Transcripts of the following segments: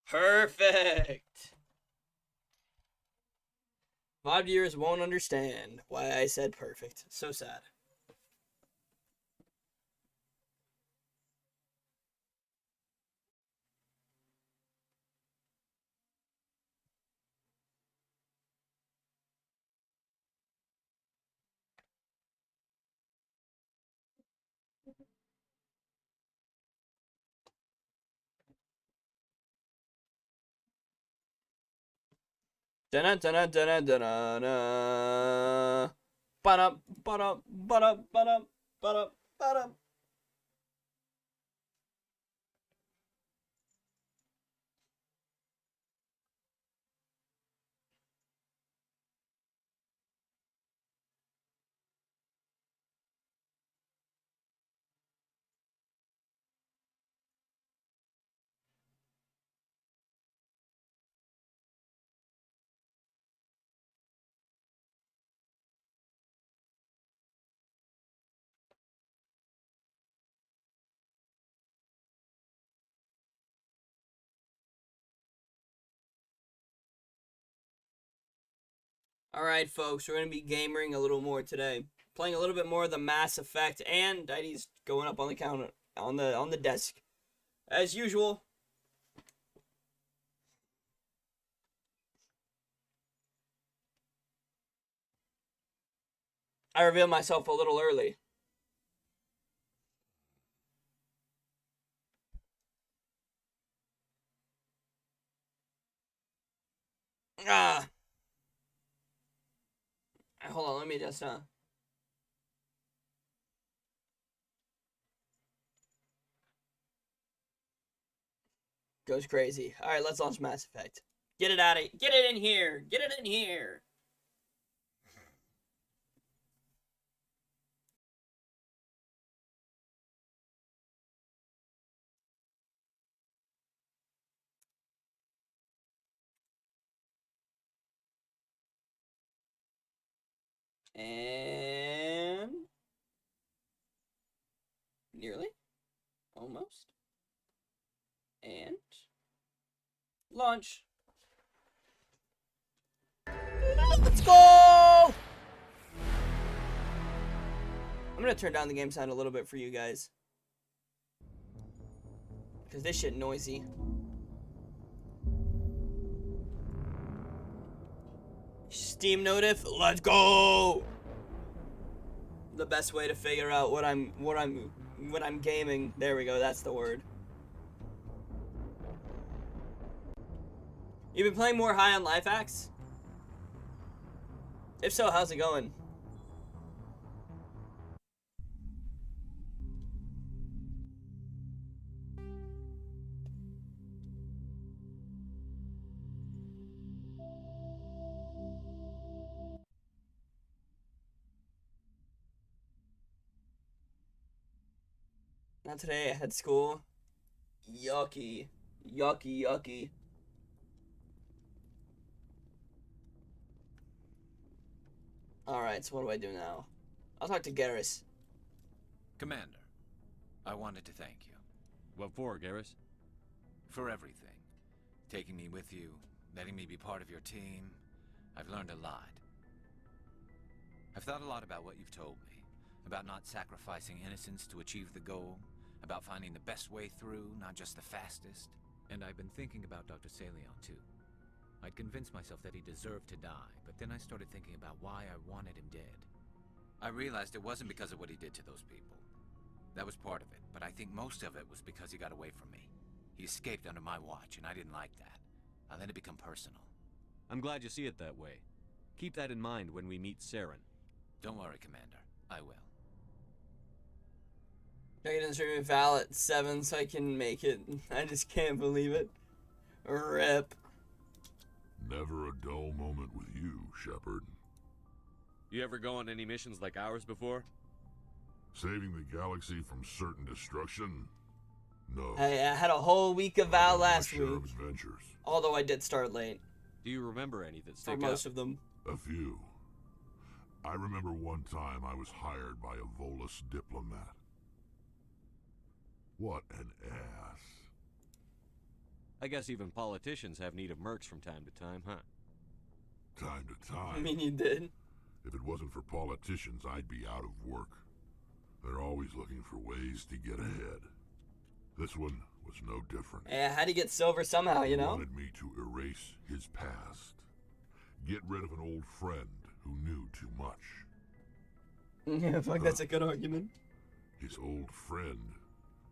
Perfect. VOD viewers won't understand why I said perfect. So sad. Dun dun dun dun dun dun. Ba-dum, ba-dum, ba-dum, ba-dum, ba-dum, ba-dum. Alright, folks, we're going to be gamering a little more today. Playing a little bit more of the Mass Effect, and ID's going up on the counter, on the desk. As usual. I revealed myself a little early. Ah. Hold on, let me just, Goes crazy. Alright, let's launch Mass Effect. Get it out of Get it in here! Get it in here! And... nearly. Almost. And... launch. Let's go! I'm gonna turn down the game sound a little bit for you guys. Because this shit noisy. Steam notif, let's go! The best way to figure out what I'm gaming. There we go, that's the word. You been playing more High on Life Hacks? If so, how's it going? Not today, I had school. Yucky. Yucky, yucky. Alright, so what do I do now? I'll talk to Garrus. Commander, I wanted to thank you. What for, Garrus? For everything. Taking me with you, letting me be part of your team. I've learned a lot. I've thought a lot about what you've told me. About not sacrificing innocence to achieve the goal. About finding the best way through, not just the fastest. And I've been thinking about Dr. Saleon, too. I'd convinced myself that he deserved to die, but then I started thinking about why I wanted him dead. I realized it wasn't because of what he did to those people. That was part of it, but I think most of it was because he got away from me. He escaped under my watch, and I didn't like that. I let it become personal. I'm glad you see it that way. Keep that in mind when we meet Saren. Don't worry, Commander. I will. I didn't stream Val at 7 so I can make it. I just can't believe it. RIP. Never a dull moment with you, Shepard. You ever go on any missions like ours before? Saving the galaxy from certain destruction? No. I had a whole week of Val last Share week. of adventures. Although I did start late. Do you remember any that For stick most out? of them. A few. I remember one time I was hired by a Volus diplomat. What an ass. I guess even politicians have need of mercs from time to time, huh? Time to I time. mean, you did. If it wasn't for politicians, I'd be out of work. They're always looking for ways to get ahead. This one was no different. Yeah, I had to get silver somehow, you He know? wanted me to erase his past. Get rid of an old friend who knew too much. Yeah, fuck, that's a good argument. His old friend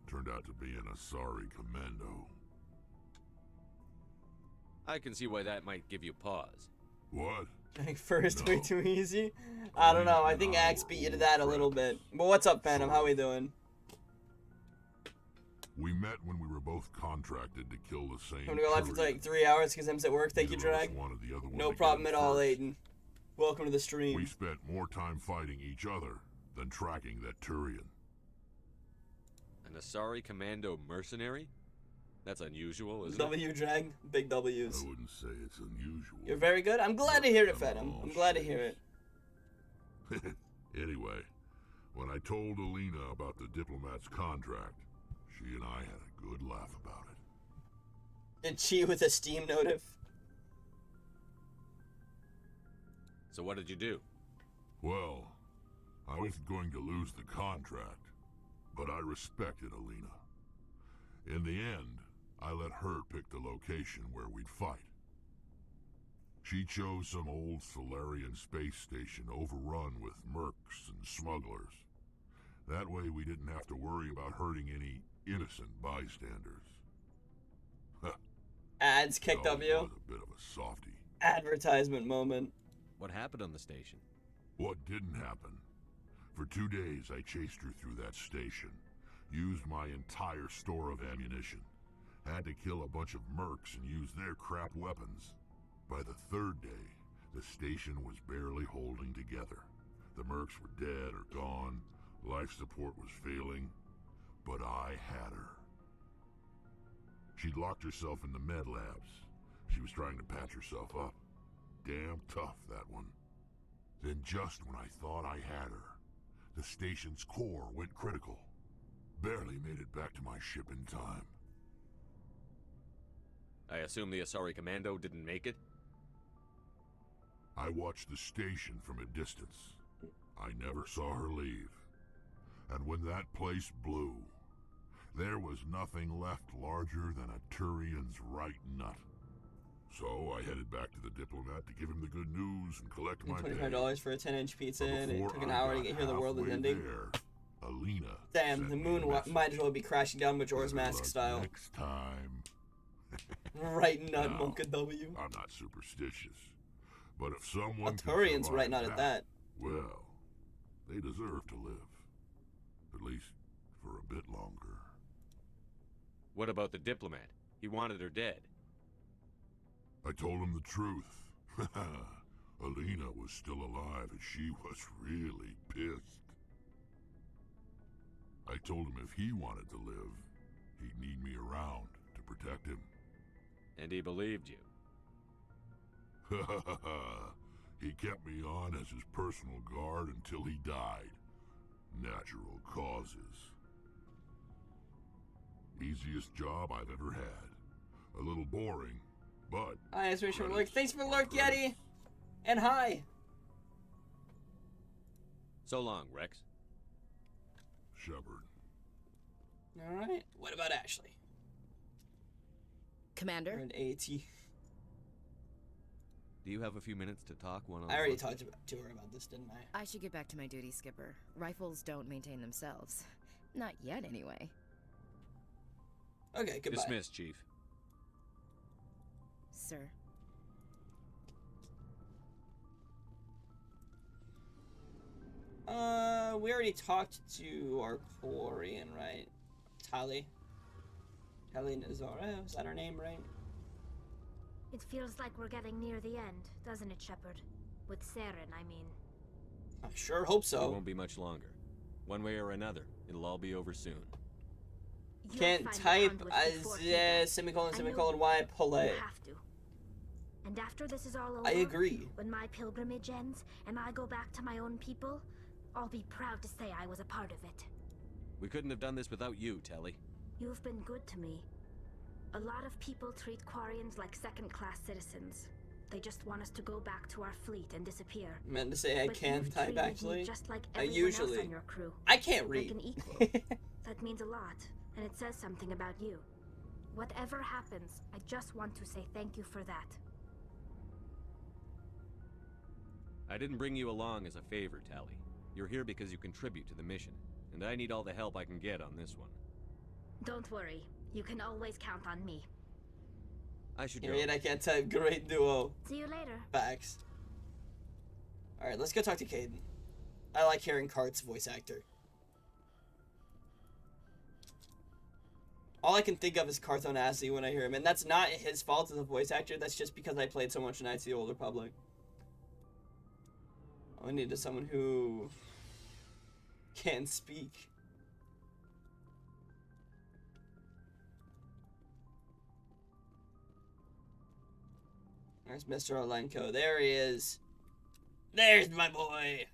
turned out to be an Asari commando. I can see why that might give you pause. What? Like, first, way No. too easy? I don't know, I think Axe beat you to that a little bit. But what's up, Phantom? How we doing? We met when we were both contracted to kill the same. I'm gonna go live for like 3 hours because I'm at work. Thank you, Neither of us Drag. wanted the other one No to problem get at all, first. Aiden. Welcome to the stream. We spent more time fighting each other than tracking that Turian. An Asari commando mercenary? That's unusual, isn't it? W Drag, big W's. I wouldn't say it's unusual. You're very good. I'm glad to hear it, Phantom. I'm glad to hear it. Anyway, when I told Alina about the diplomat's contract, she and I had a good laugh about it. Did she with a Steam notif? So what did you do? Well, I wasn't going to lose the contract, but I respected Alina. In the end, I let her pick the location where we'd fight. She chose some old Solarian space station overrun with mercs and smugglers. That way we didn't have to worry about hurting any innocent bystanders. Ads kicked She up always you. was a bit of a softie. Advertisement moment. What happened on the station? What didn't happen? For 2 days I chased her through that station. Used my entire store of ammunition. Had to kill a bunch of mercs and use their crap weapons. By the 3rd day, the station was barely holding together. The mercs were dead or gone. Life support was failing. But I had her. She'd locked herself in the med labs. She was trying to patch herself up. Damn tough, that one. Then just when I thought I had her, the station's core went critical. Barely made it back to my ship in time. I assume the Asari commando didn't make it? I watched the station from a distance. I never saw her leave. And when that place blew, there was nothing left larger than a Turian's right nut. So I headed back to the diplomat to give him the good news and collect my pay. $25 for a 10-inch pizza, But and it before took an I hour to got get here. The world is halfway ending. there, Alina Damn, sent the me moon a message. might as well be crashing down Majora's Better Mask luck style. Next time. Right nut, No. Monka W. I'm not superstitious, but if someone can Turian's survive right nut at that. well, they deserve to live. At least for a bit longer. What about the diplomat? He wanted her dead. I told him the truth. Alina was still alive and she was really pissed. I told him if he wanted to live, he'd need me around to protect him. And he believed you. He kept me on as his personal guard until he died. Natural causes. Easiest job I've ever had. A little boring, but... Hi, it's Richard Lurk. credits Thanks for are Lurk, credits. Yeti. And hi. So long, Rex. Shepard. Alright. What about Ashley? Or Commander? an AT. Do you have a few minutes to talk one-on-one? I already talked to her about this, didn't I? I should get back to my duty, Skipper. Rifles don't maintain themselves. Not yet, anyway. Okay, goodbye. Dismissed, Chief. Sir. We already talked to our Quarian, right? Tali. Tali Nazara, is that her name, right? It feels like we're getting near the end, doesn't it, Shepard? With Saren, I mean. I sure hope It so. won't be much longer. One way or another, it'll all be over soon. You'll Can't find the type conduit as before he does. semicolon I semicolon know y play. You have to. And after this is all over, I agree. when my pilgrimage ends and I go back to my own people, I'll be proud to say I was a part of it. We couldn't have done this without you, Telly. You've been good to me. A lot of people treat Quarians like second-class citizens. They just want us to go back to our fleet and disappear. I meant to say I But can you've type treated me actually. just like I everyone else usually. on your crew. I can't Like read. an equal. That means a lot, and it says something about you. Whatever happens, I just want to say thank you for that. I didn't bring you along as a favor, Tally. You're here because you contribute to the mission, and I need all the help I can get on this one. Don't worry. You can always count on me. I should go. Great, I can't type. Great duo. See you later. Facts. Alright, let's go talk to Caden. I like hearing Cart's voice actor. All I can think of is Carthonazzi when I hear him, and that's not his fault as a voice actor, that's just because I played so much Knights of the Old Republic. All I need is someone who can speak. There's Mr. Olenko. There he is. There's my boy.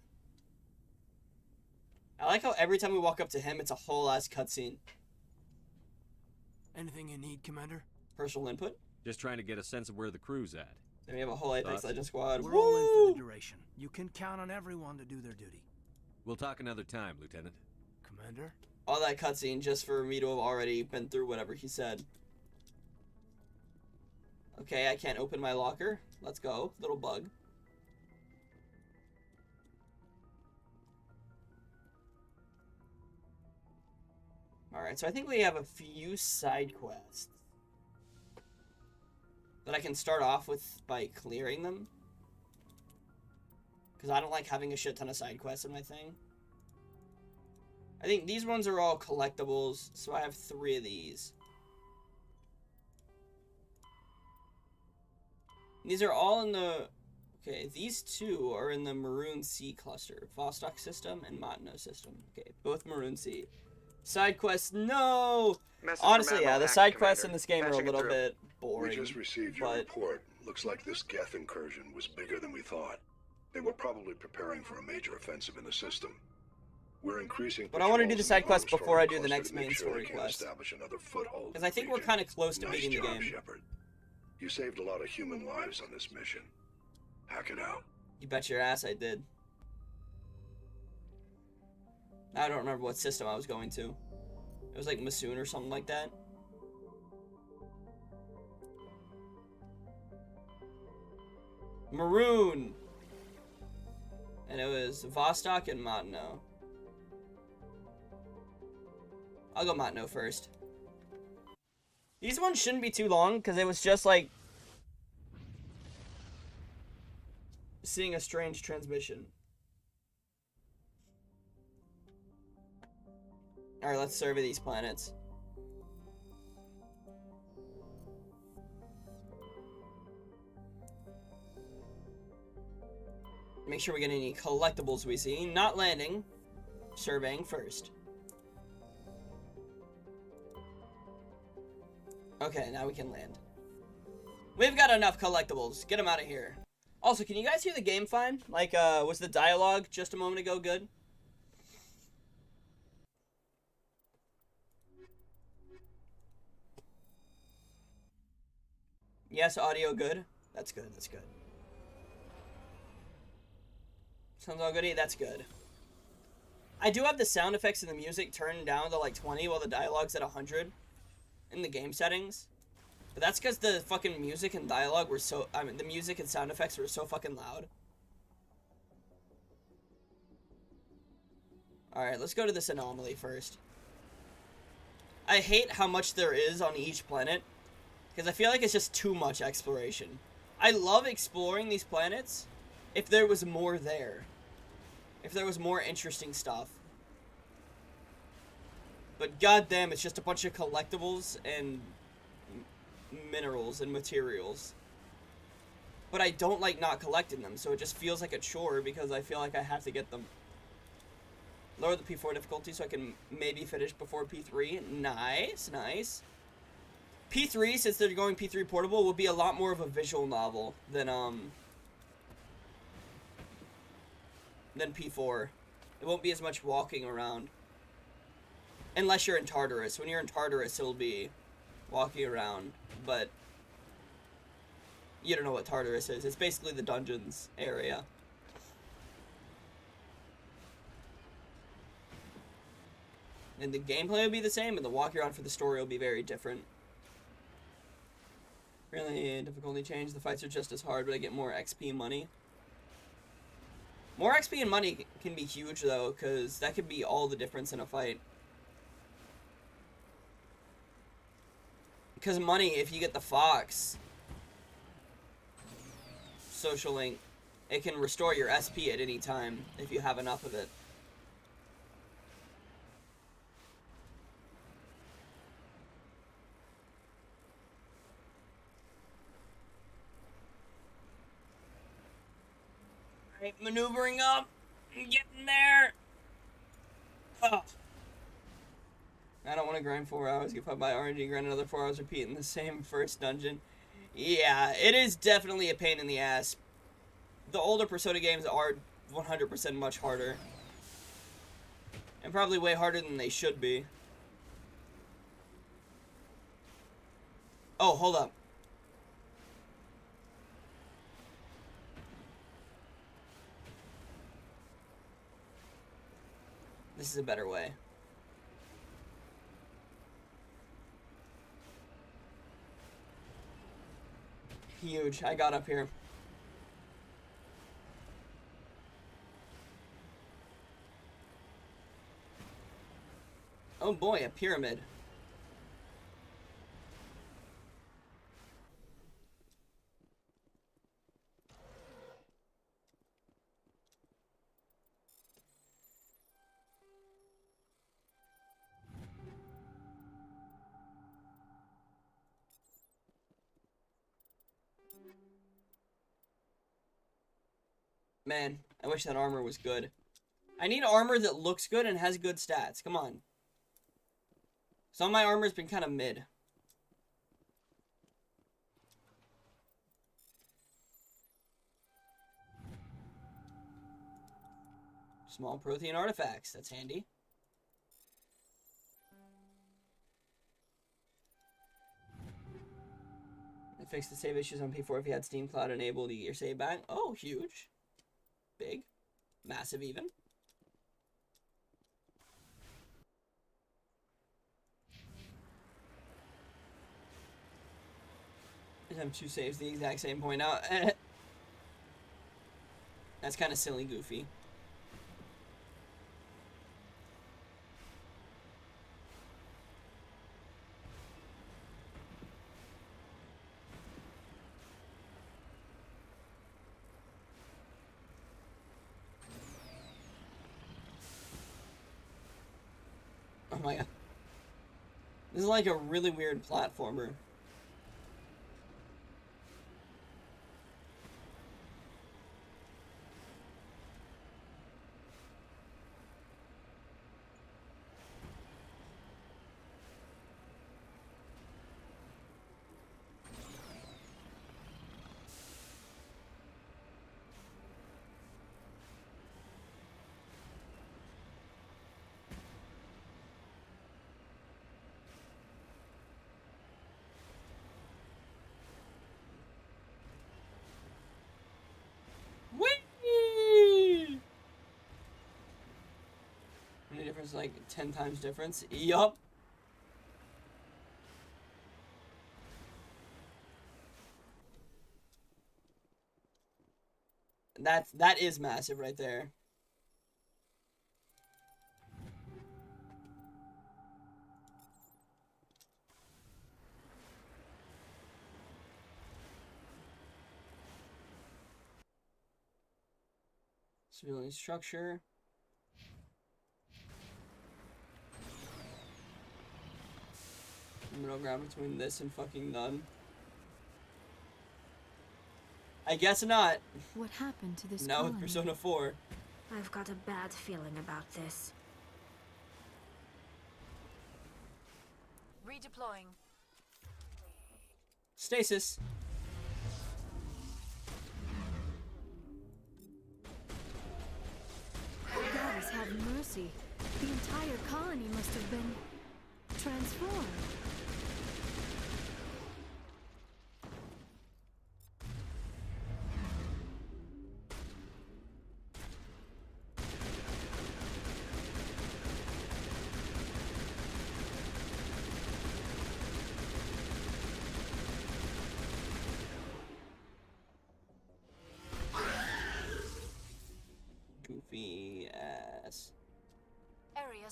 I like how every time we walk up to him, it's a whole ass cutscene. Anything you need, Commander? Personal input. Just trying to get a sense of where the crew's at. Then we have a whole Apex Thoughts? Legends squad. We're all in for Woo! the duration. You can count on everyone to do their duty. We'll talk another time, Lieutenant. Commander? All that cutscene just for me to have already been through whatever he said. Okay, I can't open my locker. Let's go. Little bug. Alright, so I think we have a few side quests that I can start off with by clearing them. Because I don't like having a shit ton of side quests in my thing. I think these ones are all collectibles, so I have 3 of these. These are all in the... Okay, these 2 are in the Maroon Sea cluster. Vostok system and Matno system. Okay, both Maroon Sea. Side quests, no! Message Honestly, from yeah, Admiral the side Hack, quests in Commander. this game are a Patching it little through. bit boring. We just received your but report. Looks like this Geth incursion was bigger than we thought. They were probably preparing for a major offensive in the system. We're increasing. But I want to do the patrols side and quest before I do the closer next to make main sure story we can quest. establish another foothold in because I the think we're region. kind of close to Nice beating the job, game. Shepard. You saved a lot of human lives on this mission. Hack it out. You bet your ass I did. I don't remember what system I was going to. It was like Masoon or something like that. Maroon! And it was Vostok and Matno. I'll go Matno first. These ones shouldn't be too long, because it was just like... seeing a strange transmission. Alright, let's survey these planets. Make sure we get any collectibles we see. Not landing. Surveying first. Okay, now we can land. We've got enough collectibles. Get them out of here. Also, can you guys hear the game fine? Like, was the dialogue just a moment ago good? Yes, audio good. That's good, that's good. Sounds all goody, that's good. I do have the sound effects and the music turned down to like 20 while the dialogue's at 100 in the game settings. But that's because the fucking music and dialogue were so... I mean, the music and sound effects were so fucking loud. Alright, let's go to this anomaly first. I hate how much there is on each planet, because I feel like it's just too much exploration. I love exploring these planets if there was more there. If there was more interesting stuff. But goddamn, it's just a bunch of collectibles and minerals and materials. But I don't like not collecting them, so it just feels like a chore because I feel like I have to get them. Lower the P4 difficulty so I can maybe finish before P3. Nice, nice. P3, since they're going P3 portable, will be a lot more of a visual novel than P4. It won't be as much walking around. Unless you're in Tartarus. When you're in Tartarus, it'll be walking around, but you don't know what Tartarus is. It's basically the dungeons area. And the gameplay will be the same, and the walk around for the story will be very different. Really, difficulty change. The fights are just as hard, but I get more XP money. More XP and money can be huge, though, because that could be all the difference in a fight. Because money, if you get the Fox social link, it can restore your SP at any time if you have enough of it. Alright, maneuvering up. I'm getting there. Oh. I don't want to grind 4 hours, get fucked by RNG, grind another 4 hours repeating the same first dungeon. Yeah, it is definitely a pain in the ass. The older Persona games are 100% much harder. And probably way harder than they should be. Oh, hold up. This is a better way. Huge. I got up here. Oh boy, a pyramid. Man, I wish that armor was good. I need armor that looks good and has good stats. Come on. Some of my armor's been kind of mid. Small protein artifacts. That's handy. I fixed the save issues on P4 if you had Steam Cloud enabled. You get your save back. Oh, huge. Big. Massive even. I have 2 saves the exact same point out. That's kind of silly goofy. Oh my god. This is like a really weird platformer. Difference, like 10 times difference. Yup. That is massive right there. Civilian structure. Middle ground between this and fucking none. I guess not. What happened to this Now colony? with Persona 4. I've got a bad feeling about this. Redeploying. Stasis. Goddess have mercy. The entire colony must have been transformed.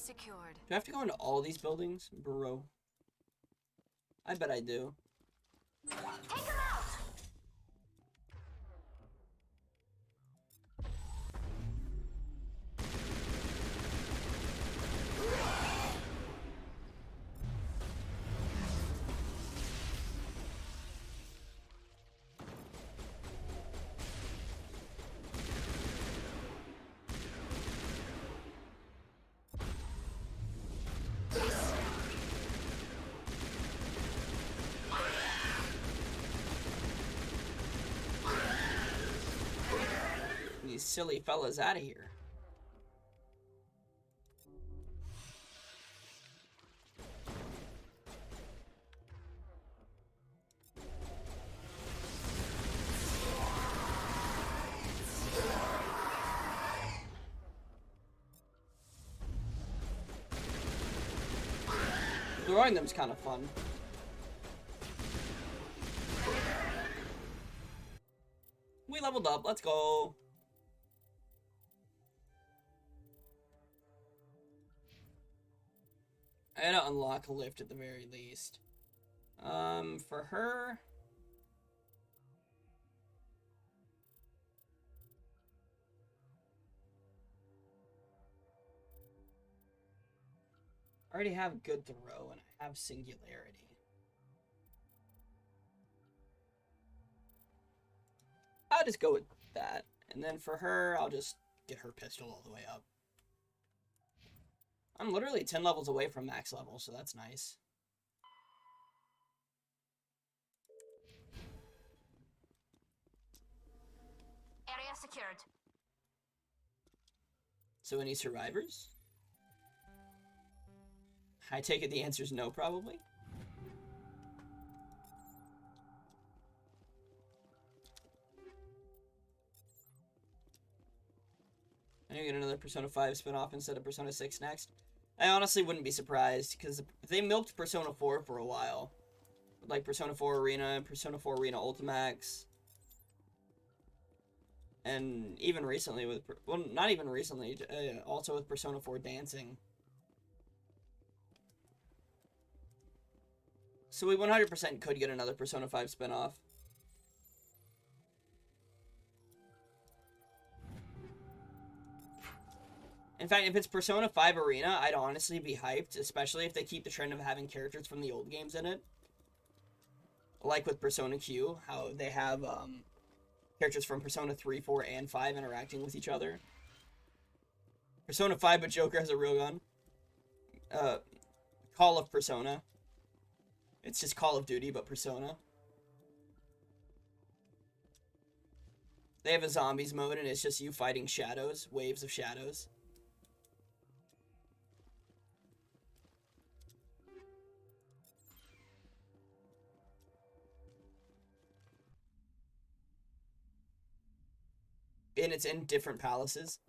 secured. Do I have to go into all these buildings? Bro. I bet I do. Take him out! These silly fellas out of here. Throwing them's kind of fun. We leveled up. Let's go. I had to unlock a lift at the very least. For her... I already have good throw and I have singularity. I'll just go with that. And then for her, I'll just get her pistol all the way up. I'm literally 10 levels away from max level, so that's nice. Area secured. So any survivors? I take it the answer is no, probably. I'm gonna get another Persona 5 spin-off instead of Persona 6 next. I honestly wouldn't be surprised, because they milked Persona 4 for a while. Like Persona 4 Arena, Persona 4 Arena Ultimax. And even recently with, well, not even recently, also with Persona 4 Dancing. So we 100% could get another Persona 5 spin-off. In fact, if it's Persona 5 Arena, I'd honestly be hyped, especially if they keep the trend of having characters from the old games in it. Like with Persona Q, how they have characters from Persona 3, 4, and 5 interacting with each other. Persona 5, but Joker has a real gun. Call of Persona. It's just Call of Duty, but Persona. They have a zombies mode, and it's just you fighting shadows, waves of shadows. And it's in different palaces.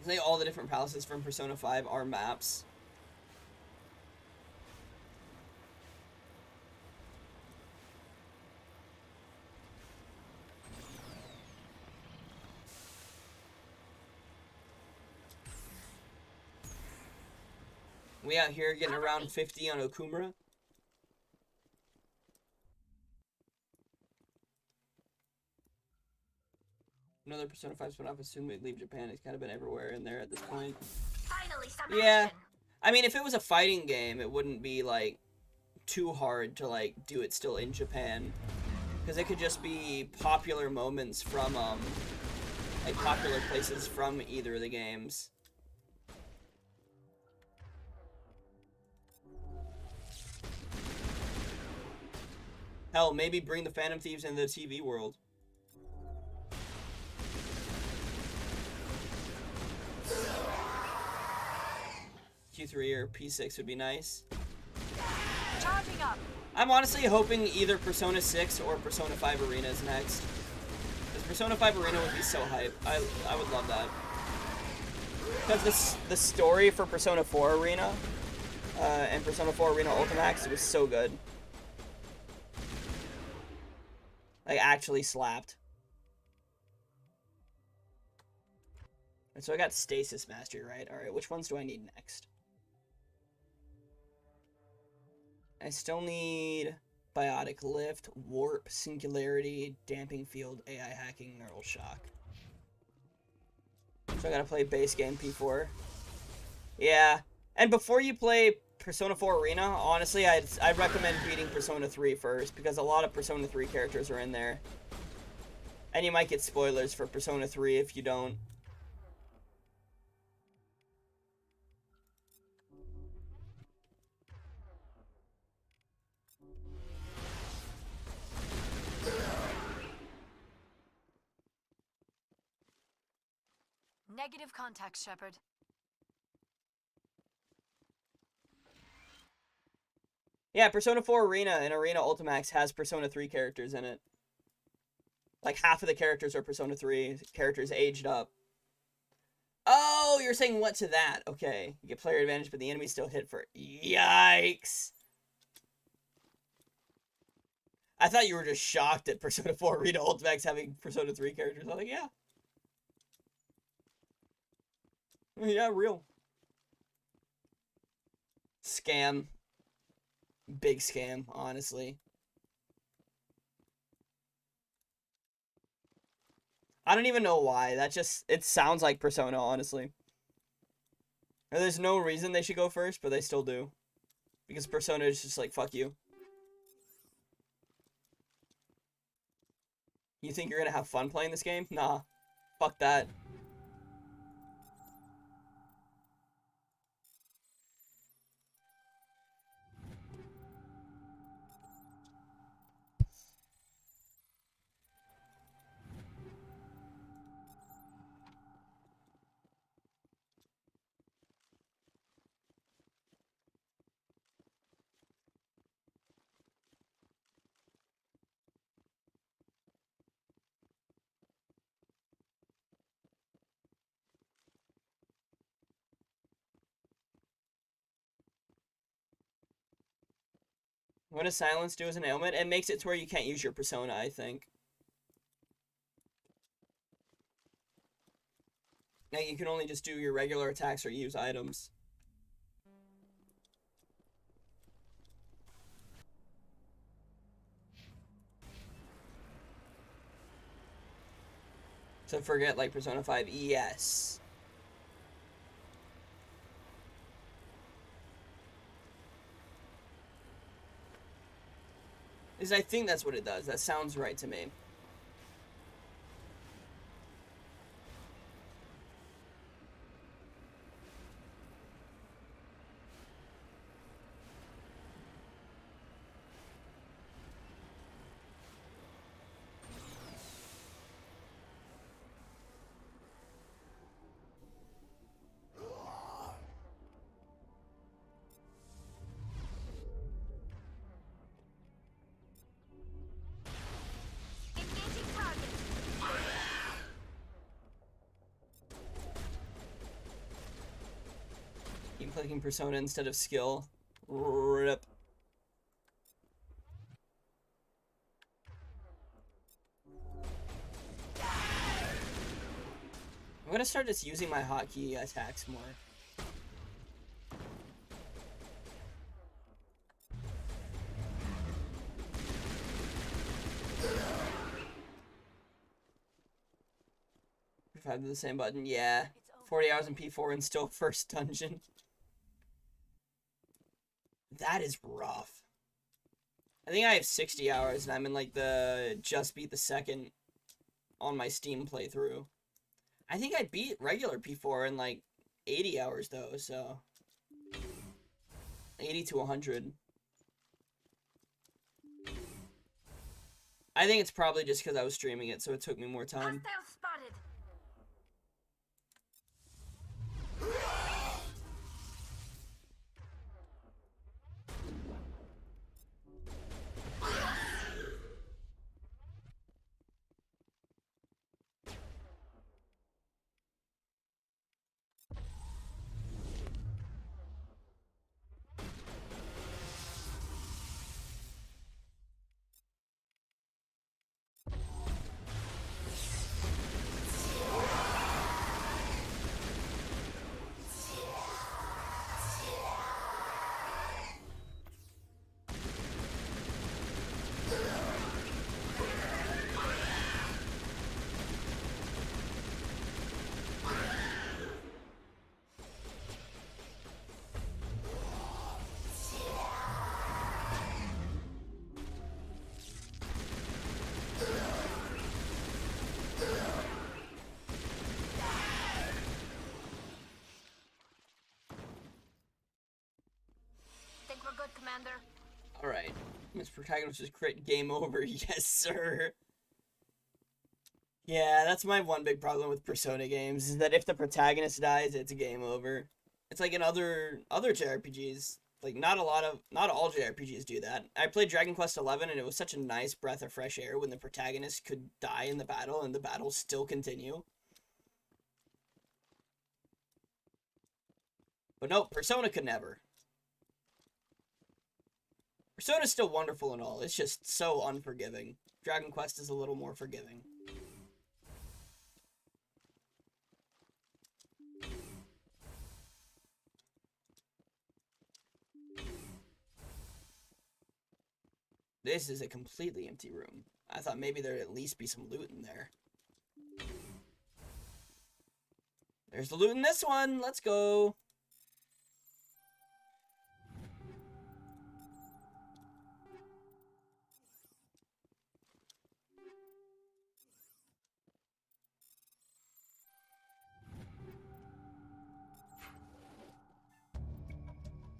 Say all the different palaces from Persona 5 are maps. We out here getting around 50 on Okumura. Another Persona 5 spin-off, assume we leave Japan. It's kind of been everywhere in there at this point. Finally, some Yeah. action. I mean, if it was a fighting game, it wouldn't be, like, too hard to, like, do it still in Japan. Because it could just be popular moments from, like, popular places from either of the games. Hell, maybe bring the Phantom Thieves into the TV world. Q3 or P6 would be nice. Charging up. I'm honestly hoping either Persona 6 or Persona 5 Arena is next. Because Persona 5 Arena would be so hype. I would love that. Because the story for Persona 4 Arena and Persona 4 Arena Ultimax was so good. Like, actually slapped. And so I got Stasis Mastery, right? Alright, which ones do I need next? I still need Biotic Lift, Warp, Singularity, Damping Field, AI Hacking, Neural Shock. So I gotta play base game P4. Yeah. And before you play Persona 4 Arena, honestly, I'd recommend beating Persona 3 first, because a lot of Persona 3 characters are in there. And you might get spoilers for Persona 3 if you don't. Negative contact, Shepard. Yeah, Persona 4 Arena and Arena Ultimax has Persona 3 characters in it. Like, half of the characters are Persona 3 characters aged up. Oh, you're saying what to that? Okay. You get player advantage, but the enemy still hit for... Yikes! I thought you were just shocked at Persona 4 Arena Ultimax having Persona 3 characters. I was like, yeah. Yeah, real. Scam. Big scam, honestly. I don't even know why. That just... It sounds like Persona, honestly. There's no reason they should go first, but they still do. Because Persona is just like, fuck you. You think you're gonna have fun playing this game? Nah. Fuck that. What does silence do as an ailment? It makes it to where you can't use your persona, I think. Now you can only just do your regular attacks or use items. So forget like Persona 5. Yes. I think that's what it does. That sounds right to me. Engaging target. Keep clicking persona instead of skill. Rip. I'm gonna start just using my hotkey attacks more. If I do the same button, yeah. 40 hours in P4 and still first dungeon. That is rough. I think I have 60 hours and I'm in like the just beat the second on my Steam playthrough. I think I beat regular P4 in like 80 hours though, so 80 to 100. I think it's probably just because I was streaming it, so it took me more time. Hostile spotted. We're good, Commander. Alright. Miss Protagonist is crit, game over. Yes, sir. Yeah, that's my one big problem with Persona games, is that if the protagonist dies, it's game over. It's like in other JRPGs. Like, not all JRPGs do that. I played Dragon Quest XI, and it was such a nice breath of fresh air when the protagonist could die in the battle, and the battle still continue. But no, Persona could never. Persona's still wonderful and all, it's just so unforgiving. Dragon Quest is a little more forgiving. This is a completely empty room. I thought maybe there'd at least be some loot in there. There's the loot in this one. Let's go.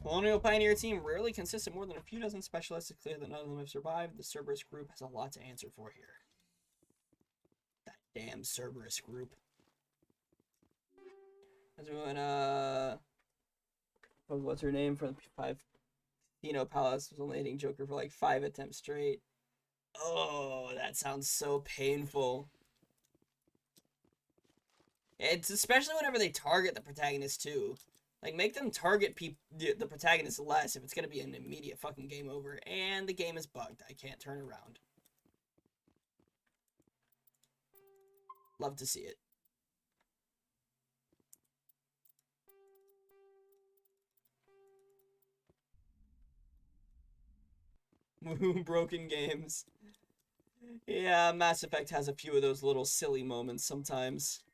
Colonial Pioneer team rarely consists of more than a few dozen specialists. It's clear that none of them have survived. The Cerberus group has a lot to answer for here. That damn Cerberus group. Everyone, what's her name from 5 Theno Palace was only hitting Joker for like 5 attempts straight. Oh, that sounds so painful. It's especially whenever they target the protagonist too. Like, make them target the protagonist less if it's gonna be an immediate fucking game over. And the game is bugged. I can't turn around. Love to see it. Broken games. Yeah, Mass Effect has a few of those little silly moments sometimes.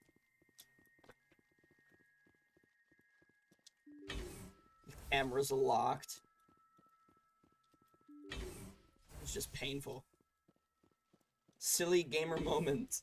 Cameras locked. It's just painful. Silly gamer moment.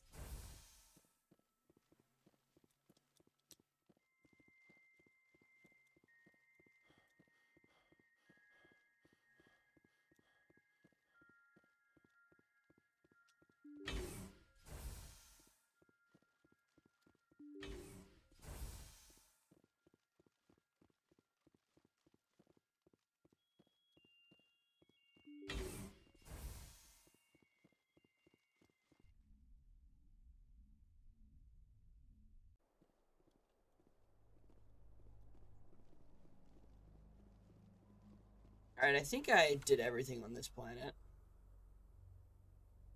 Alright, I think I did everything on this planet.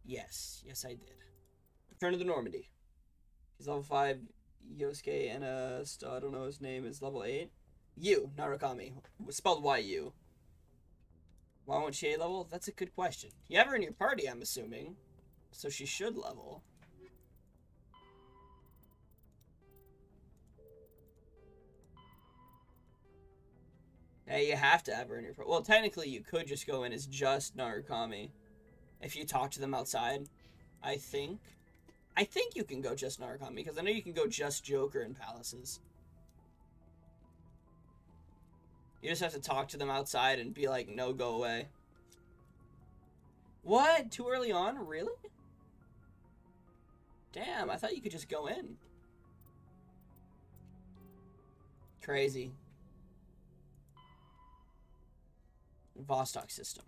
Yes, I did. Return to the Normandy. He's level 5. Yosuke and I don't know his name, is level 8. Yu, Narukami. Spelled Y-U. Why won't she A level? That's a good question. You have her in your party, I'm assuming. So she should level. Hey, you have to have her in your party. Well, technically, you could just go in as just Narukami. If you talk to them outside, I think. I think you can go just Narukami, because I know you can go just Joker in palaces. You just have to talk to them outside and be like, no, go away. What? Too early on? Really? Damn, I thought you could just go in. Crazy. Vostok system.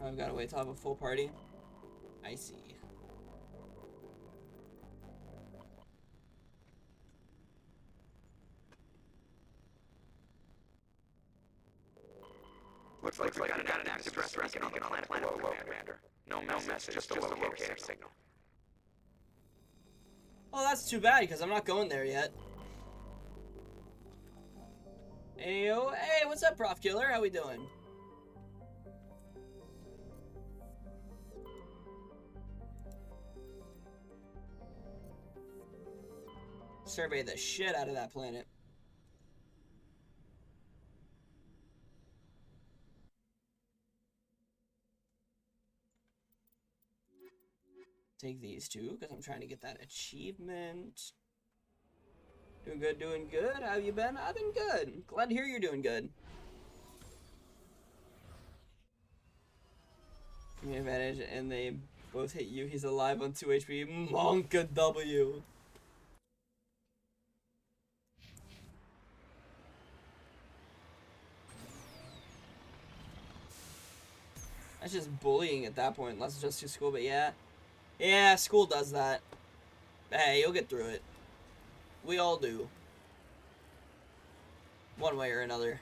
I've got to wait till I have a full party. I see. Looks like we got an active stress beacon on the planet below, Commander. No message, just a locator signal. Oh, that's too bad, because I'm not going there yet. Ayo, hey, what's up, Prof Killer? How we doing? Survey the shit out of that planet. Take these two, because I'm trying to get that achievement. Doing good, doing good. How have you been? I've been good. Glad to hear you're doing good. You advantage, and they both hit you. He's alive on 2 HP. Monka W. That's just bullying at that point, unless it's just through school, but yeah. Yeah, school does that. Hey, you'll get through it. We all do. One way or another.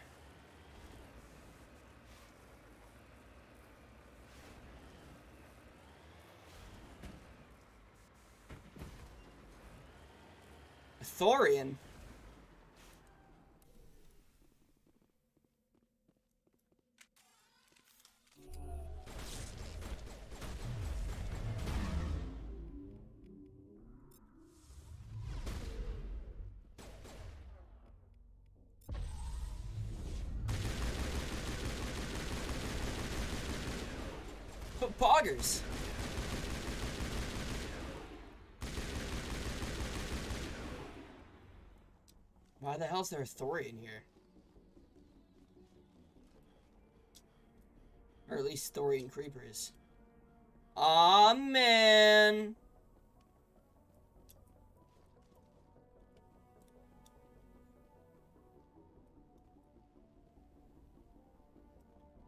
Thorian. Poggers. Why the hell's there a Thorian here? Or at least Thorian creepers. Aw, man.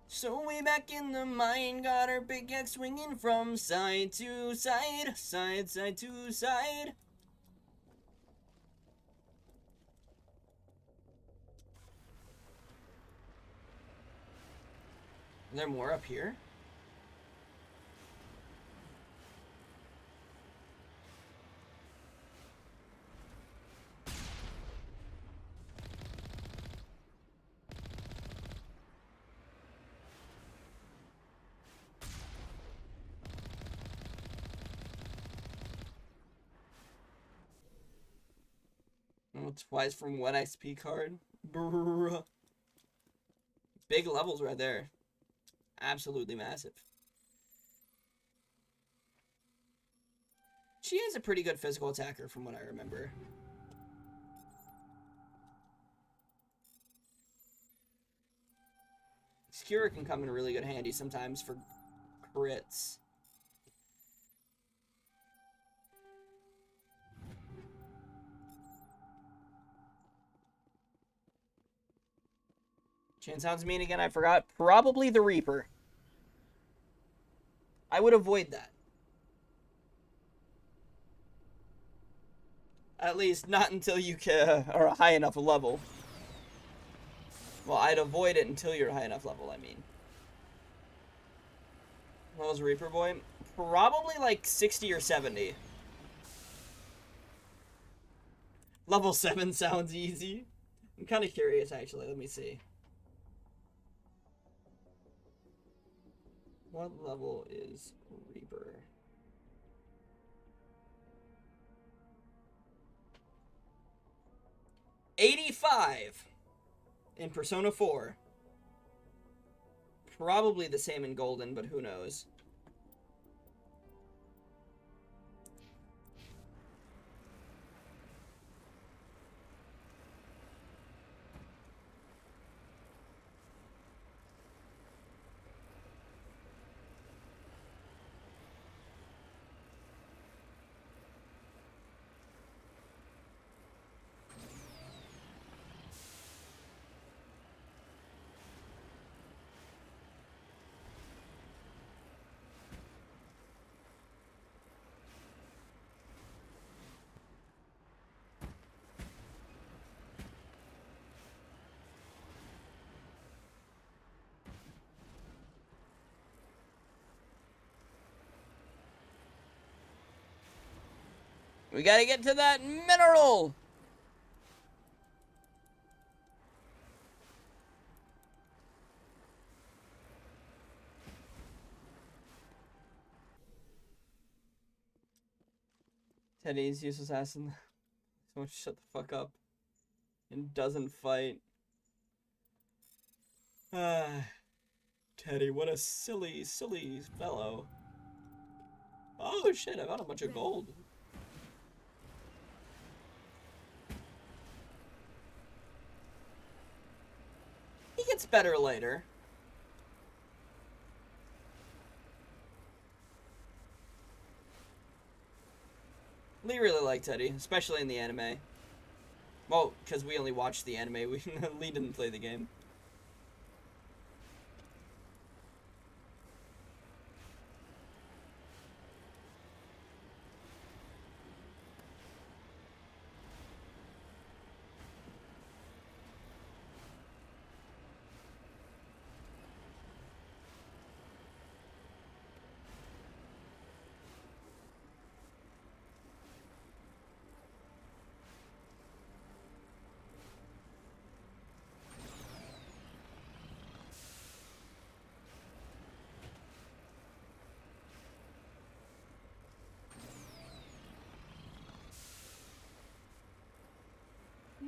So way back in the mine, got our pickaxe swinging from side to side, side to side. Is there more up here? Oh, twice from 1 XP card. Bruh. Big levels right there. Absolutely massive. She is a pretty good physical attacker from what I remember. Skewer can come in really good handy sometimes for crits. Chain sounds mean again, I forgot. Probably the Reaper. I would avoid that. At least not until you are a high enough level. Well, I'd avoid it until you're a high enough level, I mean. What was Reaper Boy? Probably like 60 or 70. Level 7 sounds easy. I'm kind of curious, actually. Let me see. What level is Reaper? $85 in Persona 4. Probably the same in Golden, but who knows? We gotta get to that mineral! Teddy's useless assassin. Someone shut the fuck up. And doesn't fight. Teddy, what a silly, silly fellow. Oh shit, I found a bunch of gold. gets better later. Lee really liked Teddy, especially in the anime. Well, because we only watched the anime. Lee didn't play the game.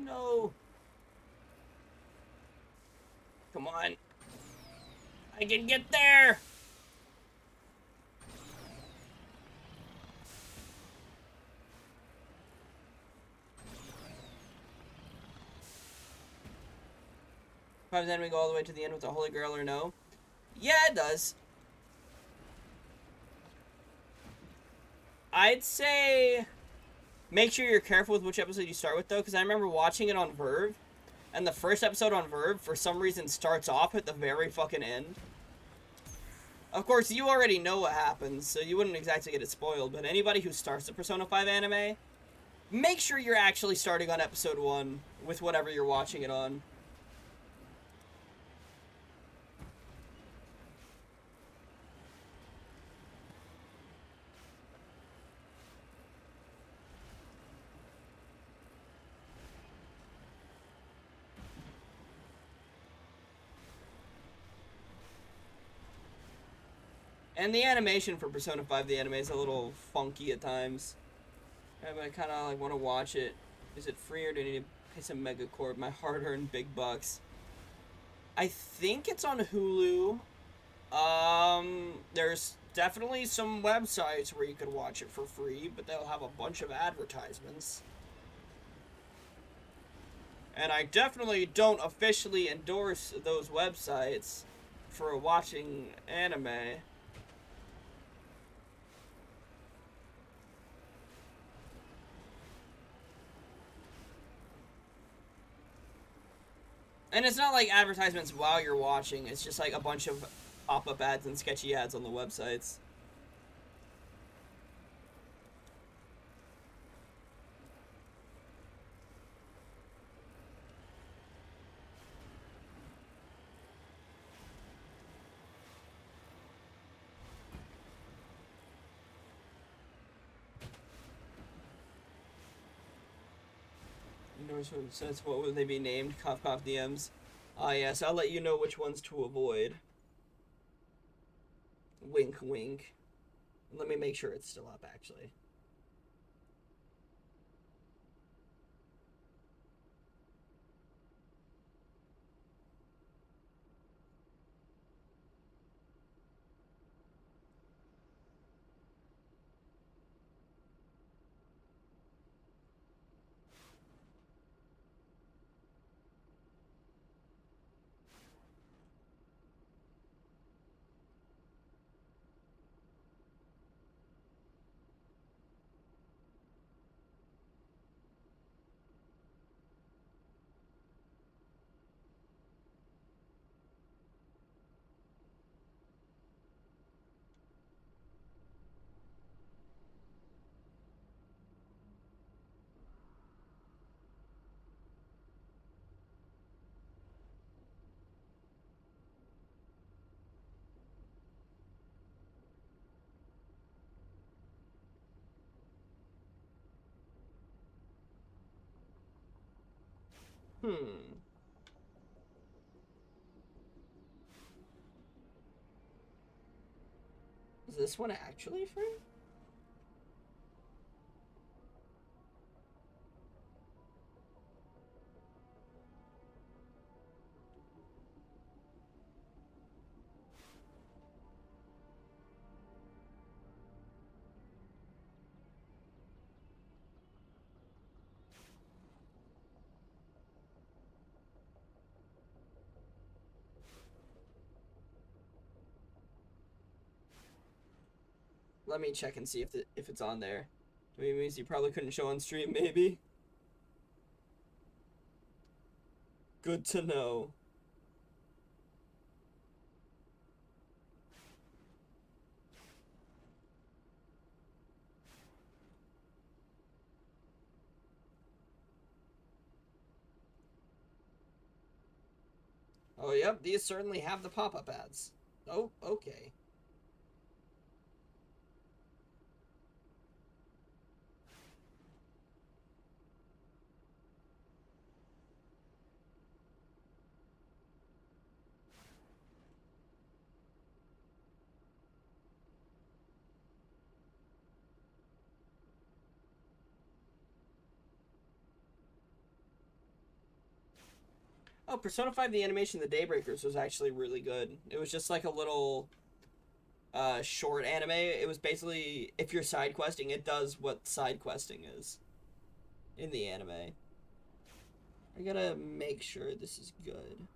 No. Come on. I can get there. Does enemy go all the way to the end with the Holy Grail or no? Yeah, it does. I'd say make sure you're careful with which episode you start with, though, because I remember watching it on Verve, and the first episode on Verve, for some reason, starts off at the very fucking end. Of course, you already know what happens, so you wouldn't exactly get it spoiled, but anybody who starts the Persona 5 anime, make sure you're actually starting on episode 1 with whatever you're watching it on. And the animation for Persona 5, the anime, is a little funky at times. But I kind of like want to watch it. Is it free or do I need to pay some megacorp, my hard-earned big bucks? I think it's on Hulu. There's definitely some websites where you could watch it for free, but they'll have a bunch of advertisements. And I definitely don't officially endorse those websites for watching anime. And it's not like advertisements while you're watching, it's just like a bunch of pop-up ads and sketchy ads on the websites. Says what would they be named? Cough cough DMs. Ah yes, I'll let you know which ones to avoid. Wink wink. Let me make sure it's still up actually. Is this one actually free? let me check and see if it's on there. I mean, it means you probably couldn't show on stream, maybe. Good to know. Oh, yep, these certainly have the pop-up ads. Oh, okay. Oh, Persona 5 the animation The Daybreakers was actually really good. It was just like a little short anime. It was basically, if you're side questing, it does what side questing is in the anime. I gotta make sure this is good.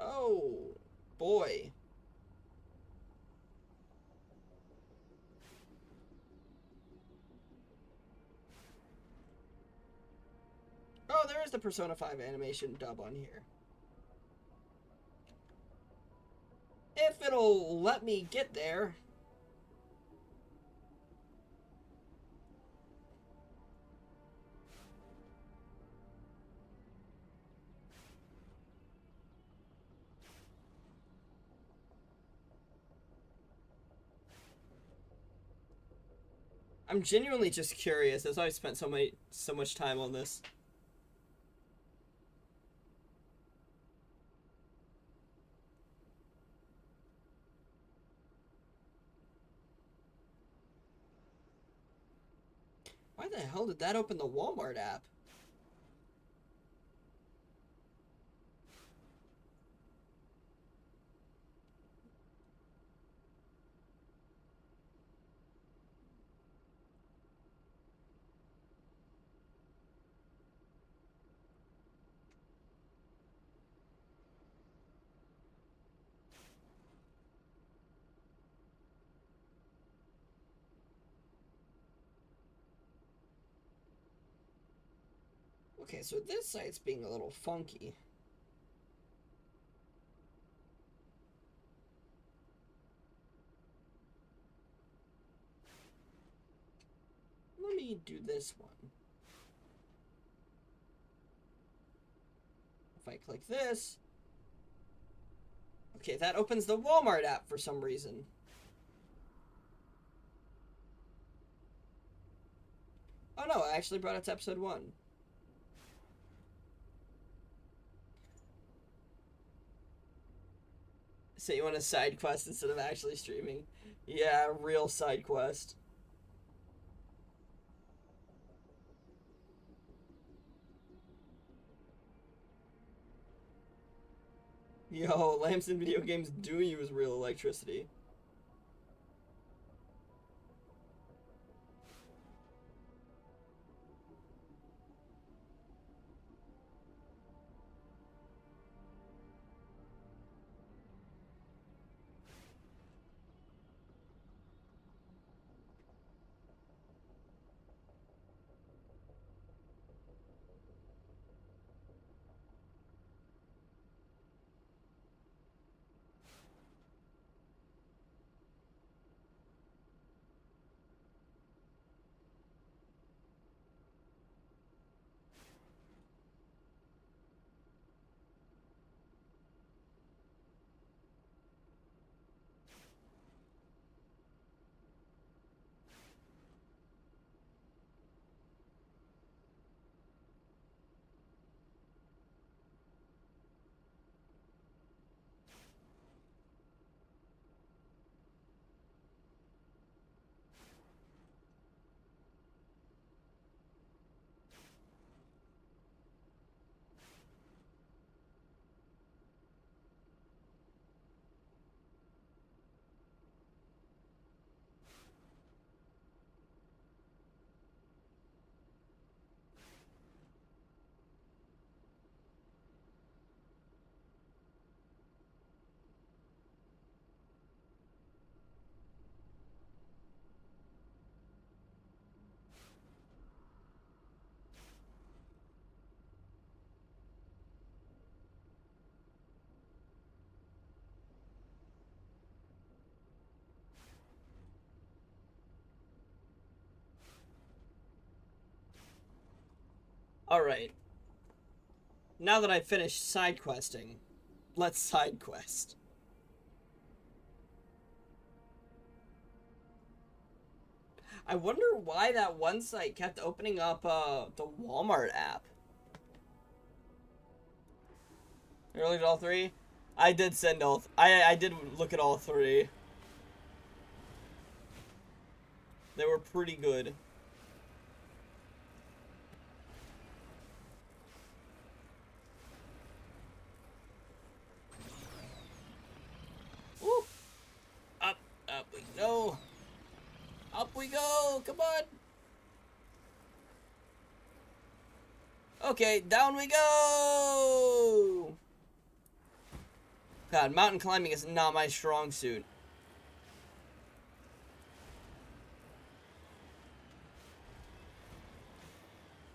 Oh, boy. Oh, there is the Persona 5 animation dub on here. If it'll let me get there. I'm genuinely just curious. That's why I spent so much time on this. Why the hell did that open the Walmart app? Okay, so this site's being a little funky. Let me do this one. If I click this... Okay, that opens the Walmart app for some reason. Oh no, I actually brought it to episode 1. So you want a side quest instead of actually streaming? Yeah, real side quest. Yo, lamps in video games do use real electricity. Alright. Now that I've finished side questing, let's side quest. I wonder why that one site kept opening up the Walmart app. You looked at all three? I did send all... I did look at all three. They were pretty good. Woo! Up we go. Up we go. Come on. Okay, down we go. God, mountain climbing is not my strong suit.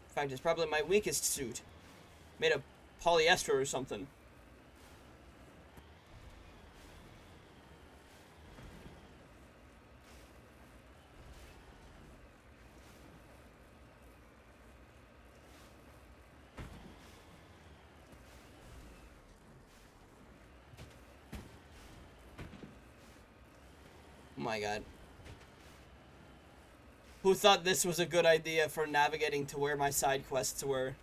In fact, it's probably my weakest suit. Made of polyester or something. Oh my god. Who thought this was a good idea for navigating to where my side quests were?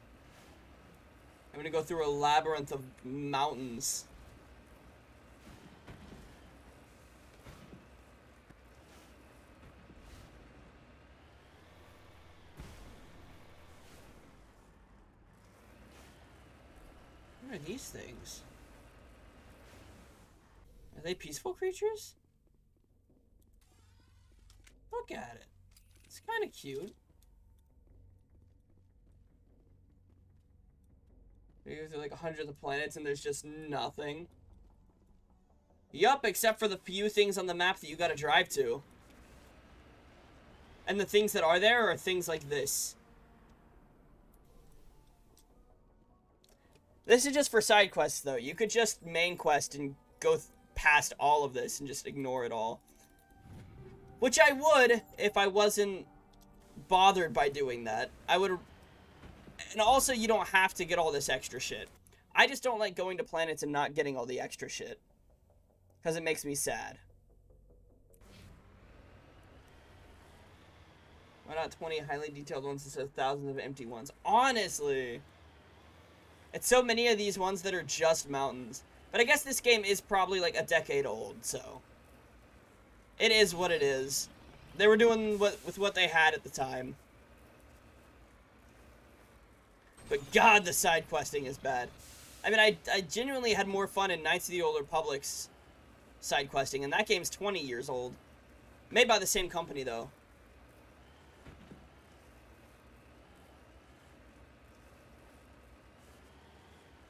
I'm gonna go through a labyrinth of mountains. What are these things? Are they peaceful creatures? Look at it. It's kind of cute. You go through like 100 of the planets and there's just nothing. Yup, except for the few things on the map that you gotta drive to. And the things that are there are things like this. This is just for side quests though. You could just main quest and go past all of this and just ignore it all. Which I would if I wasn't bothered by doing that. I would... And also, you don't have to get all this extra shit. I just don't like going to planets and not getting all the extra shit. Because it makes me sad. Why not 20 highly detailed ones instead of thousands of empty ones? Honestly. It's so many of these ones that are just mountains. But I guess this game is probably like a decade old, so... It is what it is. They were doing with what they had at the time. But God, the side questing is bad. I mean, I genuinely had more fun in Knights of the Old Republic's side questing, and that game's 20 years old. Made by the same company, though.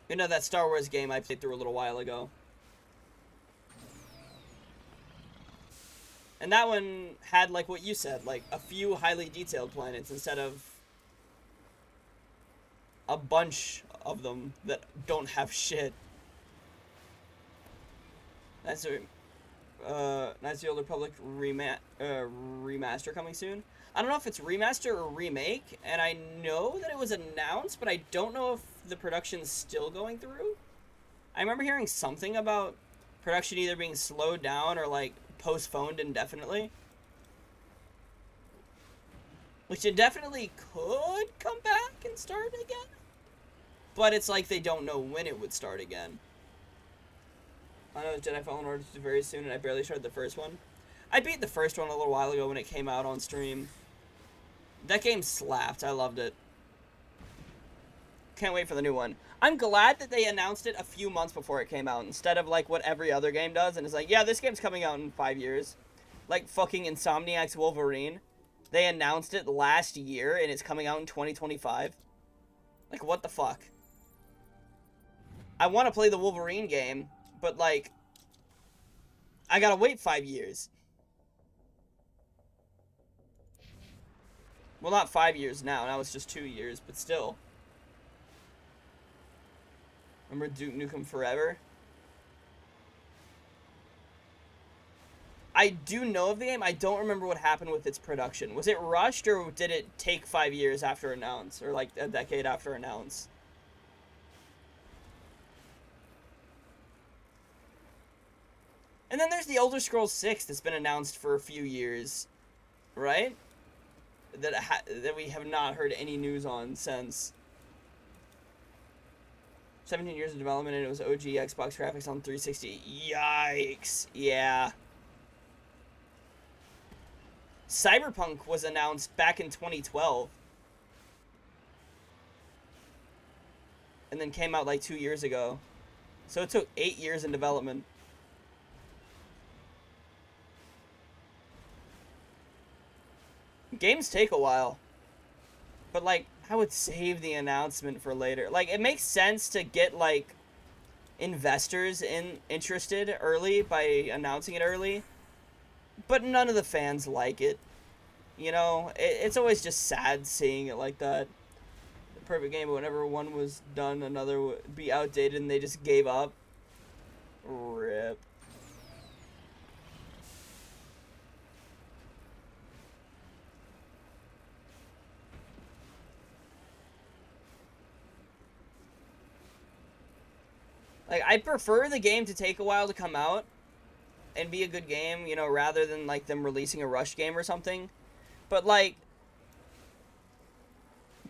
You know that Star Wars game I played through a little while ago. And that one had, like what you said, like a few highly detailed planets instead of a bunch of them that don't have shit. That's a Knights of the Old Republic remaster coming soon. I don't know if it's remaster or remake, and I know that it was announced, but I don't know if the production's still going through. I remember hearing something about production either being slowed down or like postponed indefinitely. Which it definitely could come back and start again. But it's like they don't know when it would start again. I know Jedi Fallen Order is very soon and I barely started the first one. I beat the first one a little while ago when it came out on stream. That game slapped. I loved it. Can't wait for the new one. I'm glad that they announced it a few months before it came out, instead of like what every other game does, and it's like, yeah, this game's coming out in 5 years. Like fucking Insomniac's Wolverine. They announced it last year, and it's coming out in 2025. Like, what the fuck? I want to play the Wolverine game, but like, I gotta wait 5 years. Well, not 5 years now it's just 2 years, but still. Remember Duke Nukem Forever? I do know of the game. I don't remember what happened with its production. Was it rushed, or did it take 5 years after announce, or like a decade after announce? And then there's the Elder Scrolls 6 that's been announced for a few years, right? That we have not heard any news on since. 17 years of development, and it was OG Xbox graphics on 360. Yikes. Yeah. Cyberpunk was announced back in 2012. And then came out like 2 years ago. So it took 8 years in development. Games take a while. But, like, I would save the announcement for later. Like, it makes sense to get, like, investors interested early by announcing it early. But none of the fans like it. You know, it's always just sad seeing it like that. The perfect game, but whenever one was done, another would be outdated and they just gave up. RIP. Like, I prefer the game to take a while to come out and be a good game, you know, rather than, like, them releasing a rush game or something. But, like,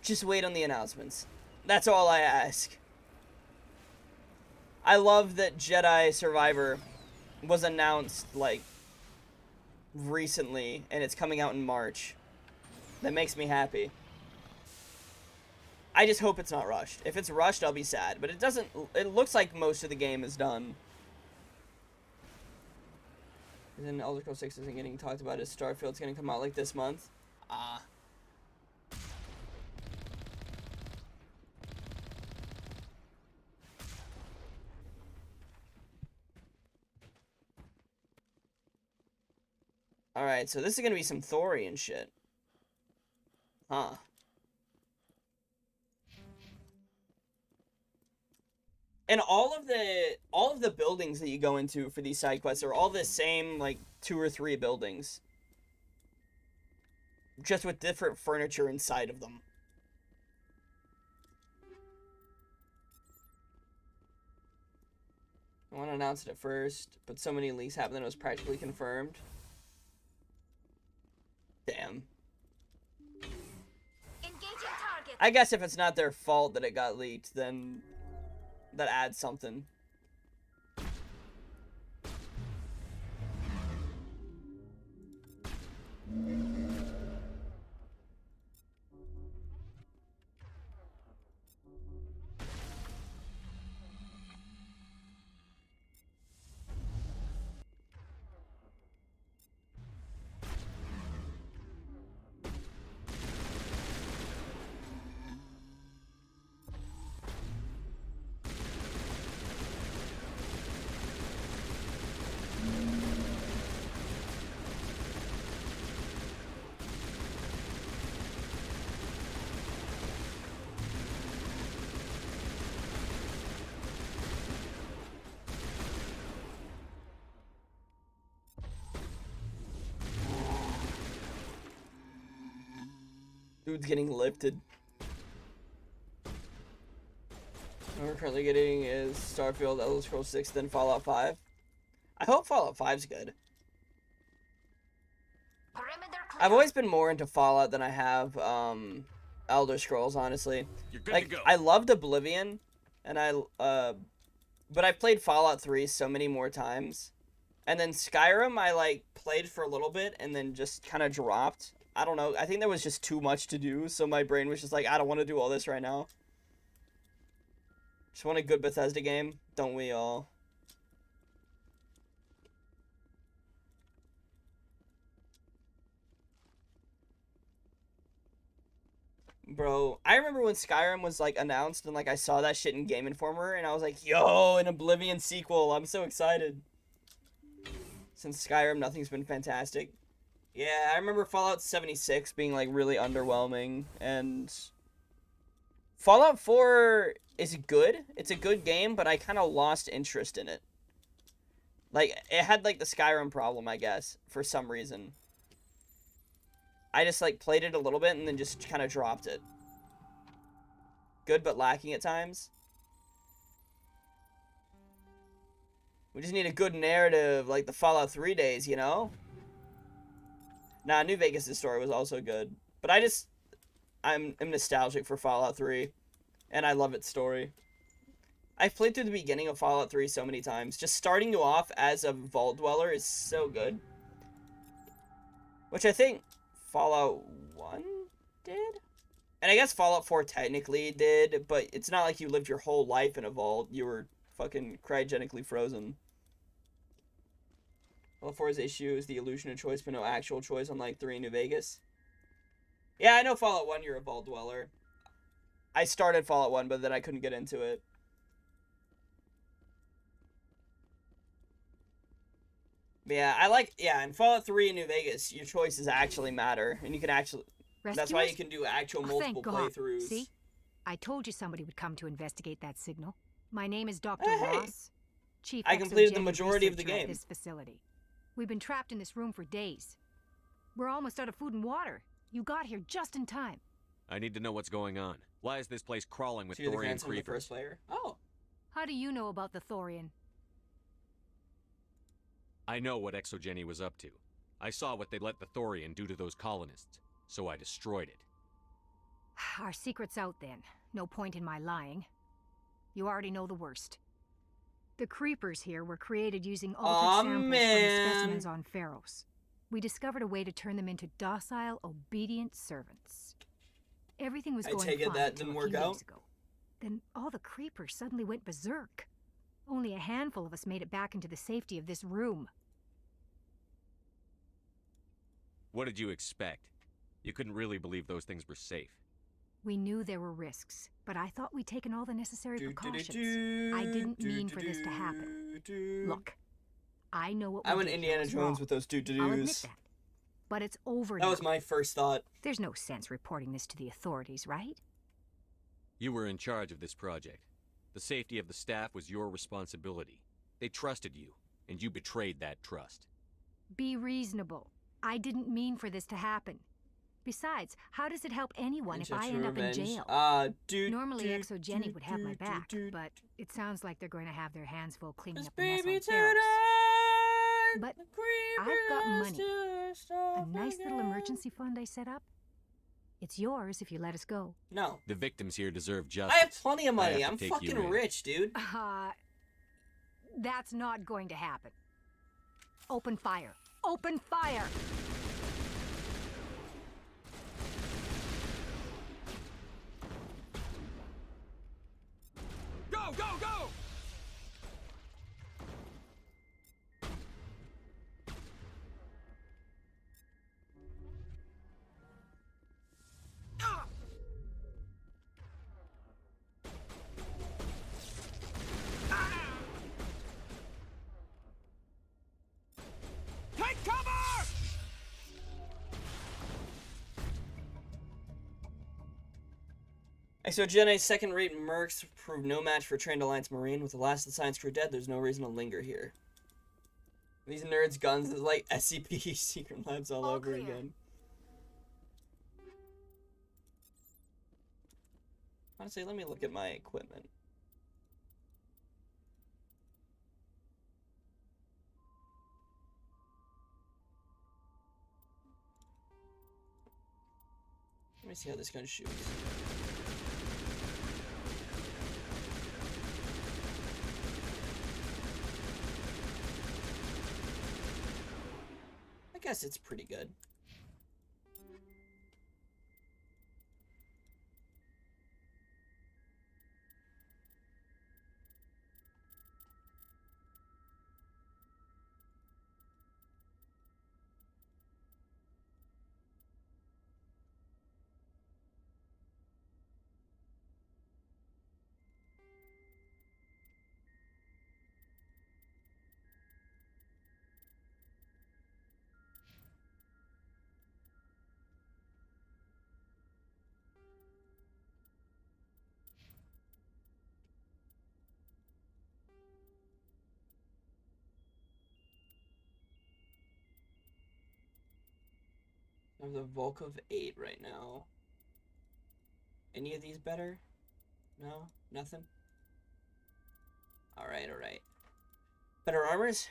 just wait on the announcements. That's all I ask. I love that Jedi Survivor was announced, like, recently, and it's coming out in March. That makes me happy. I just hope it's not rushed. If it's rushed, I'll be sad. But it doesn't... It looks like most of the game is done. And then Elder Scrolls 6 isn't getting talked about as Starfield's going to come out like this month. Ah. Alright, so this is going to be some Thorian shit. Huh. And all of the buildings that you go into for these side quests are all the same, like, 2 or 3 buildings. Just with different furniture inside of them. I want to announce it at first, but so many leaks happened that it was practically confirmed. Damn. Engaging target. I guess if it's not their fault that it got leaked, then that adds something. Dude's getting lifted. What we're currently getting is Starfield, Elder Scrolls 6, then Fallout 5. I hope Fallout 5's good. I've always been more into Fallout than I have Elder Scrolls, honestly. You're good like, to go. I loved Oblivion, and but I've played Fallout 3 so many more times. And then Skyrim, I, like, played for a little bit and then just kind of dropped. I don't know. I think there was just too much to do, so my brain was just like, I don't want to do all this right now. Just want a good Bethesda game. Don't we all? Bro, I remember when Skyrim was, like, announced and, like, I saw that shit in Game Informer and I was like, yo, an Oblivion sequel. I'm so excited. Since Skyrim, nothing's been fantastic. Yeah, I remember Fallout 76 being, like, really underwhelming, and Fallout 4 is good. It's a good game, but I kind of lost interest in it. Like, it had, like, the Skyrim problem, I guess, for some reason. I just, like, played it a little bit and then just kind of dropped it. Good, but lacking at times. We just need a good narrative, like the Fallout 3 days, you know? Nah, New Vegas' story was also good. But I'm nostalgic for Fallout 3. And I love its story. I've played through the beginning of Fallout 3 so many times. Just starting you off as a vault dweller is so good. Which I think Fallout 1 did? And I guess Fallout 4 technically did, but it's not like you lived your whole life in a vault. You were fucking cryogenically frozen. Fallout 4's issue is the illusion of choice, but no actual choice, unlike 3 in New Vegas. Yeah, I know Fallout 1, you're a vault dweller. I started Fallout 1, but then I couldn't get into it. Yeah, in Fallout 3 in New Vegas, your choices actually matter, and you can actually... Rescuers? That's why you can do actual multiple Thank God. playthroughs. See? I told you somebody would come to investigate that signal. My name is Dr. Hey. Ross, Chief I completed the Exogenic majority of the Researcher at game. this facility. We've been trapped in this room for days. We're almost out of food and water. You got here just in time. I need to know what's going on. Why is this place crawling with So you're the Thorian grandson of the creepers? first player? Oh. How do you know about the Thorian? I know what Exogeny was up to. I saw what they let the Thorian do to those colonists, so I destroyed it. Our secret's out then. No point in my lying. You already know the worst. The creepers here were created using altered samples from the specimens on Pharos. We discovered a way to turn them into docile, obedient servants. Everything was going fine take it that until didn't a work few out? days ago. Then all the creepers suddenly went berserk. Only a handful of us made it back into the safety of this room. What did you expect? You couldn't really believe those things were safe. We knew there were risks, but I thought we'd taken all the necessary precautions. I didn't mean for this to happen. Look, I know what we I went did Indiana was Jones wrong. with those I'll admit doo-doo-doos. that. But it's over That now. was my first thought. There's no sense reporting this to the authorities, right? You were in charge of this project. The safety of the staff was your responsibility. They trusted you, and you betrayed that trust. Be reasonable. I didn't mean for this to happen. Besides, how does it help anyone if I end up in jail? Normally Exogeny would have my back, but it sounds like they're going to have their hands full cleaning up the mess on Pharos. But I've got money. A nice little emergency fund I set up. It's yours if you let us go. No. The victims here deserve justice. I have plenty of I money. have I'm to take you fucking in. rich, dude. That's not going to happen. Open fire. Open fire! Go, go, go! Take cover! Exogene's second-rate mercs proved no match for trained Alliance Marine. With the last of the science crew dead, there's no reason to linger here. These nerds' guns is like SCP Secret Labs all over again. Honestly, let me look at my equipment. Let me see how this gun shoots. I guess it's pretty good. I have the Volk of 8 right now. Any of these better? No? Nothing? Alright, alright. Better armors?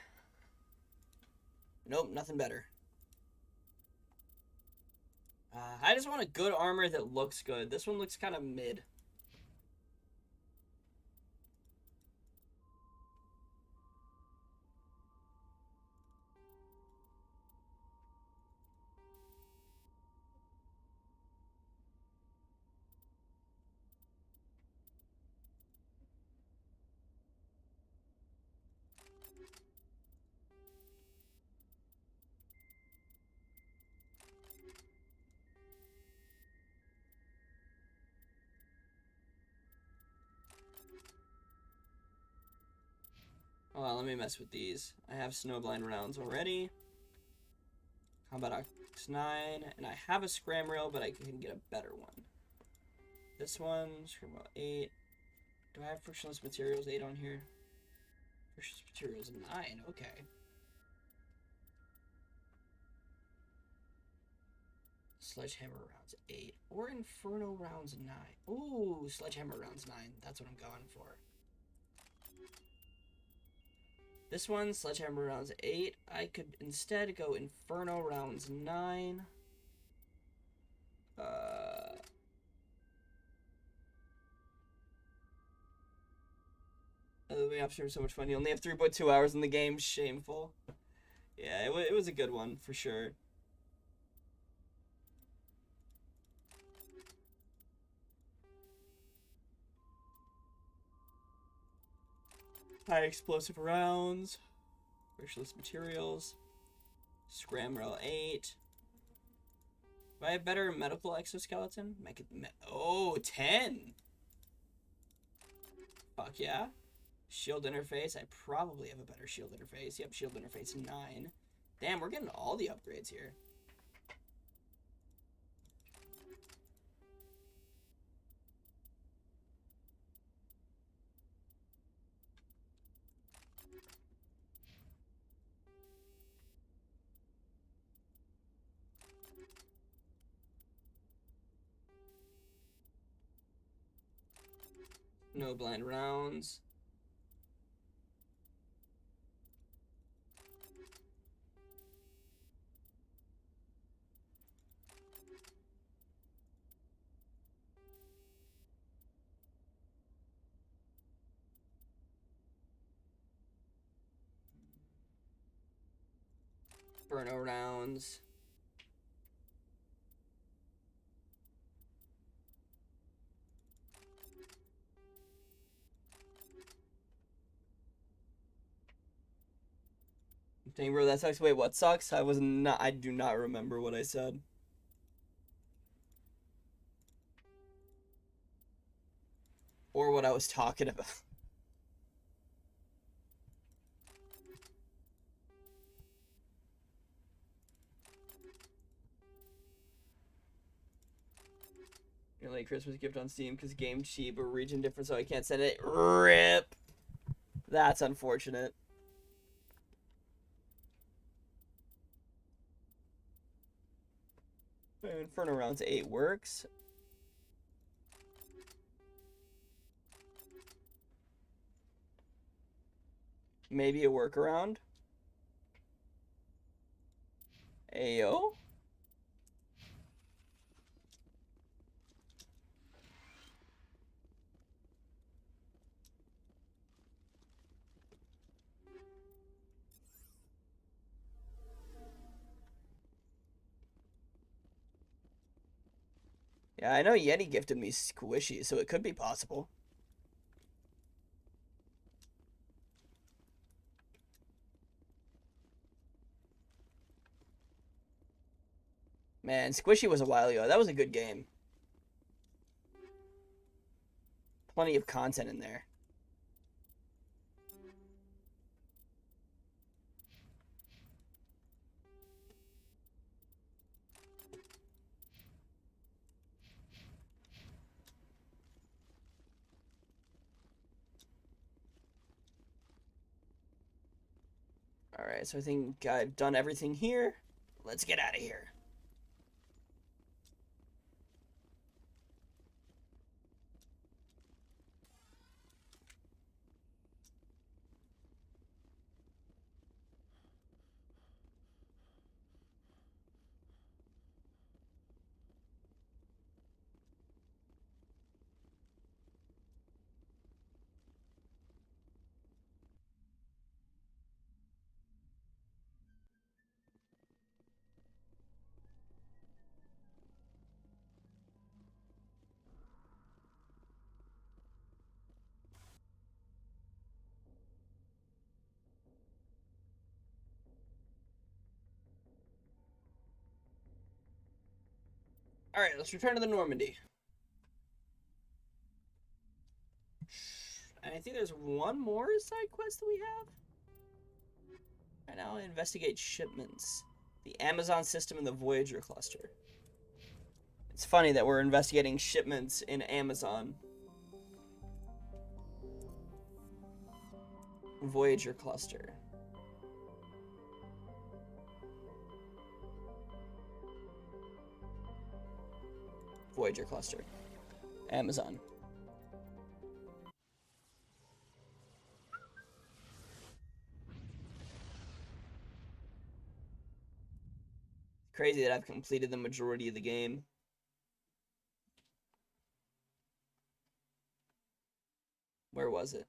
Nope, nothing better. I just want a good armor that looks good. This one looks kind of mid. Well, let me mess with these. I have Snowblind rounds already. Combat Ox 9, and I have a Scram Rail, but I can get a better one. This one, Scram Rail 8. Do I have Frictionless Materials 8 on here? Frictionless Materials 9, okay. Sledgehammer rounds 8, or Inferno rounds 9. Ooh, Sledgehammer rounds 9, that's what I'm going for. This one, Sledgehammer rounds 8. I could instead go Inferno rounds 9. The option was so much fun. You only have 3.2 hours in the game. Shameful. Yeah, it was a good one, for sure. High explosive rounds, frictionless materials, Scram Rail 8. Do I have better medical exoskeleton? Oh, 10! Fuck yeah. Shield interface, I probably have a better shield interface. Yep, shield interface 9. Damn, we're getting all the upgrades here. No blind rounds. Burno rounds. Dang, bro, that sucks. Wait, what sucks? I do not remember what I said. Or what I was talking about. Your late Christmas gift on Steam because game cheap or region different, so I can't send it. RIP! That's unfortunate. Inferno rounds 8 works. Maybe a workaround. Ayo. Yeah, I know Yeti gifted me Squishy, so it could be possible. Man, Squishy was a while ago. That was a good game. Plenty of content in there. Alright, so I think I've done everything here. Let's get out of here. Alright, let's return to the Normandy. And I think there's one more side quest that we have. Right now, investigate shipments. The Amazon system and the Voyager cluster. It's funny that we're investigating shipments in Amazon. Voyager cluster. Voyager cluster. Amazon. Crazy that I've completed the majority of the game. Where was it?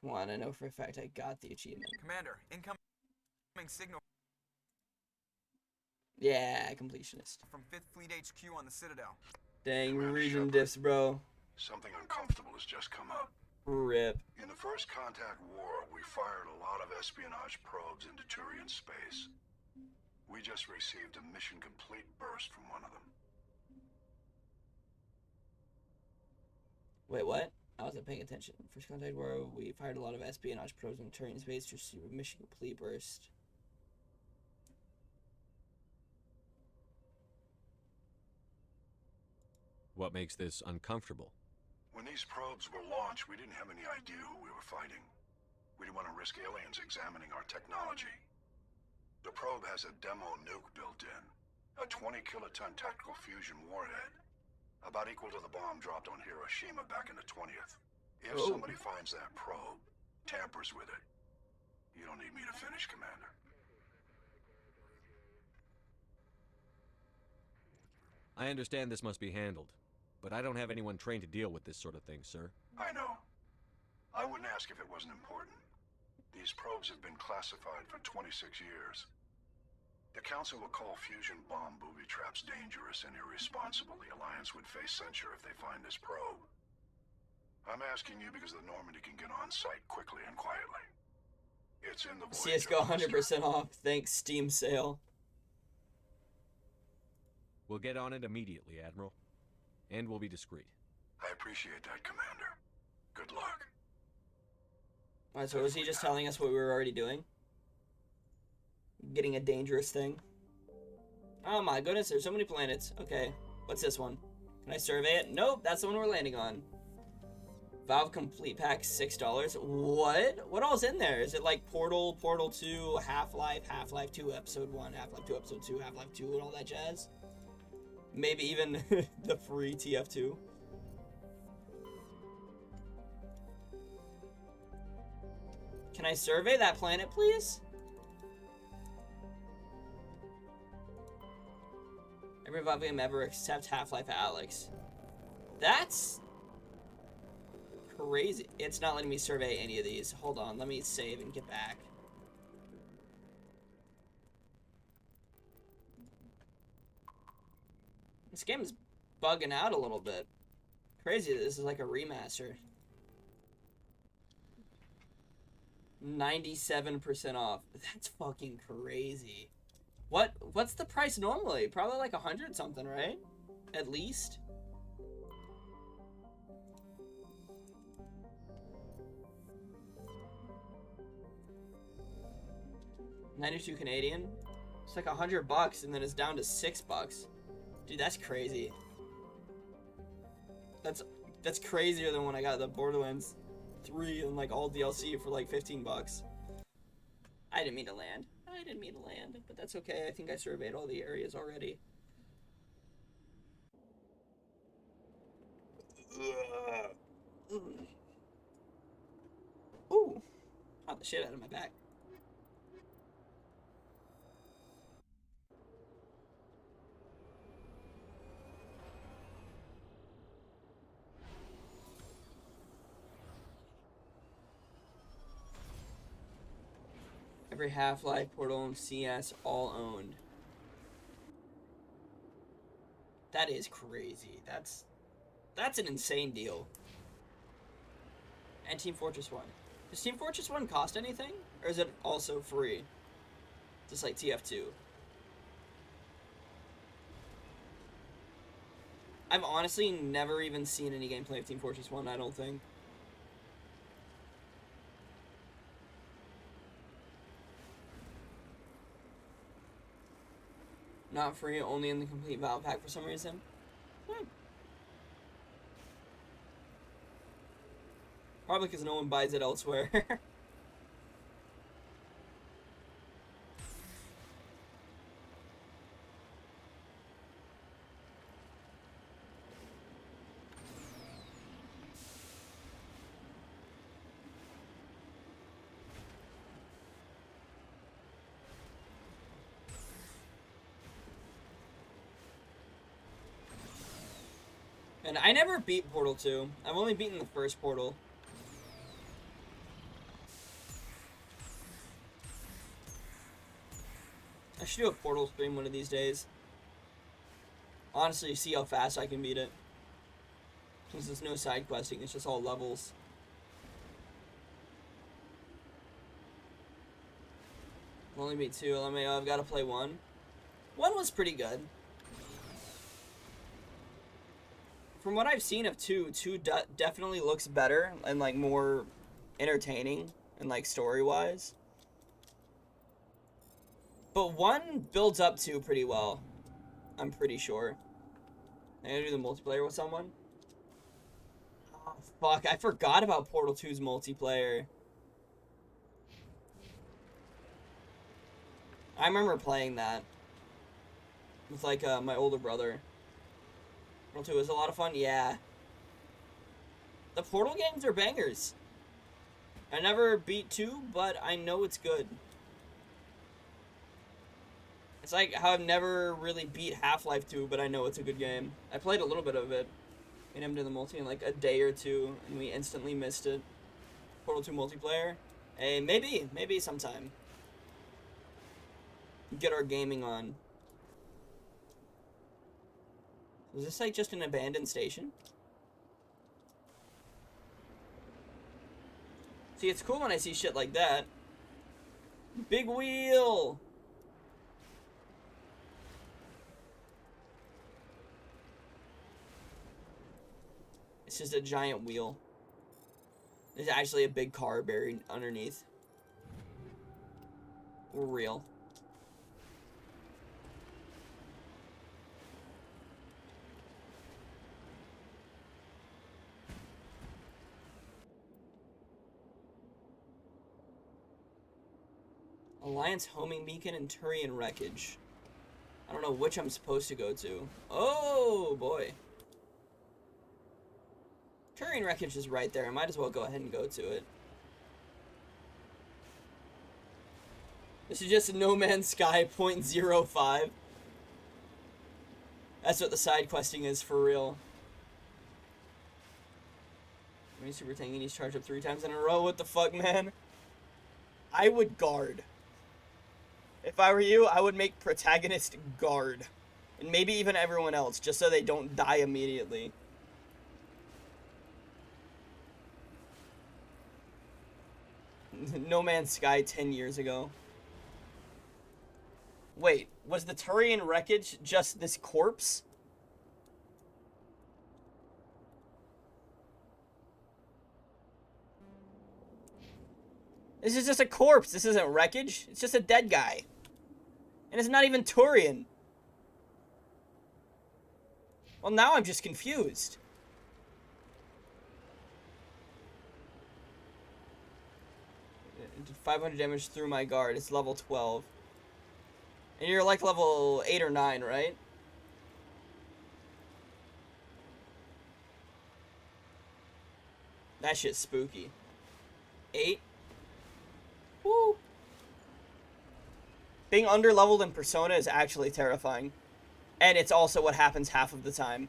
Come on, I know for a fact I got the achievement. Commander, incoming signal Yeah, completionist. from 5th Fleet HQ on the Citadel. Dang, Commander region Shepard. diffs, bro. Something uncomfortable has just come up. Rip. In the First Contact War, we fired a lot of espionage probes into Turian space. We just received a mission complete burst from one of them. Wait, what? I wasn't paying attention. First contact where we fired a lot of espionage probes in Turian space to receive a mission complete burst. What makes this uncomfortable? When these probes were launched, we didn't have any idea who we were fighting. We didn't want to risk aliens examining our technology. The probe has a demo nuke built in. A 20-kiloton tactical fusion warhead. About equal to the bomb dropped on Hiroshima back in the 20th. If somebody finds that probe, tampers with it, you don't need me to finish, Commander. I understand this must be handled, but I don't have anyone trained to deal with this sort of thing, sir. I know. I wouldn't ask if it wasn't important. These probes have been classified for 26 years. The Council will call fusion bomb booby traps dangerous and irresponsible. The Alliance would face censure if they find this probe. I'm asking you because the Normandy can get on site quickly and quietly. It's in the Voyager CSGO 100% off. Thanks, Steam sale. We'll get on it immediately, Admiral. And we'll be discreet. I appreciate that, Commander. Good luck. Alright, so was he just telling us what we were already doing? Getting a dangerous thing? Oh my goodness, there's so many planets. Okay, what's this one? Can I survey it? Nope, that's the one we're landing on. Valve Complete Pack, $6. What? What all's in there? Is it like Portal, Portal 2, Half-Life, Half-Life 2 Episode 1, Half-Life 2 Episode 2, Half-Life 2, and all that jazz? Maybe even the free TF2. Can I survey that planet, please? Every Valve game ever except Half-Life Alyx. That's crazy. It's not letting me survey any of these. Hold on, let me save and get back. This game is bugging out a little bit. Crazy that this is like a remaster. 97% off. That's fucking crazy. What's the price normally? Probably like 100 something, right? At least. $92 Canadian. It's like $100 and then it's down to $6. Dude, that's crazy. That's crazier than when I got the Borderlands 3 and like all DLC for like $15. I didn't mean to land. I didn't mean to land, but that's okay. I think I surveyed all the areas already. Ooh. Hot the shit out of my back. Every Half-Life, Portal, and CS all owned. That is crazy. That's an insane deal. And Team Fortress 1. Does Team Fortress 1 cost anything? Or is it also free? Just like TF2. I've honestly never even seen any gameplay of Team Fortress 1, I don't think. Not free, only in the complete Battle Pack for some reason. Probably because no one buys it elsewhere. And I never beat Portal 2. I've only beaten the first Portal. I should do a Portal stream one of these days. Honestly, see how fast I can beat it. Since there's no side questing, it's just all levels. I've only beat 2. I've got to play 1. 1 was pretty good. From what I've seen of 2, 2 definitely looks better and like more entertaining and like story-wise. But 1 builds up to pretty well. I'm pretty sure. I'm gonna do the multiplayer with someone. Oh, fuck. I forgot about Portal 2's multiplayer. I remember playing that. With, like, my older brother. Portal 2 was a lot of fun? Yeah. The Portal games are bangers. I never beat 2, but I know it's good. It's like how I've never really beat Half-Life 2, but I know it's a good game. I played a little bit of it. And him to the multi in like a day or two, and we instantly missed it. Portal 2 multiplayer. Hey, maybe sometime. Get our gaming on. Is this like just an abandoned station? See, it's cool when I see shit like that. Big wheel! It's just a giant wheel. There's actually a big car buried underneath. We're real. Alliance homing beacon and Turian wreckage. I don't know which I'm supposed to go to. Oh boy. Turian wreckage is right there. I might as well go ahead and go to it. This is just No Man's Sky 0.05. That's what the side questing is for real. Mini Super Tanky needs charged up 3 times in a row. What the fuck, man? I would guard. If I were you, I would make protagonist guard. And maybe even everyone else, just so they don't die immediately. No Man's Sky 10 years ago. Wait, was the Turian wreckage just this corpse? This is just a corpse. This isn't wreckage. It's just a dead guy. And it's not even Turian. Well, now I'm just confused. 500 damage through my guard. It's level 12. And you're like level 8 or 9, right? That shit's spooky. 8? Woo! Being under-leveled in Persona is actually terrifying. And it's also what happens half of the time.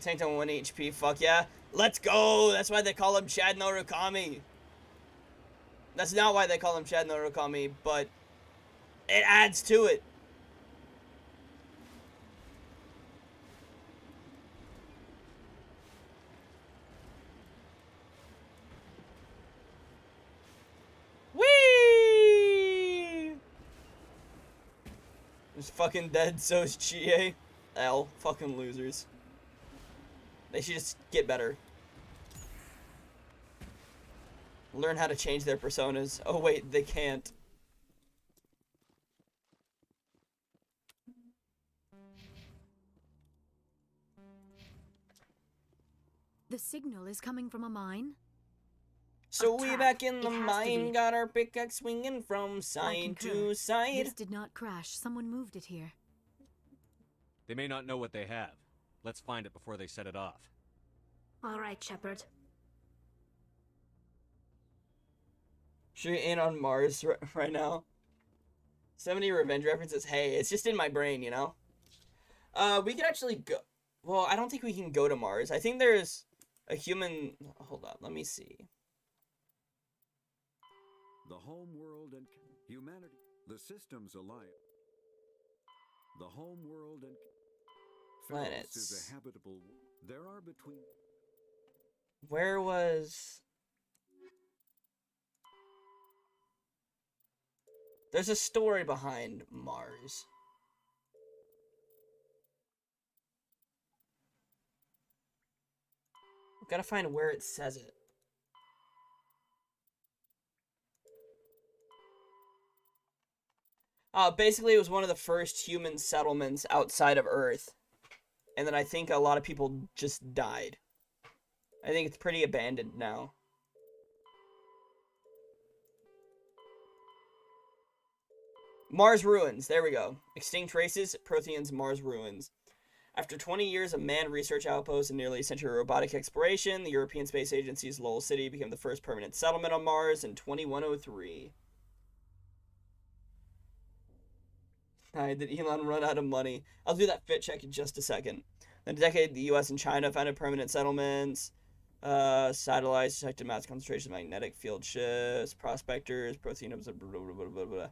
Tank on 1 HP, fuck yeah. Let's go! That's why they call him Chad no Rukami. That's not why they call him Chad no Rukami, but it adds to it. fucking dead, so is Chie. L. Fucking losers. They should just get better. Learn how to change their personas. Oh wait, they can't. The signal is coming from a mine? So we back in the mine, got our pickaxe swinging from side to side. This did not crash. Someone moved it here. They may not know what they have. Let's find it before they set it off. All right, Shepard. Should we in on Mars right now? 70 revenge references. Hey, it's just in my brain, you know? We could actually go... Well, I don't think we can go to Mars. I think there's a human... Hold on, let me see. The home world and humanity. The systems alike. The home world and... Planets. Is a habitable... There are between... Where was... There's a story behind Mars. We've got to find where it says it. Basically, it was one of the first human settlements outside of Earth. And then I think a lot of people just died. I think it's pretty abandoned now. Mars ruins. There we go. Extinct races, Protheans, Mars ruins. After 20 years of manned research outposts and nearly a century of robotic exploration, the European Space Agency's Lowell City became the first permanent settlement on Mars in 2103. Did Elon run out of money? I'll do that fit check in just a second. In a decade, the U.S. and China founded permanent settlements. Satellites detected mass concentrations of magnetic field shifts. Prospectors, Protheans, blah, blah, blah, blah, blah.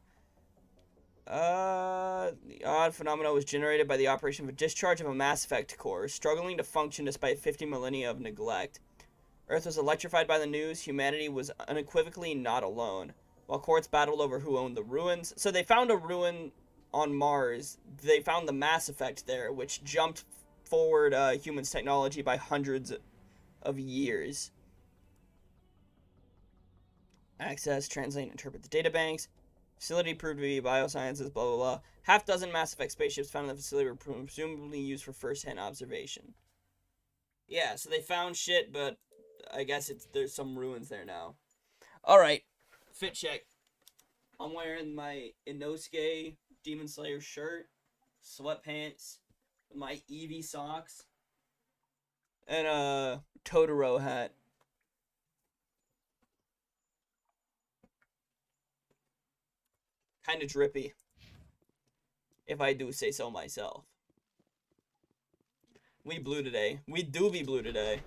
The odd phenomena was generated by the operation of a discharge of a Mass Effect core, struggling to function despite 50 millennia of neglect. Earth was electrified by the news. Humanity was unequivocally not alone. While courts battled over who owned the ruins. So they found a ruin on Mars. They found the Mass Effect there, which jumped forward humans' technology by hundreds of years. Access, translate, and interpret the databanks. Facility proved to be biosciences, blah, blah, blah. Half dozen Mass Effect spaceships found in the facility were presumably used for first-hand observation. Yeah, so they found shit, but I guess there's some ruins there now. Alright, fit check. I'm wearing my Inosuke Demon Slayer shirt, sweatpants, my Eevee socks, and a Totoro hat. Kind of drippy, if I do say so myself. We blue today. We do be blue today.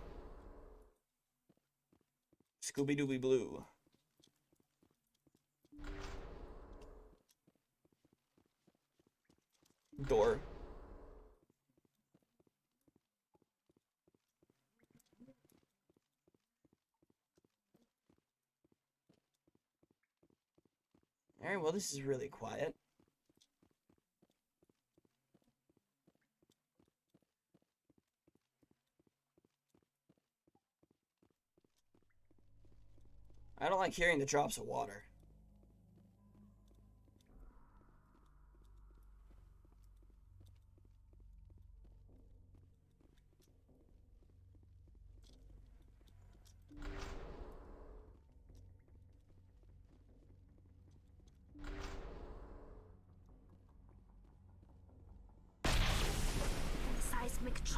Scooby-Dooby blue. Door. Alright, well, this is really quiet. I don't like hearing the drops of water.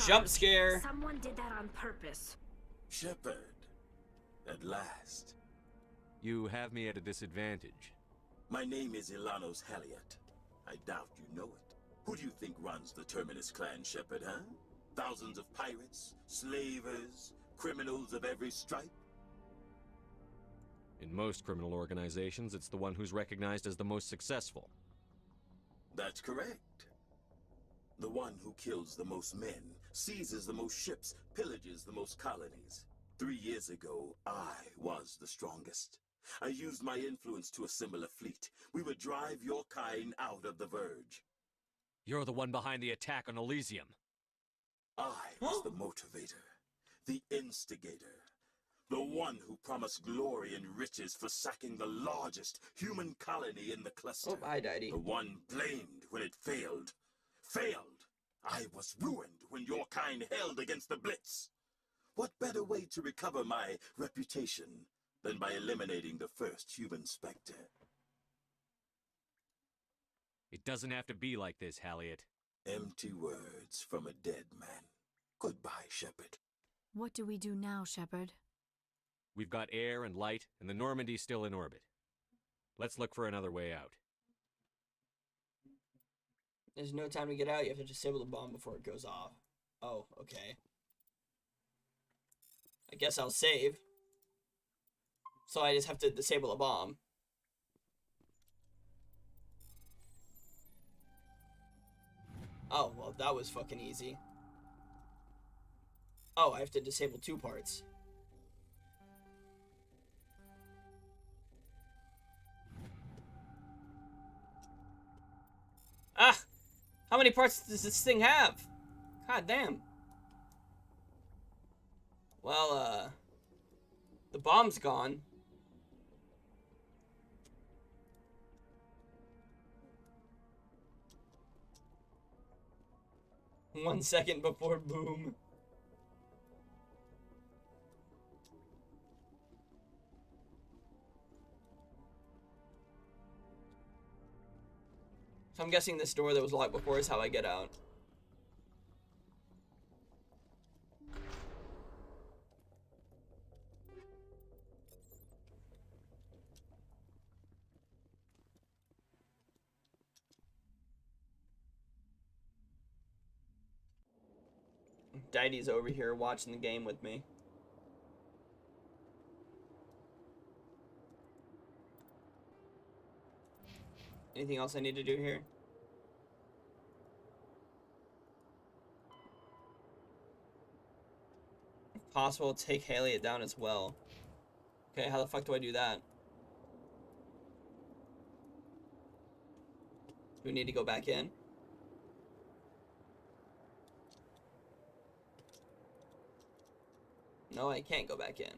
Jump scare. Someone did that on purpose. Shepard, at last. You have me at a disadvantage. My name is Ilanos Halliot. I doubt you know it. Who do you think runs the Terminus clan, Shepard, huh? Thousands of pirates, slavers, criminals of every stripe? In most criminal organizations, it's the one who's recognized as the most successful. That's correct. The one who kills the most men, seizes the most ships, pillages the most colonies. 3 years ago, I was the strongest. I used my influence to assemble a fleet. We would drive your kind out of the Verge. You're the one behind the attack on Elysium. I was the motivator, the instigator, the one who promised glory and riches for sacking the largest human colony in the cluster. Oh, hi, Daddy. The one blamed when it failed. Failed! I was ruined when your kind held against the Blitz. What better way to recover my reputation than by eliminating the first human Spectre? It doesn't have to be like this, Halliot. Empty words from a dead man. Goodbye, Shepard. What do we do now, Shepard? We've got air and light, and the Normandy's still in orbit. Let's look for another way out. There's no time to get out. You have to disable the bomb before it goes off. Oh, okay. I guess I'll save. So I just have to disable the bomb. Oh, well, that was fucking easy. Oh, I have to disable 2 parts. Ah! How many parts does this thing have? God damn. Well, the bomb's gone. One second before boom. So I'm guessing this door that was locked before is how I get out. Daddy's over here watching the game with me. Anything else I need to do here? If possible, take Halliot down as well. Okay, how the fuck do I do that? Do we need to go back in? No, I can't go back in.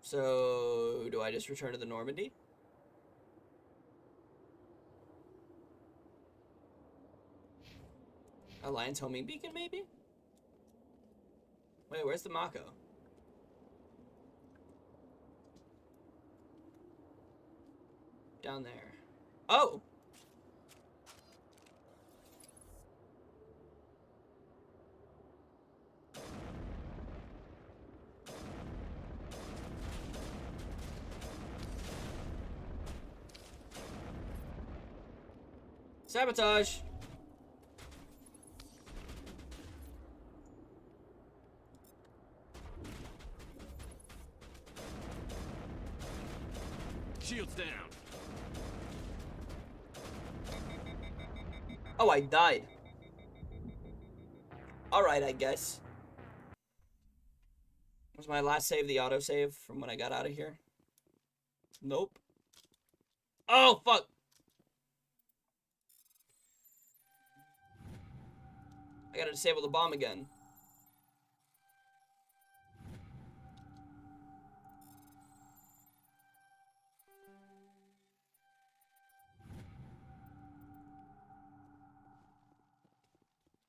So, do I just return to the Normandy? Alliance homing beacon, maybe? Wait, where's the Mako? Down there. Oh! Sabotage! Shields down. Oh, I died. Alright, I guess. Was my last save the autosave from when I got out of here? Nope. Oh, fuck! I gotta disable the bomb again.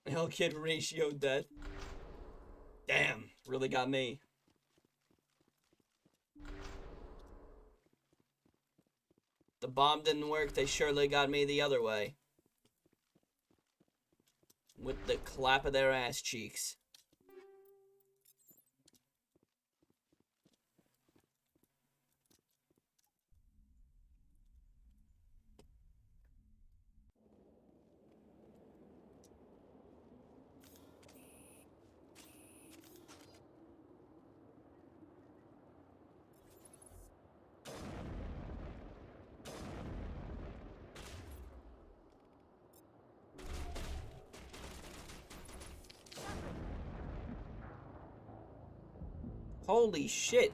Hellkid ratio death. Damn, really got me. The bomb didn't work, they surely got me the other way. With the clap of their ass cheeks. Holy shit.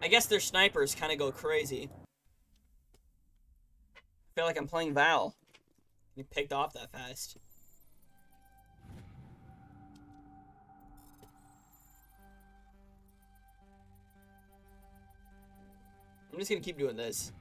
I guess their snipers kind of go crazy. feel like I'm playing Val. You picked off that fast. I'm just gonna keep doing this.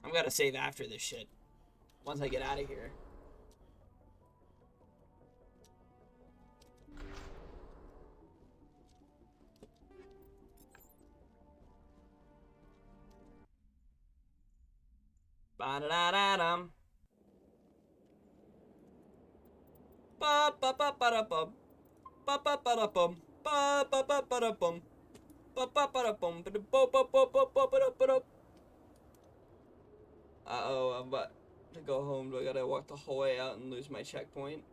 I'm gonna save after this shit. Once I get out of here. Ba-da-da-da-dum. Ba-ba-ba-ba-da-bum. Ba-ba-ba-da-bum. Ba-ba-ba-ba-da-bum. Ba-ba-ba-da-bum. Ba-da-bo-ba-ba-ba-ba-ba-da-ba-da. Uh-oh, I'm about to go home. Do I gotta walk the whole way out and lose my checkpoint?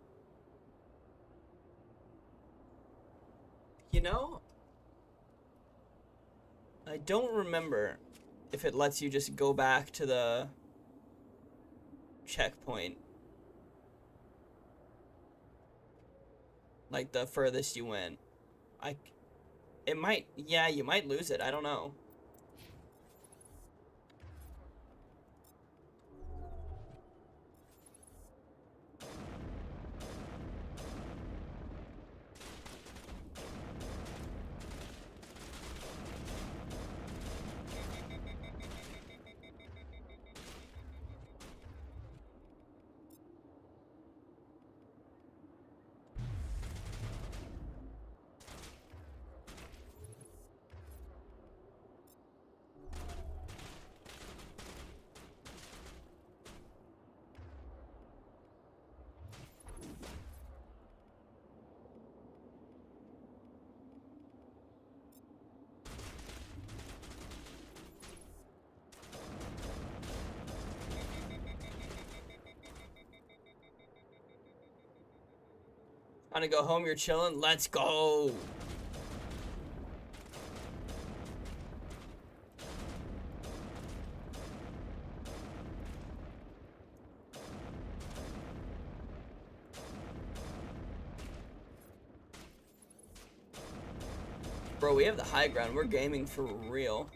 You know, I don't remember if it lets you just go back to the checkpoint. Like the furthest you went. It might, yeah, you might lose it. I don't know. Want to go home? You're chilling? Let's go! Bro, we have the high ground. We're gaming for real.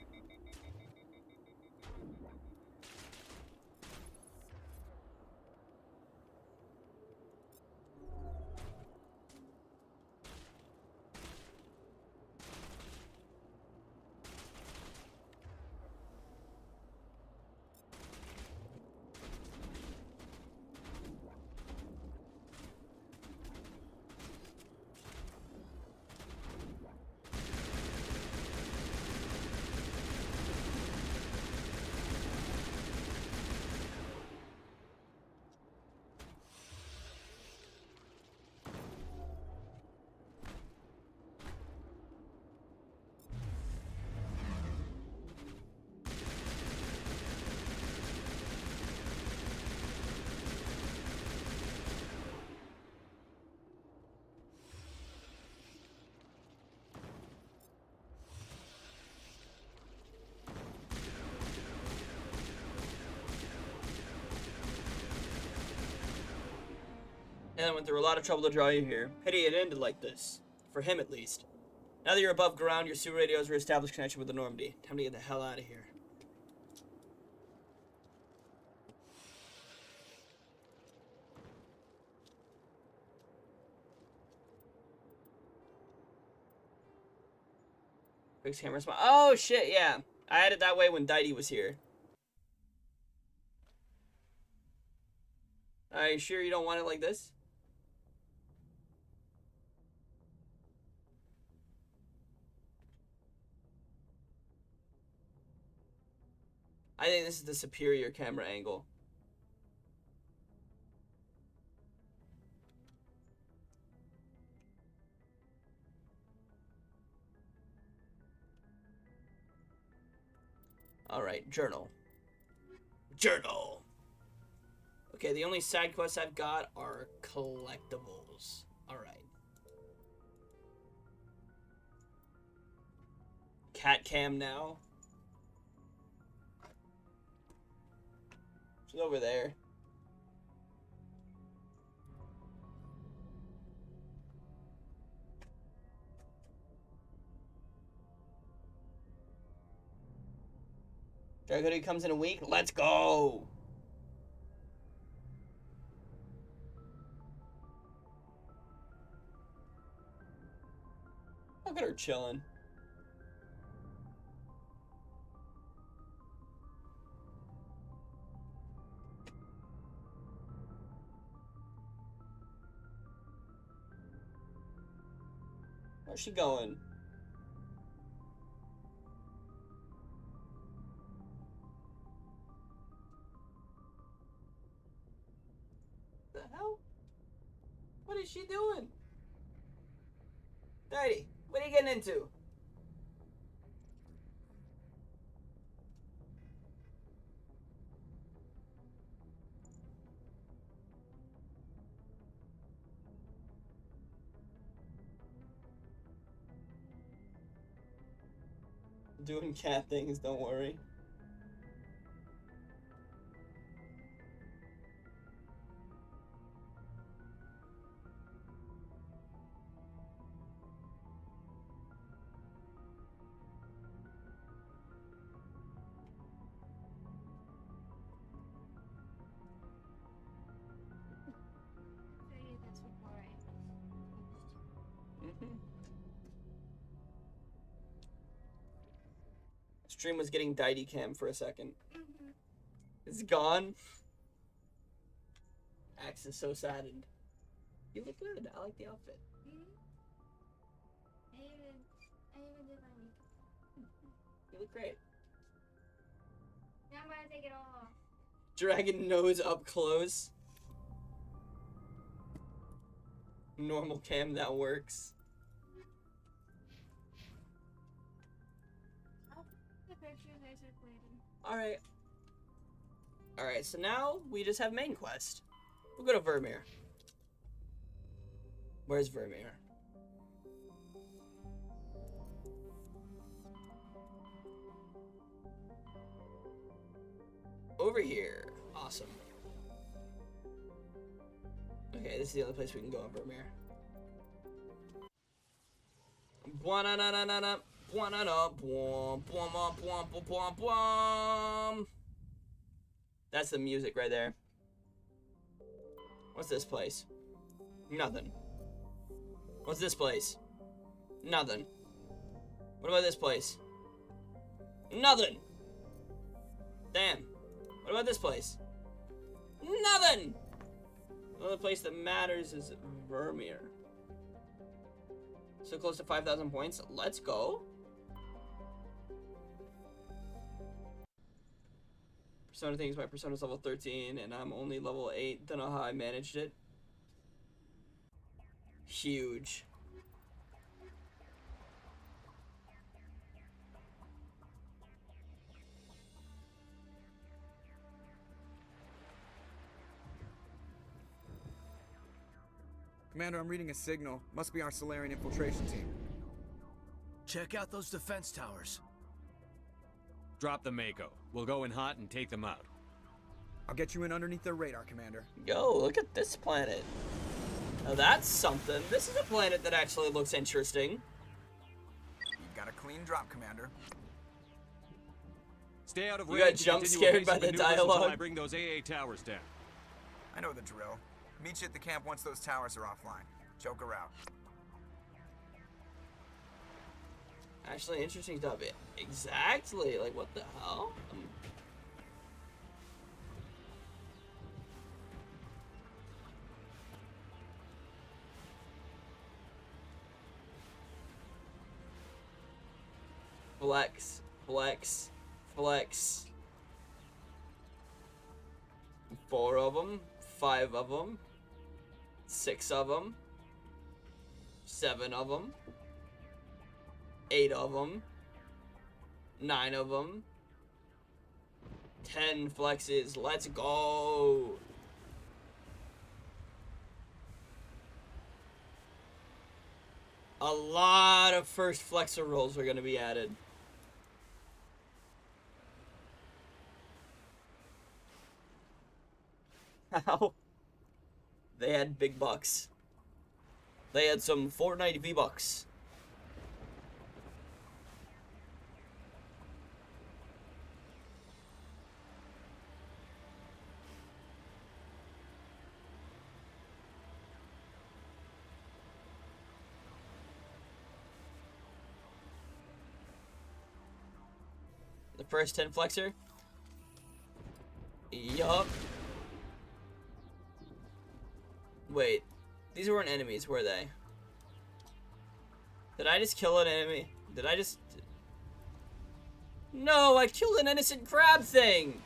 And I went through a lot of trouble to draw you here. Pity it ended like this. For him, at least. Now that you're above ground, your suit radio has reestablished connection with the Normandy. Time to get the hell out of here. Fix camera spot. Oh, shit, yeah. I had it that way when Deity was here. Are you sure you don't want it like this? I think this is the superior camera angle. Alright, journal. Journal! Okay, the only side quests I've got are collectibles. Alright. cat cam now. She's over there. Drag Hoodie comes in a week. Let's go! Look at her chilling. Where's she going? The hell? What is she doing? Daddy, what are you getting into? Doing cat things, don't worry. Stream was getting Didy Cam for a second. It's gone. Axe is so saddened. You look good. I like the outfit. I even did my makeup. You look great. Now I'm gonna take it all off. Dragon nose up close. Normal cam, that works. Alright. Alright, so now we just have main quest. We'll go to Vermeer. Where's Vermeer? Over here. Awesome. Okay, this is the only place we can go on Vermeer. Buana-na-na-na-na. That's the music right there. What's this place? Nothing. What's this place? Nothing. What about this place? Nothing. Damn. What about this place? Nothing. The only place that matters is Vermeer. So close to 5,000 points. Let's go. Persona thinks my Persona's level 13 and I'm only level 8. Don't know how I managed it. Huge. Commander, I'm reading a signal. Must be our Solarian infiltration team. Check out those defense towers. Drop the Mako. We'll go in hot and take them out. I'll get you in underneath their radar, Commander. Yo, look at this planet. Now that's something. This is a planet that actually looks interesting. You've got a clean drop, Commander. Stay out of range. range. You got jump scared by the dialogue. I bring those AA towers down. I know the drill. Meet you at the camp once those towers are offline. Joker out. Actually, interesting stuff. Exactly. Like, what the hell? Flex. Flex. Flex. 4 of them. 5 of them. 6 of them. 7 of them. 8 of them. 9 of them. 10 flexes. Let's go. A lot of first flexor rolls are going to be added. How? They had big bucks. They had some Fortnite V-Bucks. The first 10 flexor? Yup. Wait. These weren't enemies, were they? Did I just kill an enemy? Did I just... No, I killed an innocent crab thing!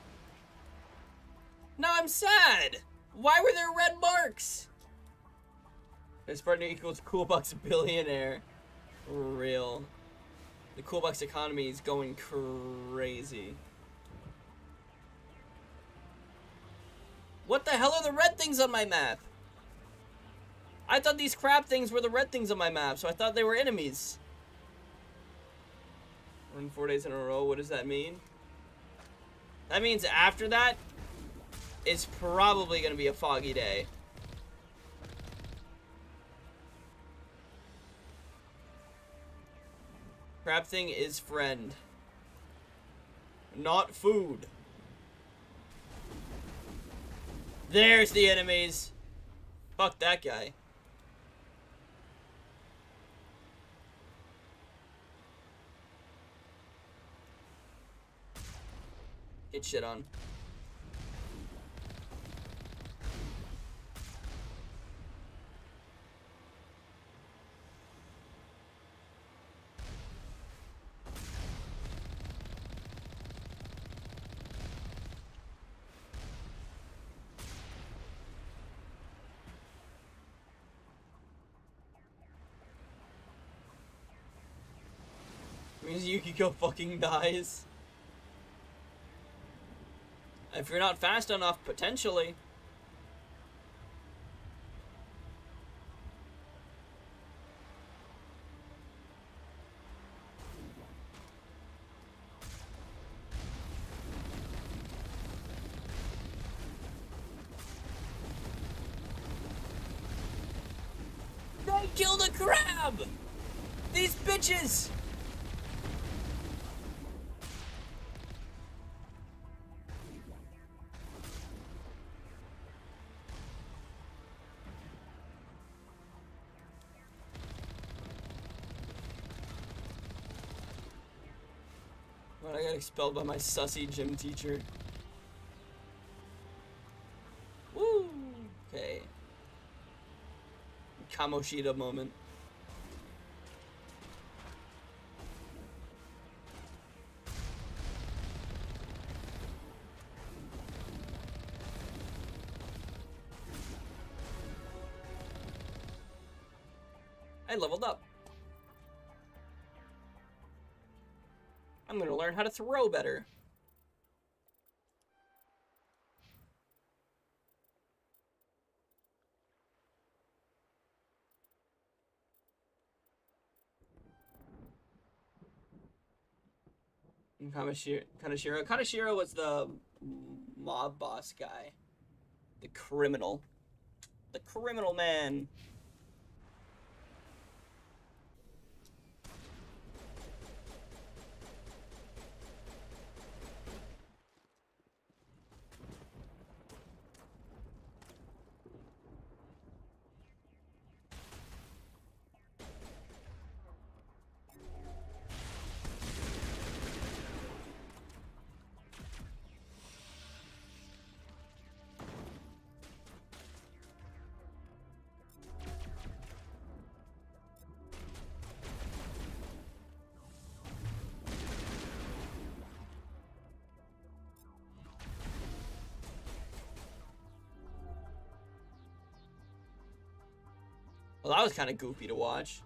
Now I'm sad! Why were there red marks? This partner equals Coolbucks billionaire. Real. The Coolbucks economy is going crazy. What the hell are the red things on my map? I thought these crab things were the red things on my map, so I thought they were enemies. Run 4 days in a row, what does that mean? That means after that, it's probably gonna be a foggy day. Crab thing is friend. Not food. There's the enemies. Fuck that guy. Get shit on. Means Yukiko fucking dies. If you're not fast enough, potentially. They killed a crab! These bitches! I got expelled by my sussy gym teacher. Woo! Okay. Kamoshida moment. I leveled up. I'm gonna learn how to throw better. Kaneshiro was the mob boss guy. The criminal. The criminal man. Well, that was kind of goofy to watch.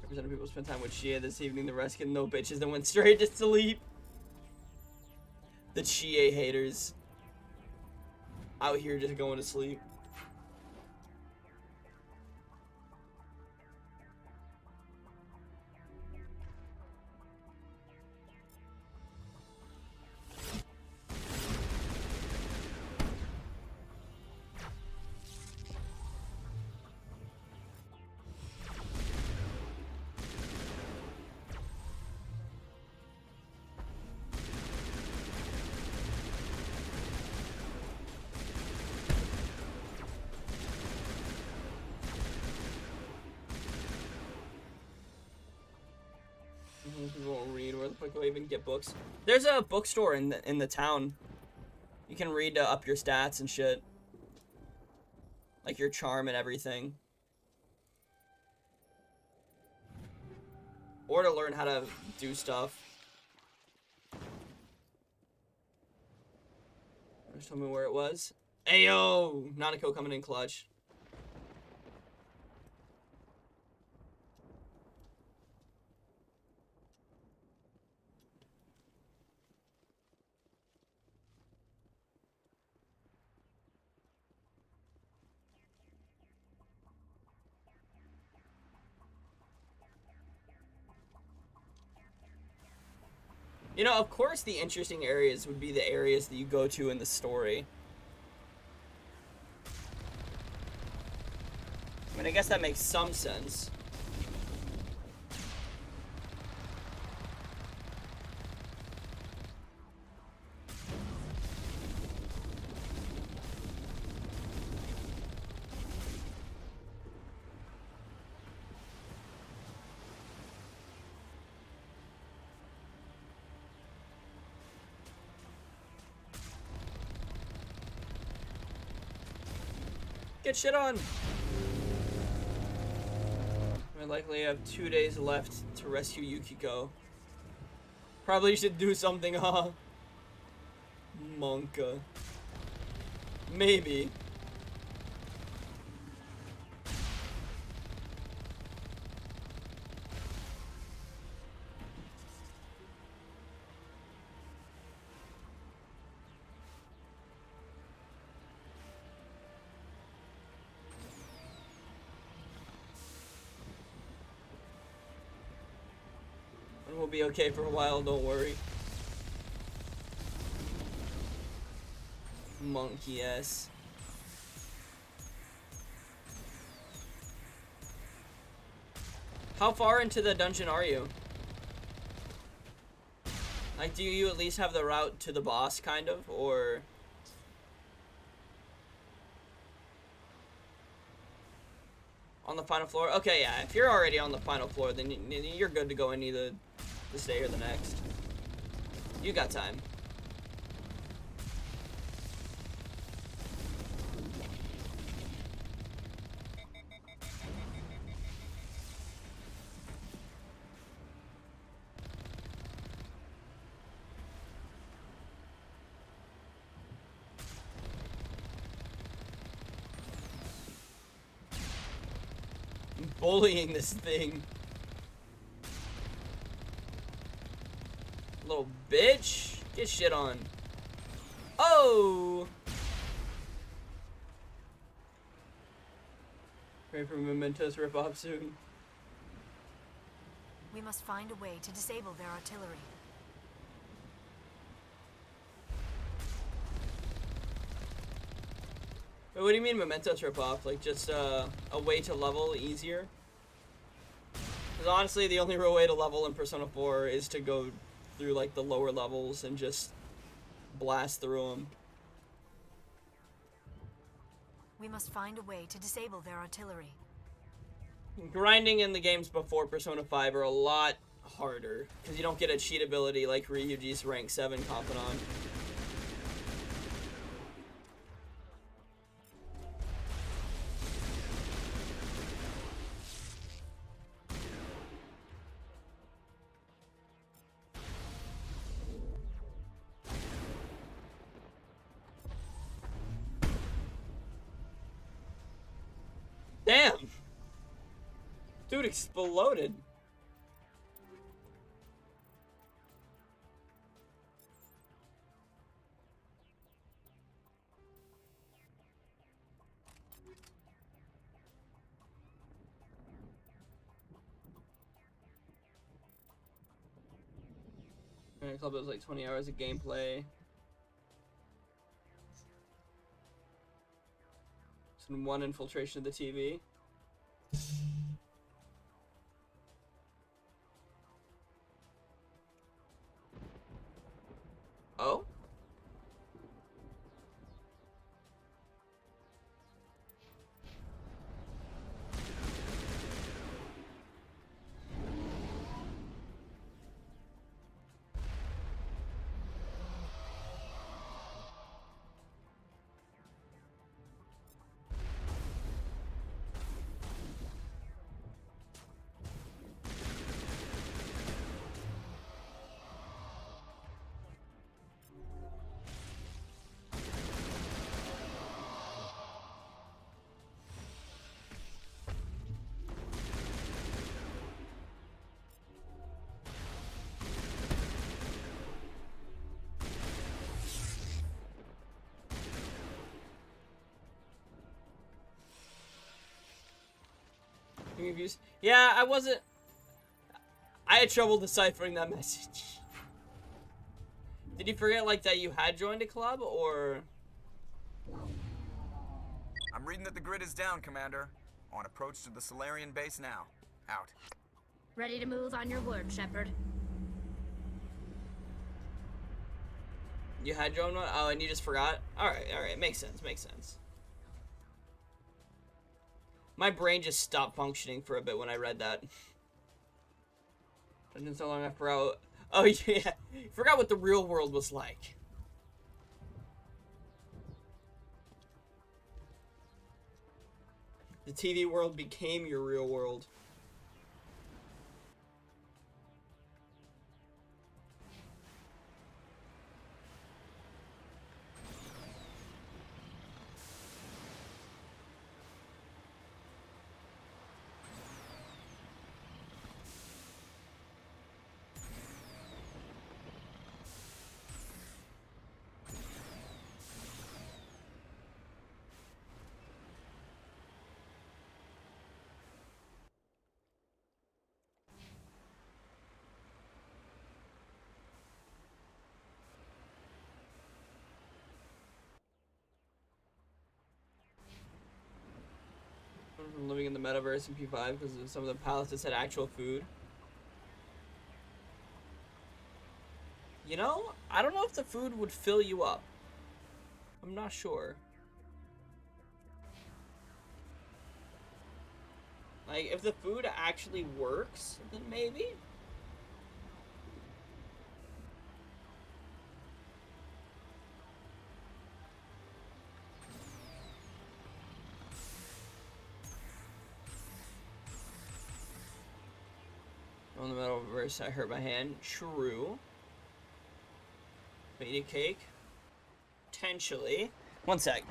Represented people spent time with Shia this evening. The rest get no bitches and went straight to sleep. The Chie haters. Out here just going to sleep. even get books. There's a bookstore in the town. You can read to up your stats and shit. Like your charm and everything. Or to learn how to do stuff. Just tell me where it was. Ayo! Nanako coming in clutch. You know, of course the interesting areas would be the areas that you go to in the story. I mean, I guess that makes some sense. Get shit on! I likely have 2 days left to rescue Yukiko. Probably should do something, huh? Monka. Maybe. We'll be okay for a while, don't worry. Monkey ass. How far into the dungeon are you? Like, do you at least have the route to the boss, kind of, or... On the final floor? Okay, yeah, if you're already on the final floor, then you're good to go in either this day or the next. You got time. I'm bullying this thing. Little bitch. Get shit on. Oh! Pray for Mementos rip-off soon. We must find a way to disable their artillery. Wait, what do you mean Mementos rip-off? Like, just a way to level easier? Because honestly, the only real way to level in Persona 4 is to go through, like, the lower levels and just blast through them. We must find a way to disable their artillery. Grinding in the games before Persona 5 are a lot harder, because you don't get a cheat ability like Ryuji's rank 7 Confidant. Damn! Dude exploded. Club was like 20 hours of gameplay. And 1 infiltration of the TV. Oh? confused. Yeah, I wasn't... I had trouble deciphering that message. Did you forget, like, that you had joined a club, or...? I'm reading that the grid is down, Commander. On approach to the Solarian base now. Out. Ready to move on your word, Shepard. You had joined one? Oh, and you just forgot? Alright. Makes sense, makes sense. My brain just stopped functioning for a bit when I read that. It's been so long I forgot. Oh, yeah. Forgot what the real world was like. The TV world became your real world. From living in the metaverse in P5 because some of the palaces had actual food. You know, I don't know if the food would fill you up. I'm not sure. Like, if the food actually works, then maybe. On the metaverse, I hurt my hand. True. But eat a cake? Potentially. One sec.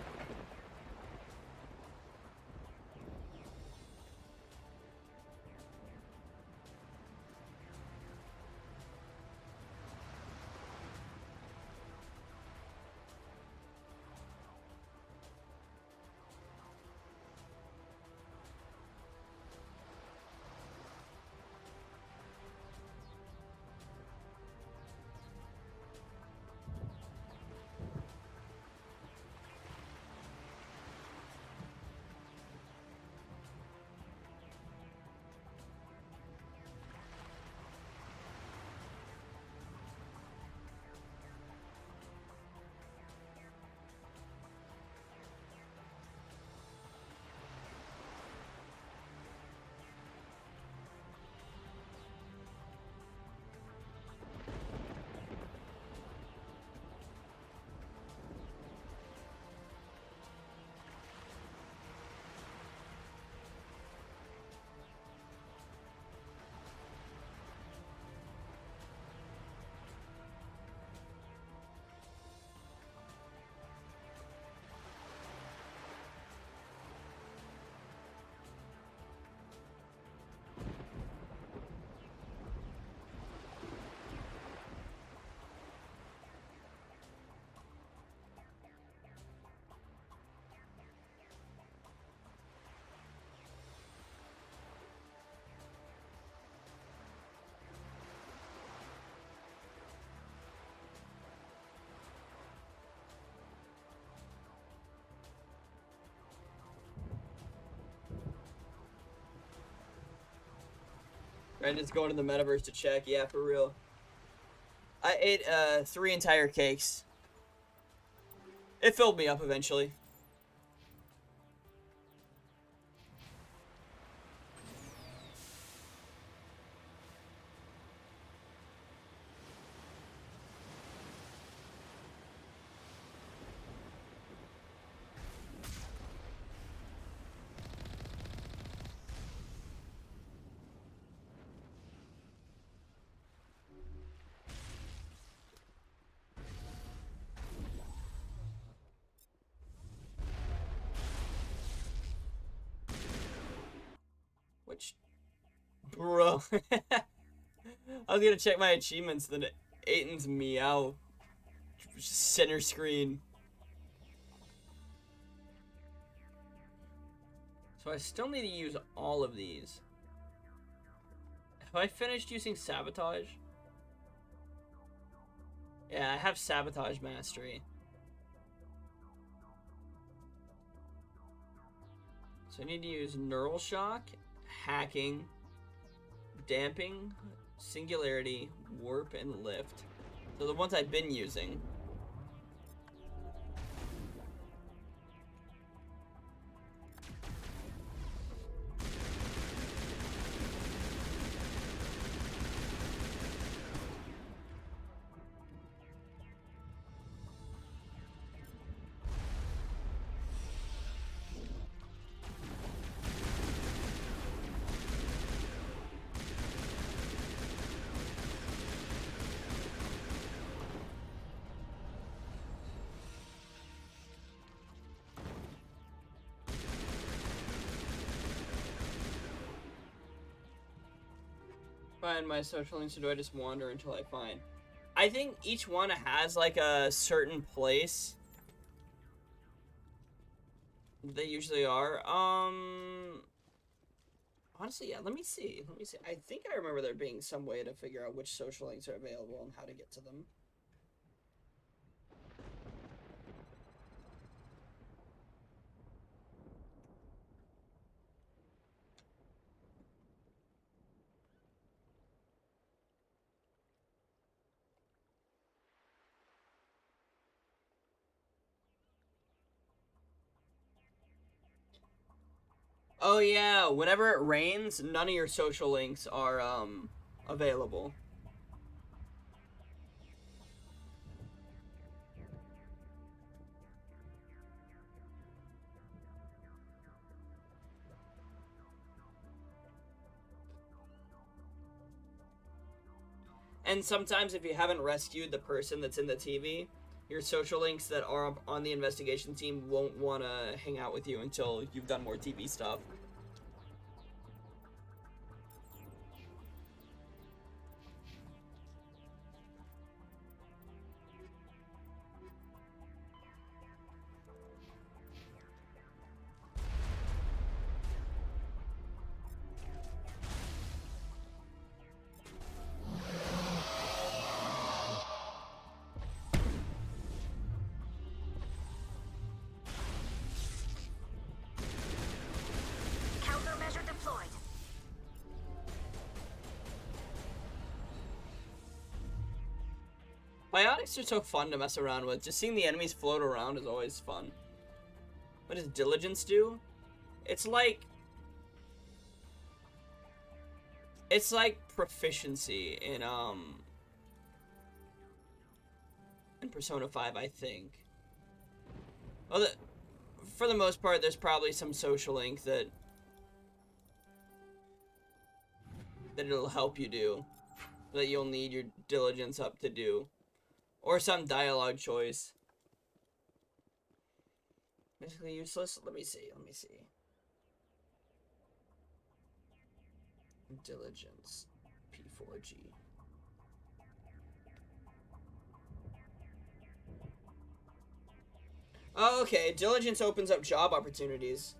Brandon's going to the metaverse to check. Yeah, for real. I ate 3 entire cakes. It filled me up eventually. Which, bro, I was gonna check my achievements, then Aiton's meow, center screen. So I still need to use all of these. Have I finished using sabotage? Yeah, I have sabotage mastery. So I need to use neural shock, hacking, damping, singularity, warp, and lift. So the ones I've been using. Find my social links, or do I just wander until I find? I think each one has like a certain place. They usually are. Honestly, yeah, let me see. I think I remember there being some way to figure out which social links are available and how to get to them. Oh yeah, whenever it rains, none of your social links are available. And sometimes if you haven't rescued the person that's in the TV, your social links that are on the investigation team won't want to hang out with you until you've done more TV stuff. Biotics are so fun to mess around with. Just seeing the enemies float around is always fun. What does diligence do? It's like proficiency in Persona 5, I think. Well, for the most part, there's probably some social link that it'll help you do, that you'll need your diligence up to do. Or some dialogue choice. Basically useless. Let me see. Diligence. P4G. Oh, okay. Diligence opens up job opportunities.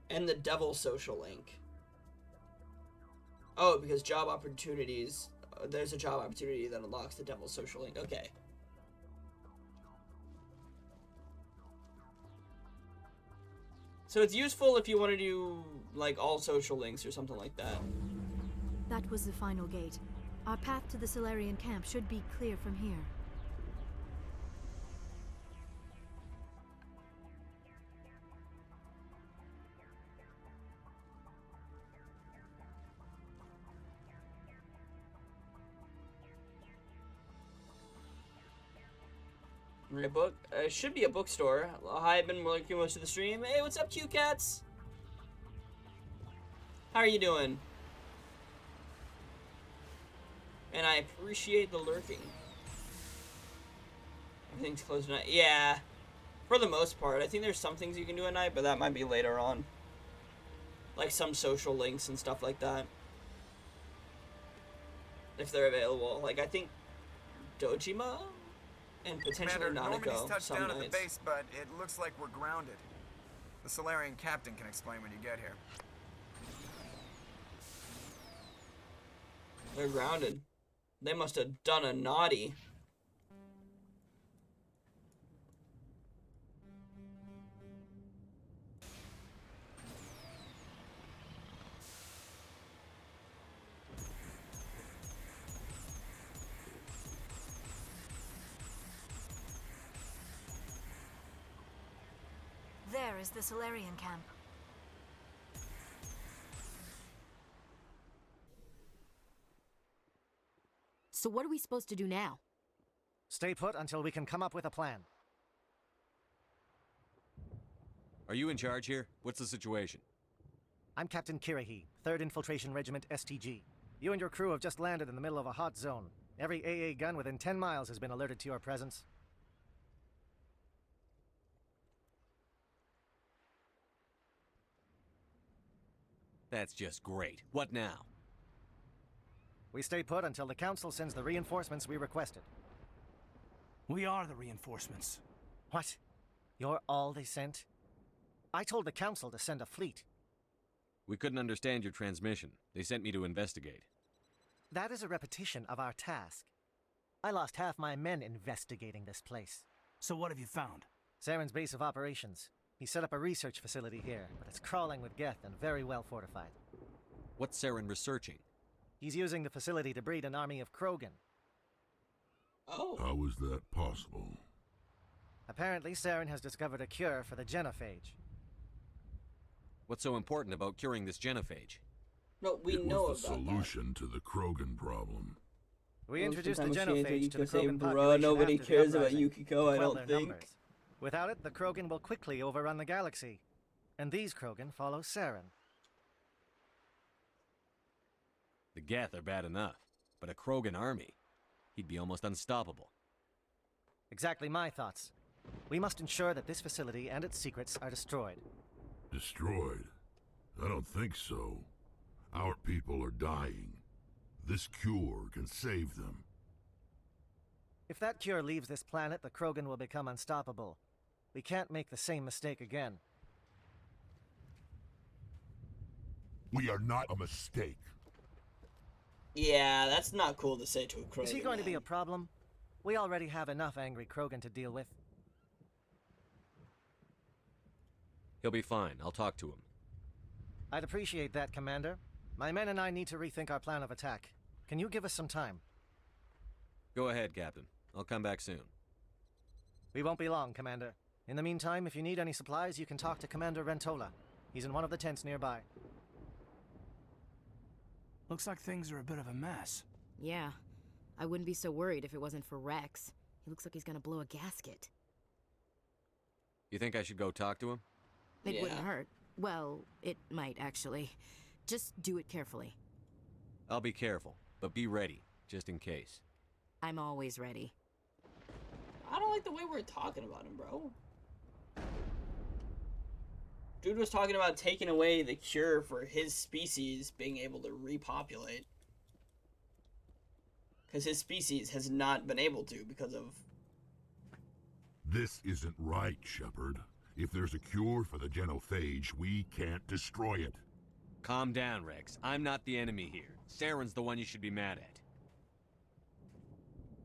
And the devil social link. Oh, because job opportunities... there's a job opportunity that unlocks the devil's social link. Okay. So it's useful if you want to do, like, all social links or something like that. That was the final gate. Our path to the Solarian camp should be clear from here. A book? It should be a bookstore. Hi, I've been lurking most of the stream. Hey, what's up, cute cats? How are you doing? And I appreciate the lurking. Everything's closed at night. Yeah, for the most part. I think there's some things you can do at night, but that might be later on. Like some social links and stuff like that. If they're available. Like, I think Dojima? And potentially Commander, Nanako Normandy's touched some down nights. at the base, but it looks like we're grounded. The Solarian captain can explain when you get here. They're grounded. They must have done a naughty. There is the Solarian camp. So what are we supposed to do now? Stay put until we can come up with a plan. Are you in charge here? What's the situation? I'm Captain Kirahi, 3rd Infiltration Regiment STG. You and your crew have just landed in the middle of a hot zone. Every AA gun within 10 miles has been alerted to your presence. That's just great. What now? We stay put until the Council sends the reinforcements we requested. We are the reinforcements. What? You're all they sent? I told the Council to send a fleet. We couldn't understand your transmission. They sent me to investigate. That is a repetition of our task. I lost half my men investigating this place. So what have you found? Saren's base of operations. He set up a research facility here, but it's crawling with Geth and very well fortified. What's Saren researching? He's using the facility to breed an army of Krogan. Oh. How is that possible? Apparently, Saren has discovered a cure for the genophage. What's so important about curing this genophage? No, we know about that. It was the solution to the Krogan problem. We introduced the genophage to the Krogan bro, population nobody after the cares about uprising Yukiko, I to quell don't their think. numbers. Without it, the Krogan will quickly overrun the galaxy. And these Krogan follow Saren. The Geth are bad enough, but a Krogan army? He'd be almost unstoppable. Exactly my thoughts. We must ensure that this facility and its secrets are destroyed. Destroyed? I don't think so. Our people are dying. This cure can save them. If that cure leaves this planet, the Krogan will become unstoppable. We can't make the same mistake again. We are not a mistake. Yeah, that's not cool to say to a Krogan. Is he going to be a problem? We already have enough angry Krogan to deal with. He'll be fine. I'll talk to him. I'd appreciate that, Commander. My men and I need to rethink our plan of attack. Can you give us some time? Go ahead, Captain. I'll come back soon. We won't be long, Commander. In the meantime, if you need any supplies, you can talk to Commander Rentola. He's in one of the tents nearby. Looks like things are a bit of a mess. Yeah. I wouldn't be so worried if it wasn't for Rex. He looks like he's gonna blow a gasket. You think I should go talk to him? It wouldn't hurt. Well, it might, actually. Just do it carefully. I'll be careful, but be ready, just in case. I'm always ready. I don't like the way we're talking about him, bro. Dude was talking about taking away the cure for his species being able to repopulate. Because his species has not been able to because of... This isn't right, Shepard. If there's a cure for the genophage, we can't destroy it. Calm down, Rex. I'm not the enemy here. Saren's the one you should be mad at.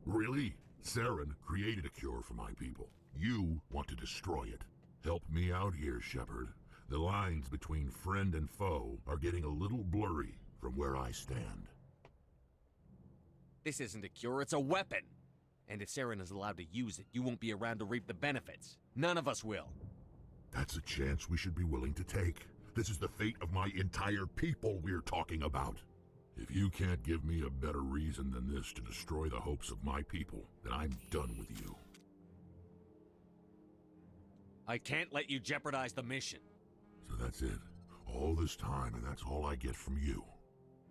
Really? Saren created a cure for my people. You want to destroy it. Help me out here, Shepard. The lines between friend and foe are getting a little blurry from where I stand. This isn't a cure, it's a weapon! And if Saren is allowed to use it, you won't be around to reap the benefits. None of us will. That's a chance we should be willing to take. This is the fate of my entire people we're talking about. If you can't give me a better reason than this to destroy the hopes of my people, then I'm done with you. I can't let you jeopardize the mission. So that's it. All this time, and that's all I get from you.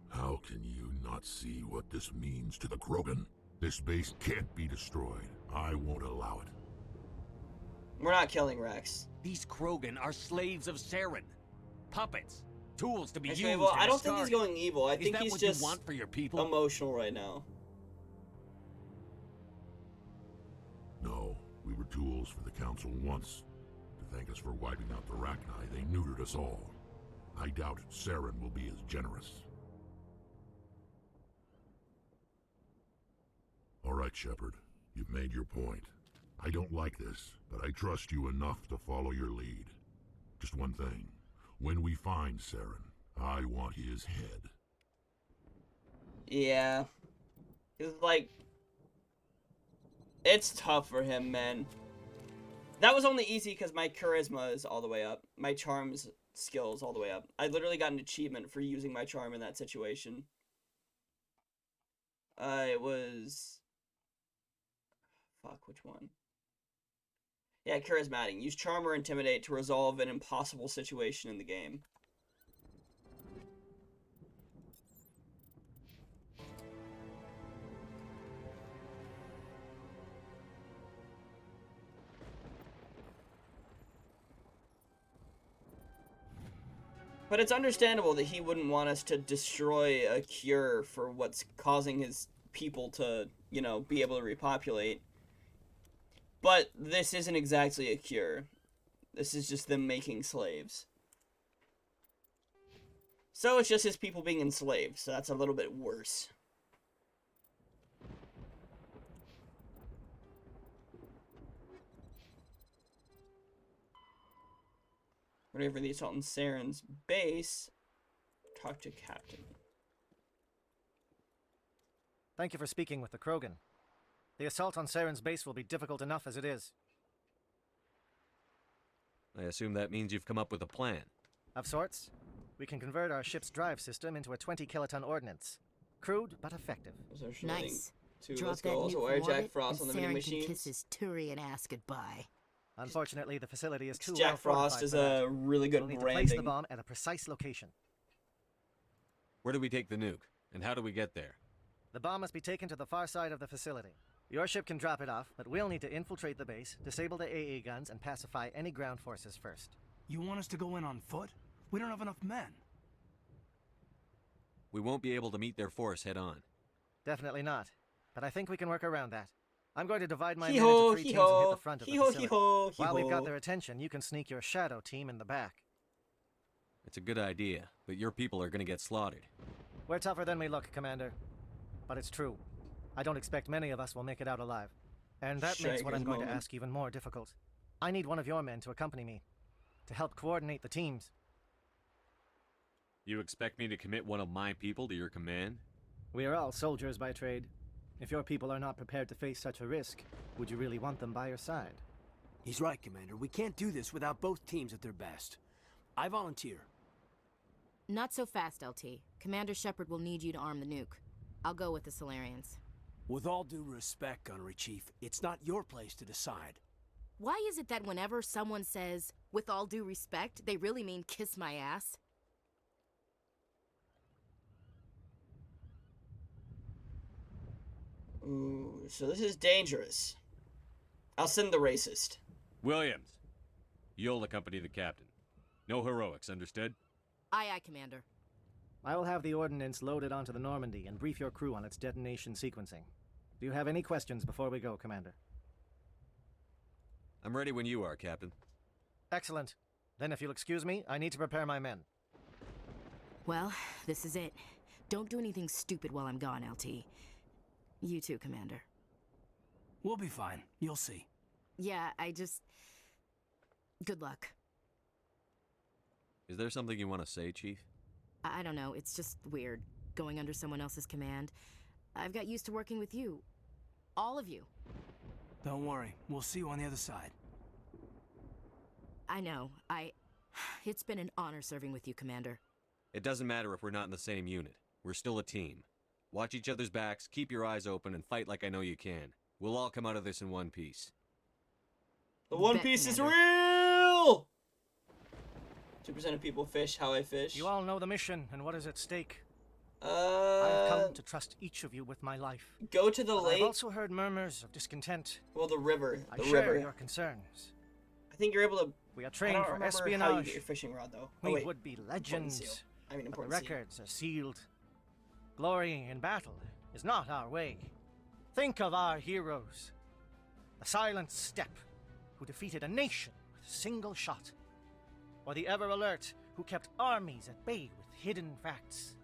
How can you not see what this means to the Krogan? This base can't be destroyed. I won't allow it. We're not killing Rex. These Krogan are slaves of Saren. Puppets. Tools to be Actually, used. well, I don't think he's going evil. I think he's what just you want for your people? emotional right now. No, we were tools for the Council once. To thank us for wiping out the Rachni, they neutered us all. I doubt Saren will be as generous. right, Shepard. You've made your point. I don't like this, but I trust you enough to follow your lead. Just one thing. When we find Saren, I want his head. Yeah. It's like... It's tough for him, man. That was only easy because my charisma is all the way up. My charms skills all the way up. I literally got an achievement for using my charm in that situation. It was... Fuck, which one? Yeah, charismatic. Use charm or intimidate to resolve an impossible situation in the game. But it's understandable that he wouldn't want us to destroy a cure for what's causing his people to, you know, be able to repopulate. But this isn't exactly a cure. This is just them making slaves. So it's just his people being enslaved, so that's a little bit worse. Whenever the assault on Saren's base, talk to Captain. Thank you for speaking with the Krogan. The assault on Saren's base will be difficult enough as it is. I assume that means you've come up with a plan. Of sorts. We can convert our ship's drive system into a 20-kiloton ordnance. Crude, but effective. Nice. Drop that nuke from orbit, Jack Frost on the mini machines. Can kiss his Turian ass goodbye. Unfortunately, the facility is too Jack Frost is a really good branding. We'll need to place the bomb at a precise location. Where do we take the nuke? And how do we get there? The bomb must be taken to the far side of the facility. Your ship can drop it off, but we'll need to infiltrate the base, disable the AA guns, and pacify any ground forces first. You want us to go in on foot? We don't have enough men. We won't be able to meet their force head on. Definitely not. But I think we can work around that. I'm going to divide my men into 3 teams and hit the front of the facility. While we've got their attention, you can sneak your shadow team in the back. It's a good idea, but your people are going to get slaughtered. We're tougher than we look, Commander. But it's true. I don't expect many of us will make it out alive. And that makes what I'm going to ask even more difficult. I need one of your men to accompany me, to help coordinate the teams. You expect me to commit one of my people to your command? We are all soldiers by trade. If your people are not prepared to face such a risk, would you really want them by your side? He's right, Commander. We can't do this without both teams at their best. I volunteer. Not so fast, LT. Commander Shepard will need you to arm the nuke. I'll go with the Solarians. With all due respect, Gunnery Chief, it's not your place to decide. Why is it that whenever someone says, with all due respect, they really mean kiss my ass? Ooh, so this is dangerous. I'll send the racist. Williams, you'll accompany the captain. No heroics, understood? Aye, aye, Commander. I will have the ordnance loaded onto the Normandy and brief your crew on its detonation sequencing. Do you have any questions before we go, Commander? I'm ready when you are, Captain. Excellent. Then if you'll excuse me, I need to prepare my men. Well, this is it. Don't do anything stupid while I'm gone, LT. You too, Commander. We'll be fine. You'll see. Yeah, good luck. Is there something you want to say, Chief? I don't know, it's just weird, going under someone else's command. I've got used to working with you. All of you. Don't worry, we'll see you on the other side. I know, It's been an honor serving with you, Commander. It doesn't matter if we're not in the same unit. We're still a team. Watch each other's backs, keep your eyes open, and fight like I know you can. We'll all come out of this in one piece. The One Piece is real! 2% of people fish how I fish. You all know the mission and what is at stake. I've come to trust each of you with my life. Go to the lake. I've also heard murmurs of discontent. Well, the river. I share your concerns. I think you're able to... We are trained for espionage. How you get your fishing rod, though. We would be legends. The records are sealed. Glorying in battle is not our way. Think of our heroes. The Silent Steppe, who defeated a nation with a single shot. Or the Ever Alert, who kept armies at bay with hidden facts.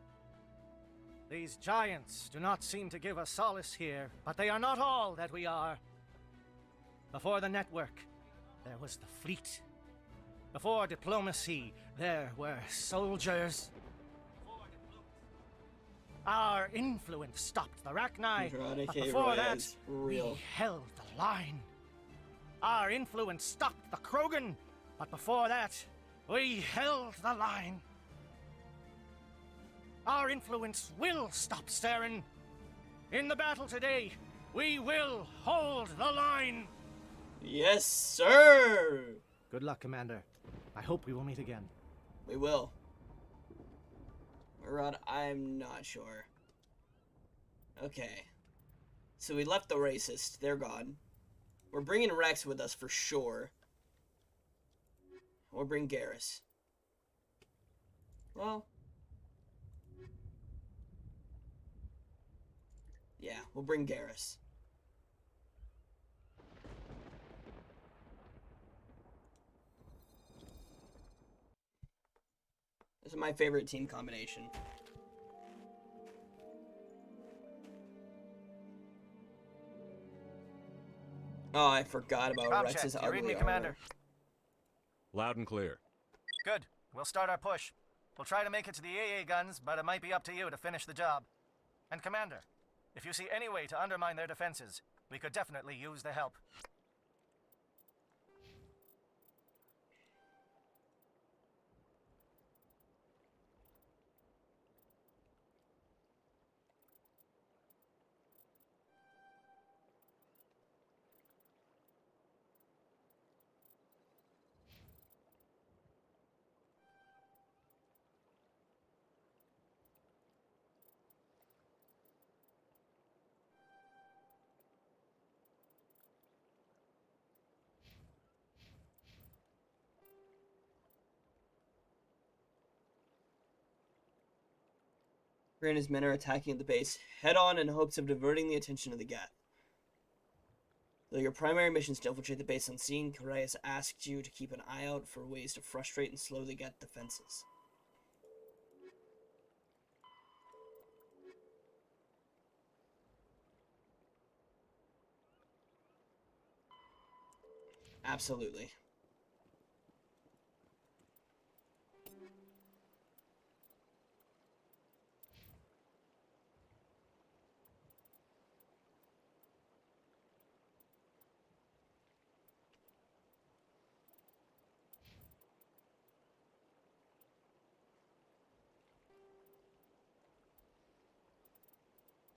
These giants do not seem to give us solace here, but they are not all that we are. Before the network, there was the fleet. Before diplomacy, there were soldiers. Our influence stopped the Rachni, but before that, we held the line. Our influence stopped the Krogan, but before that, we held the line. Our influence will stop Saren. In the battle today, we will hold the line. Yes, sir. Good luck, Commander. I hope we will meet again. We will. Rod, I'm not sure. Okay. So we left the racists. They're gone. We're bringing Rex with us for sure. We'll bring Garrus. Well. Yeah, we'll bring Garrus. This is my favorite team combination. Oh, I forgot about Rex's ugly read me, armor. Commander. Loud and clear. Good. We'll start our push. We'll try to make it to the AA guns, but it might be up to you to finish the job. And Commander, if you see any way to undermine their defenses, we could definitely use the help. Gray and his men are attacking the base head-on in hopes of diverting the attention of the Geth. Though your primary mission is to infiltrate the base unseen, Karai has asked you to keep an eye out for ways to frustrate and slow the Geth defenses. Absolutely.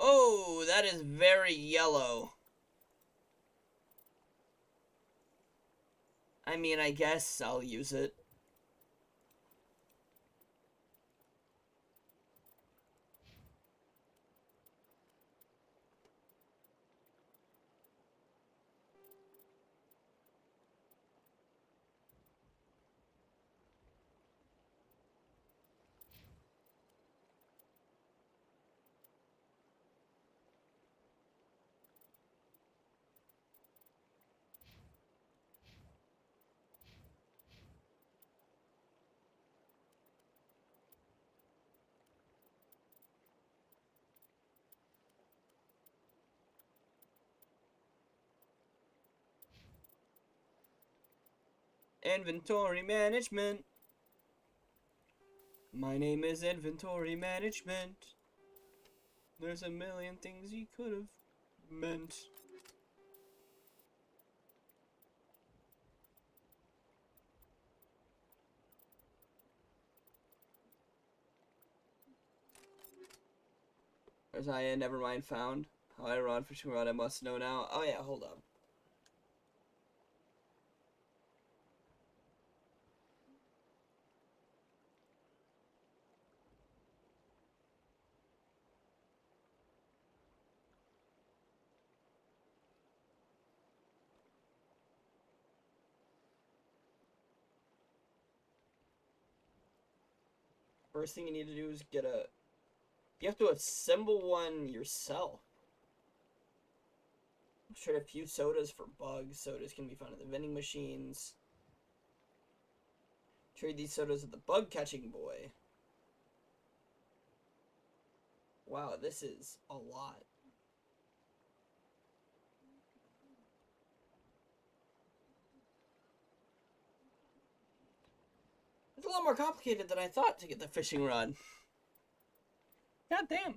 Oh, that is very yellow. I mean, I guess I'll use it. Inventory management. My name is Inventory Management. There's a million things you could have meant. There's I never mind found. How I run for 2 round I must know now. Oh yeah, hold up. First thing you need to do is get a... You have to assemble one yourself. Trade a few sodas for bugs. Sodas can be found at the vending machines. Trade these sodas with the bug catching boy. Wow, this is a lot. It's a lot more complicated than I thought to get the fishing rod. God damn.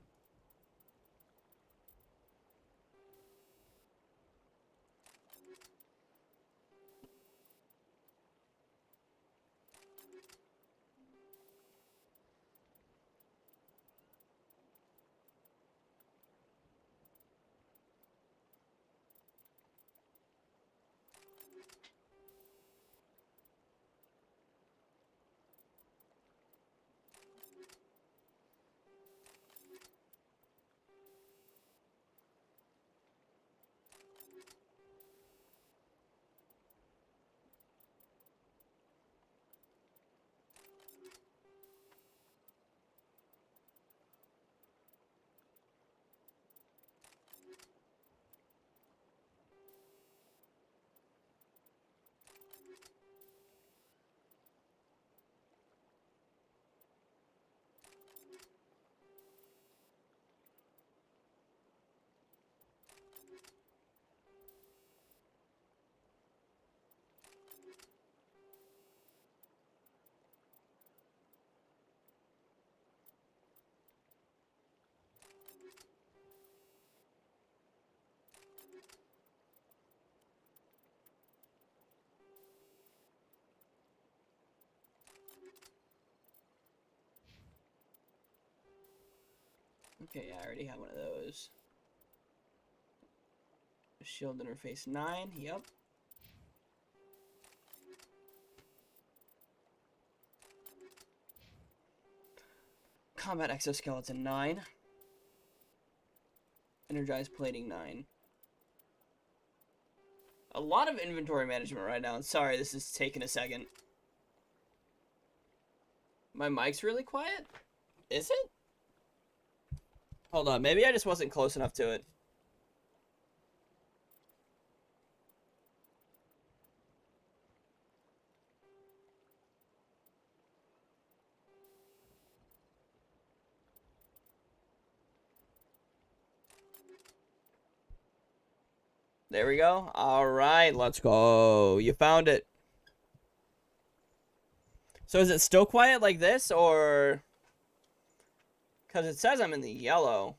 Okay, yeah, I already have one of those. Shield interface 9, yep. Combat exoskeleton 9. Energized plating 9. A lot of inventory management right now. Sorry, this is taking a second. My mic's really quiet? Is it? Hold on, maybe I just wasn't close enough to it. There we go. Alright, let's go. You found it. So is it still quiet like this, or... Because it says I'm in the yellow.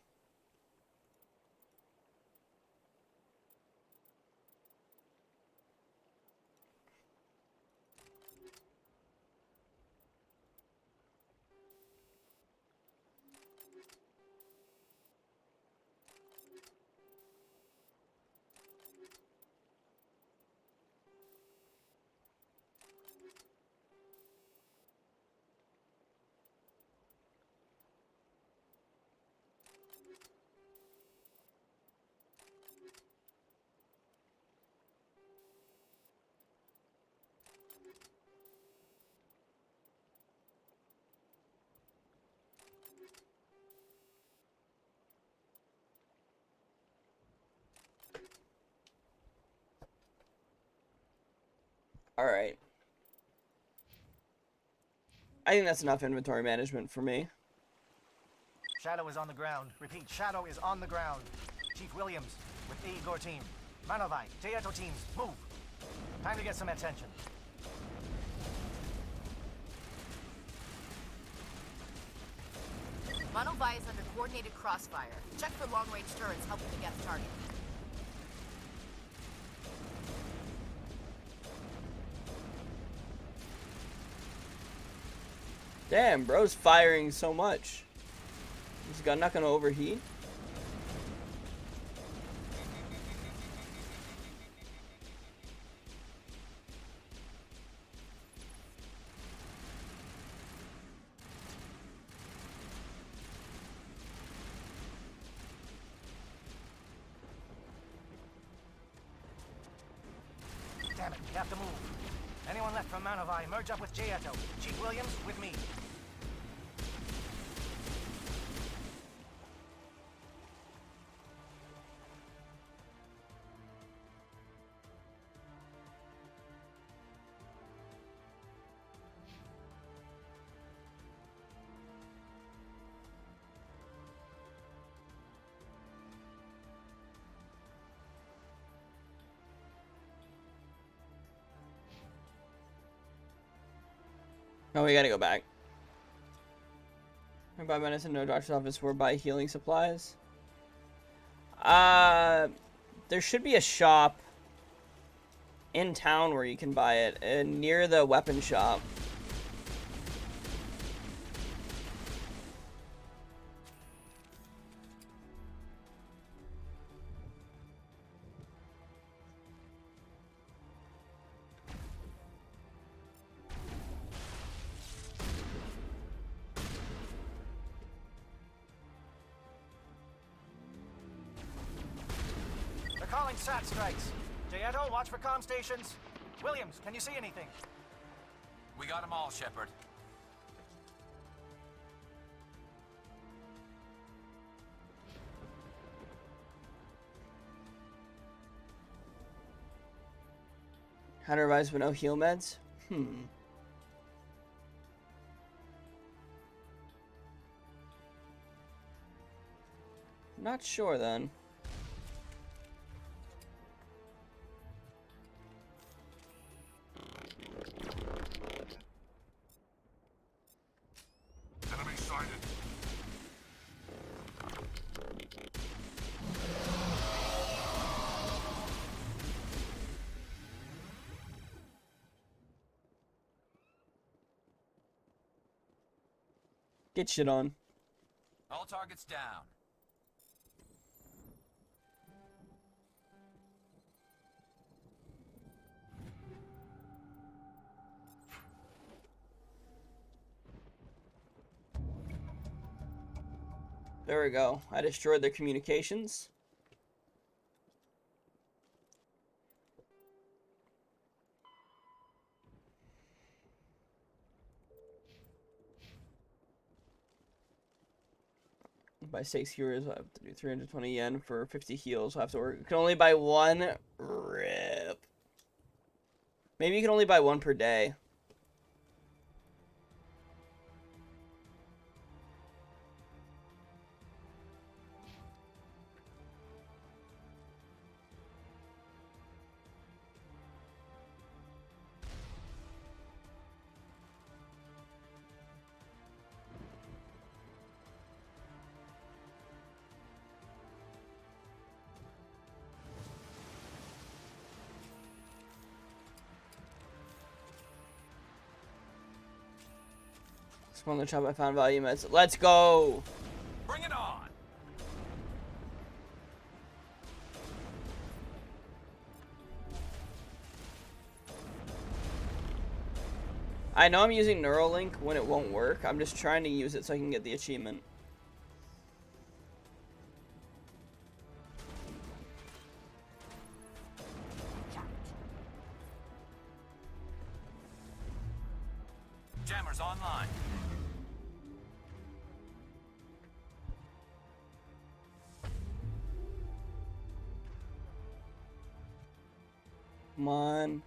Alright. I think that's enough inventory management for me. Shadow is on the ground. Repeat, Shadow is on the ground. Chief Williams with the Igor team. Manovai, Teato teams, move. Time to get some attention. Manovai is under coordinated crossfire. Check for long-range turrets helping to get the target. Damn, bro's firing so much. Is the gun not gonna overheat? Damn it, we have to move. Anyone left from Manovai, merge up with Jayato. Chief Williams with me. Oh, we gotta go back. Buy medicine, no doctor's office, or buy healing supplies. There should be a shop in town where you can buy it, near the weapon shop. Calling SAT strikes. Jayeto, watch for comm stations. Williams, can you see anything? We got them all, Shepard. How to revise with no heal meds? Not sure then. Enemy sighted. Get shit on. All targets down. There we go. I destroyed their communications. Buy 6 heroes, I have to do 320 yen for 50 heals. I have to work. You can only buy one. Rip. Maybe you can only buy one per day. One of the shop I found value meds. Let's go! Bring it on! I know I'm using Neuralink when it won't work. I'm just trying to use it so I can get the achievement. Jammers online. Come on.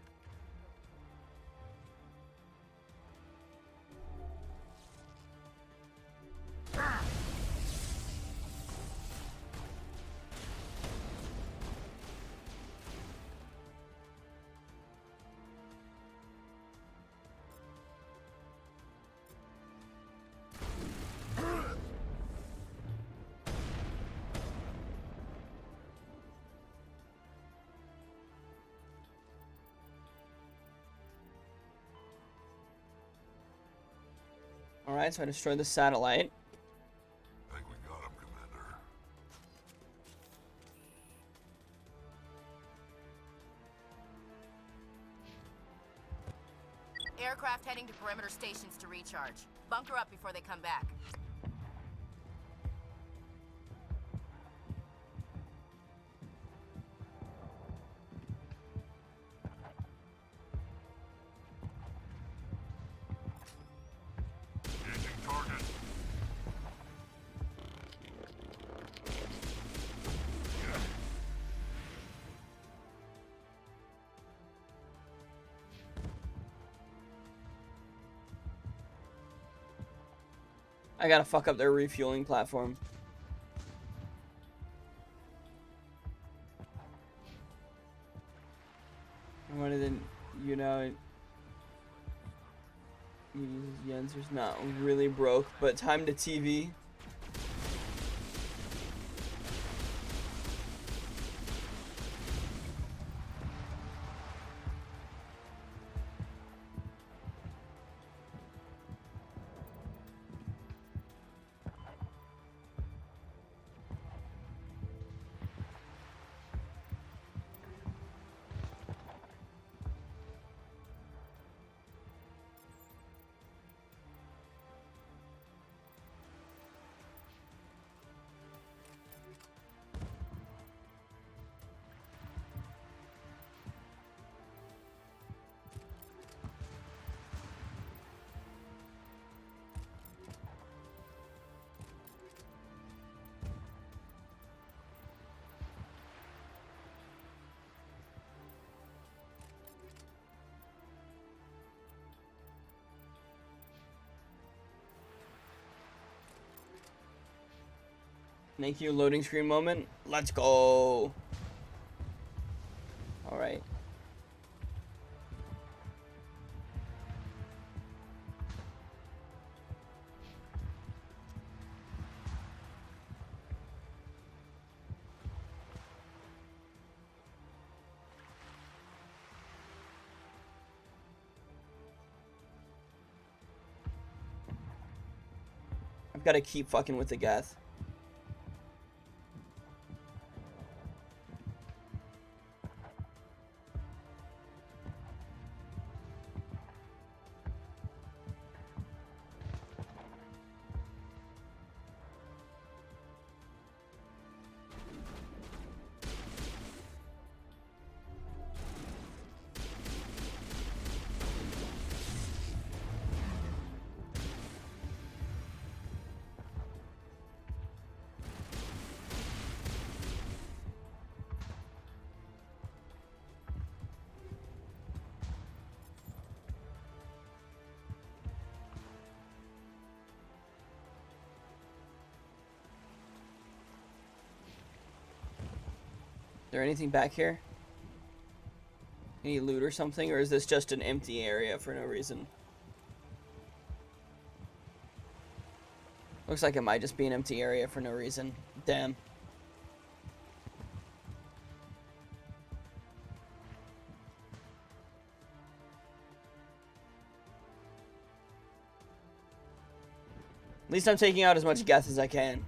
Alright, so I destroyed the satellite. I think we got him, Commander. Aircraft heading to perimeter stations to recharge. Bunker up before they come back. I gotta fuck up their refueling platform. What did you know? Yenser's not really broke, but time to TV. Thank you, loading screen moment. Let's go. All right. I've got to keep fucking with the Geth. Is there anything back here? Any loot or something? Or is this just an empty area for no reason? Looks like it might just be an empty area for no reason. Damn. At least I'm taking out as much Geth as I can.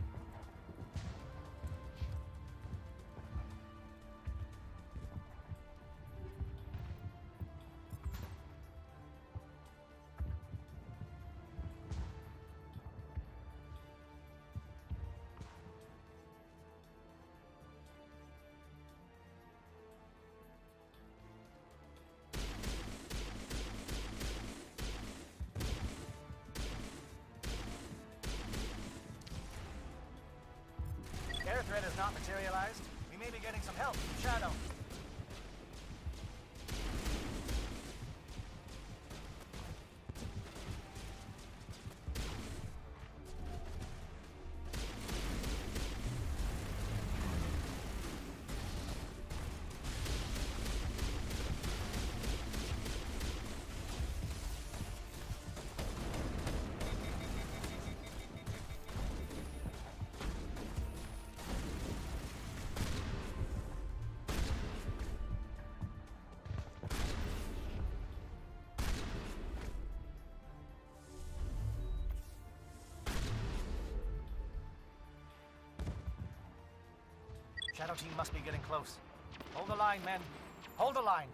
Air threat has not materialized. We may be getting some help from Shadow. Shadow team must be getting close. Hold the line, men. Hold the line.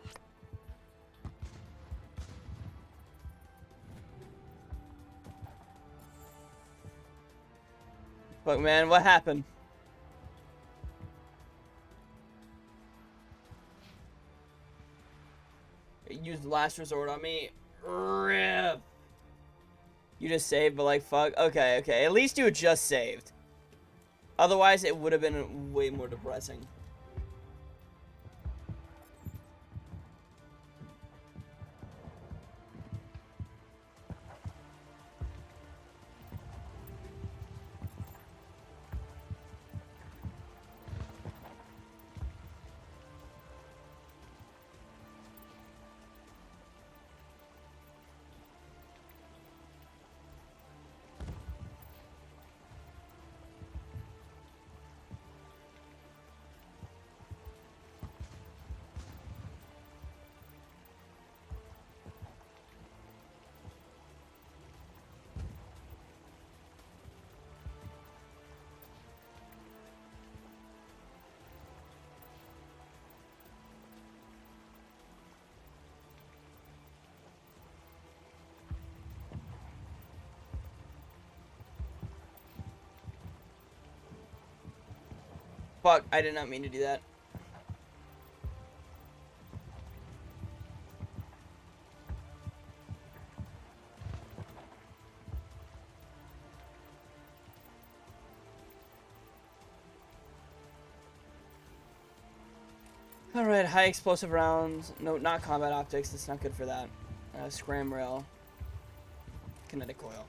Look, man, what happened? It used last resort on me. RIP. You just saved, but like, fuck. Okay, okay. At least you just saved. Otherwise, it would have been way more depressing. Fuck, I did not mean to do that. Alright, high explosive rounds. No, not combat optics. It's not good for that. Scram rail. Kinetic coil.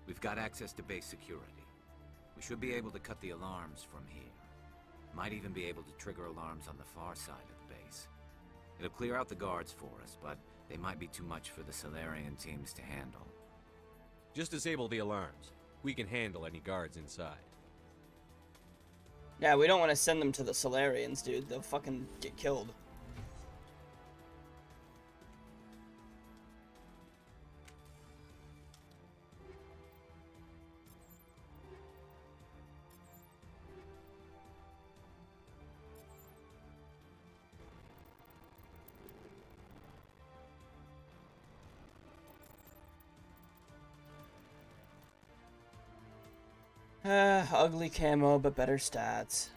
We've got access to base security. We should be able to cut the alarms from here. Might even be able to trigger alarms on the far side of the base. It'll clear out the guards for us, but they might be too much for the Solarian teams to handle. Just disable the alarms. We can handle any guards inside. Yeah, we don't want to send them to the Solarians, dude. They'll fucking get killed. Ugly camo, but better stats.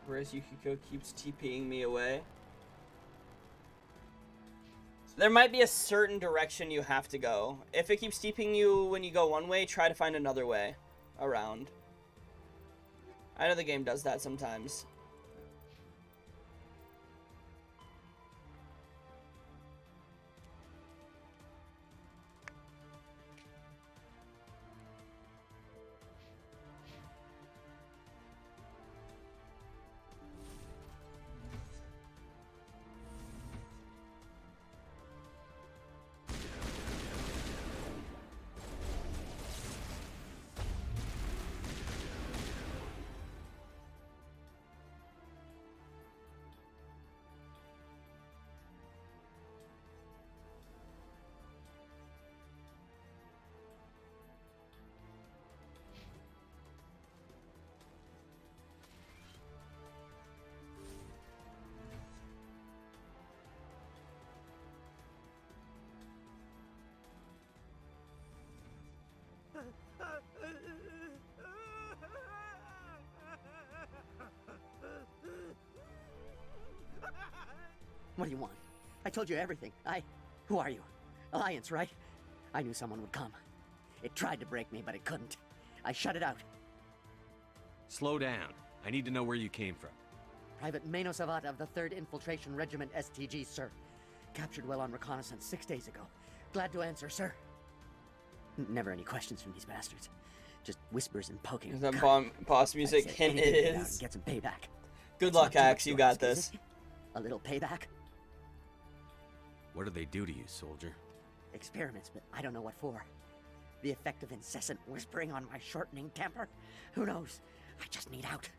Whereas Yukiko keeps TPing me away. There might be a certain direction you have to go. If it keeps TPing you when you go one way, try to find another way around. I know the game does that sometimes. What do you want? I told you everything. Who are you? Alliance, right? I knew someone would come. It tried to break me, but it couldn't. I shut it out. Slow down. I need to know where you came from. Private Mano Savat of the 3rd Infiltration Regiment STG, sir. Captured while on reconnaissance 6 days ago. Glad to answer, sir. Never any questions from these bastards. Just whispers and poking. Is that boss music? Hint it is. Get some payback. Good luck, Axe. You got this. A little payback? What do they do to you, soldier? Experiments, but I don't know what for. The effect of incessant whispering on my shortening temper? Who knows? I just need out.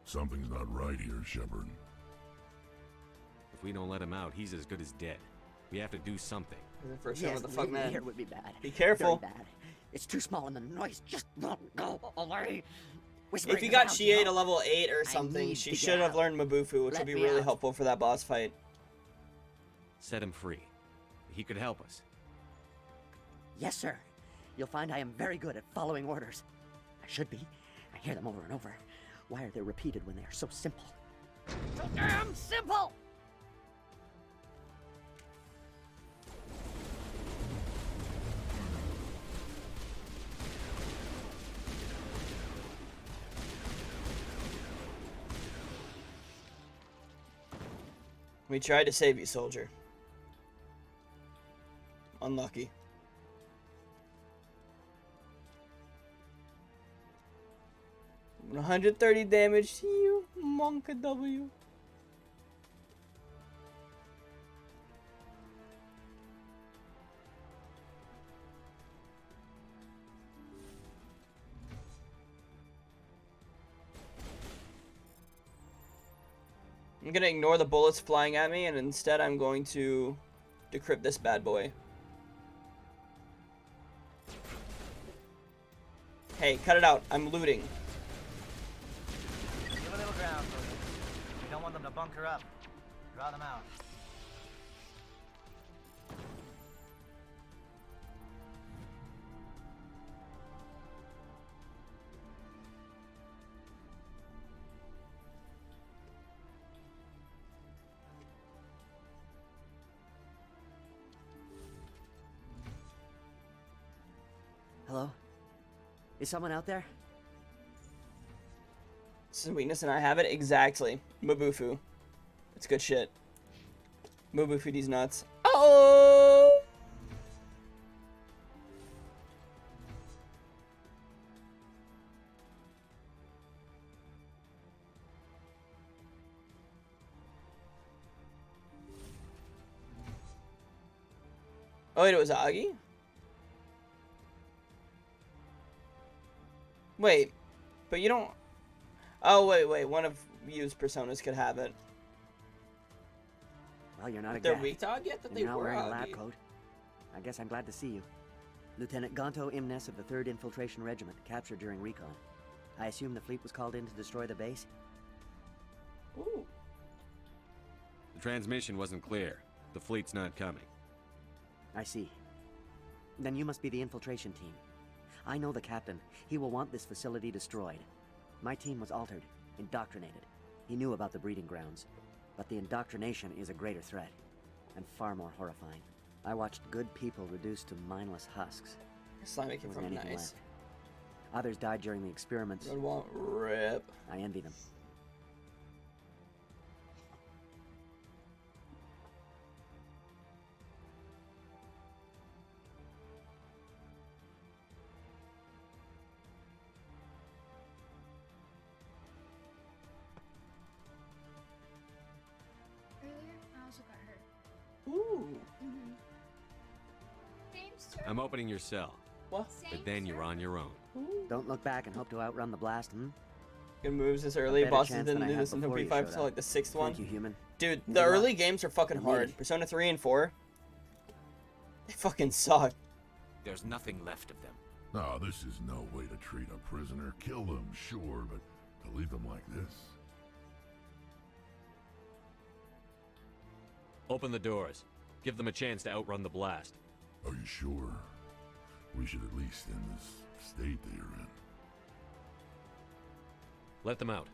Something's not right here, Shepard. If we don't let him out, he's as good as dead. We have to do something. Yes, what the fuck, man? Here would be bad. Be careful. Very bad. It's too small and the noise just won't go away. If you got Chie to level 8 or something, she should have learned Mabufu, which would be really helpful for that boss fight. Set him free. He could help us. Yes, sir. You'll find I am very good at following orders. I should be. I hear them over and over. Why are they repeated when they are so simple? So damn simple! We tried to save you, soldier. Unlucky. $130 damage to you, Monka W. I'm gonna ignore the bullets flying at me, and instead I'm going to decrypt this bad boy. Hey, cut it out. I'm looting. Give a little ground, soldier. We don't want them to bunker up. Draw them out. Hello? Is someone out there? This is a weakness and I have it exactly. Mabufu. It's good shit. Mabufu these nuts. Oh! Oh wait, it was Agi? Wait, but you don't... Oh, wait, one of you's personas could have it. Well, you're not a They're guy. weak to Agi yet? That they You're not were wearing a Agi. lab coat. I guess I'm glad to see you. Lieutenant Gonto Imnes of the 3rd Infiltration Regiment, captured during recon. I assume the fleet was called in to destroy the base? Ooh. The transmission wasn't clear. The fleet's not coming. I see. Then you must be the infiltration team. I know the captain. He will want this facility destroyed. My team was altered, indoctrinated. He knew about the breeding grounds. But the indoctrination is a greater threat, and far more horrifying. I watched good people reduced to mindless husks. Slimy came from Anything nice. left. Others died during the experiments. Good one. Rip. I envy them. Earlier, I also got hurt. Ooh. I'm opening your cell. What? But then you're on your own. Don't look back and hope to outrun the blast, hmm? Good moves this early. better Bosses chance didn't than I do had this until before you P5 showed till like the 6th one. Thank you, human. Dude, Good the luck. early games are fucking You hard. need it. Persona 3 and 4. They fucking suck. There's nothing left of them. No, this is no way to treat a prisoner. Kill them, sure, but to leave them like this? Open the doors. Give them a chance to outrun the blast. Are you sure? We should at least end this state they are in. Let them out.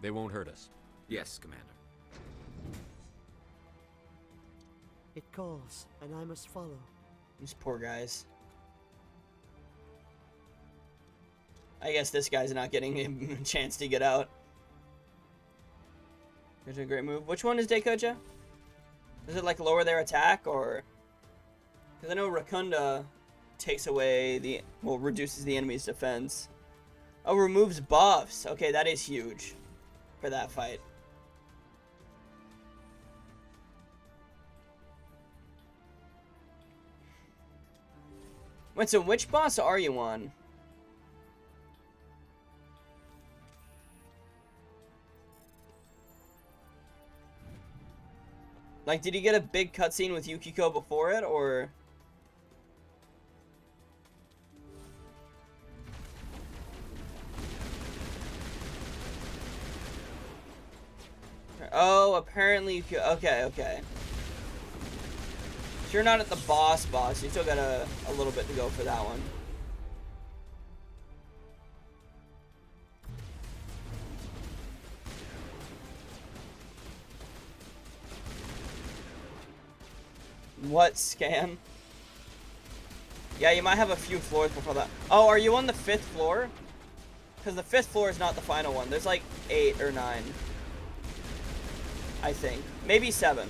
They won't hurt us. Yes, Commander. It calls, and I must follow. These poor guys. I guess this guy's not getting a chance to get out. There's a great move. Which one is Dekoja? Does it like lower their attack or? Because I know Rakunda takes away the, well, reduces the enemy's defense. Oh, removes buffs. Okay, that is huge for that fight. Wait, so which boss are you on? Like, did you get a big cutscene with Yukiko before it, or? Oh, apparently Yukiko. Okay, okay. So you're not at the boss. You still got a little bit to go for that one. What scan? Yeah, you might have a few floors before that. Oh, are you on the 5th floor? Because the 5th floor is not the final one. There's like 8 or 9. I think. Maybe 7.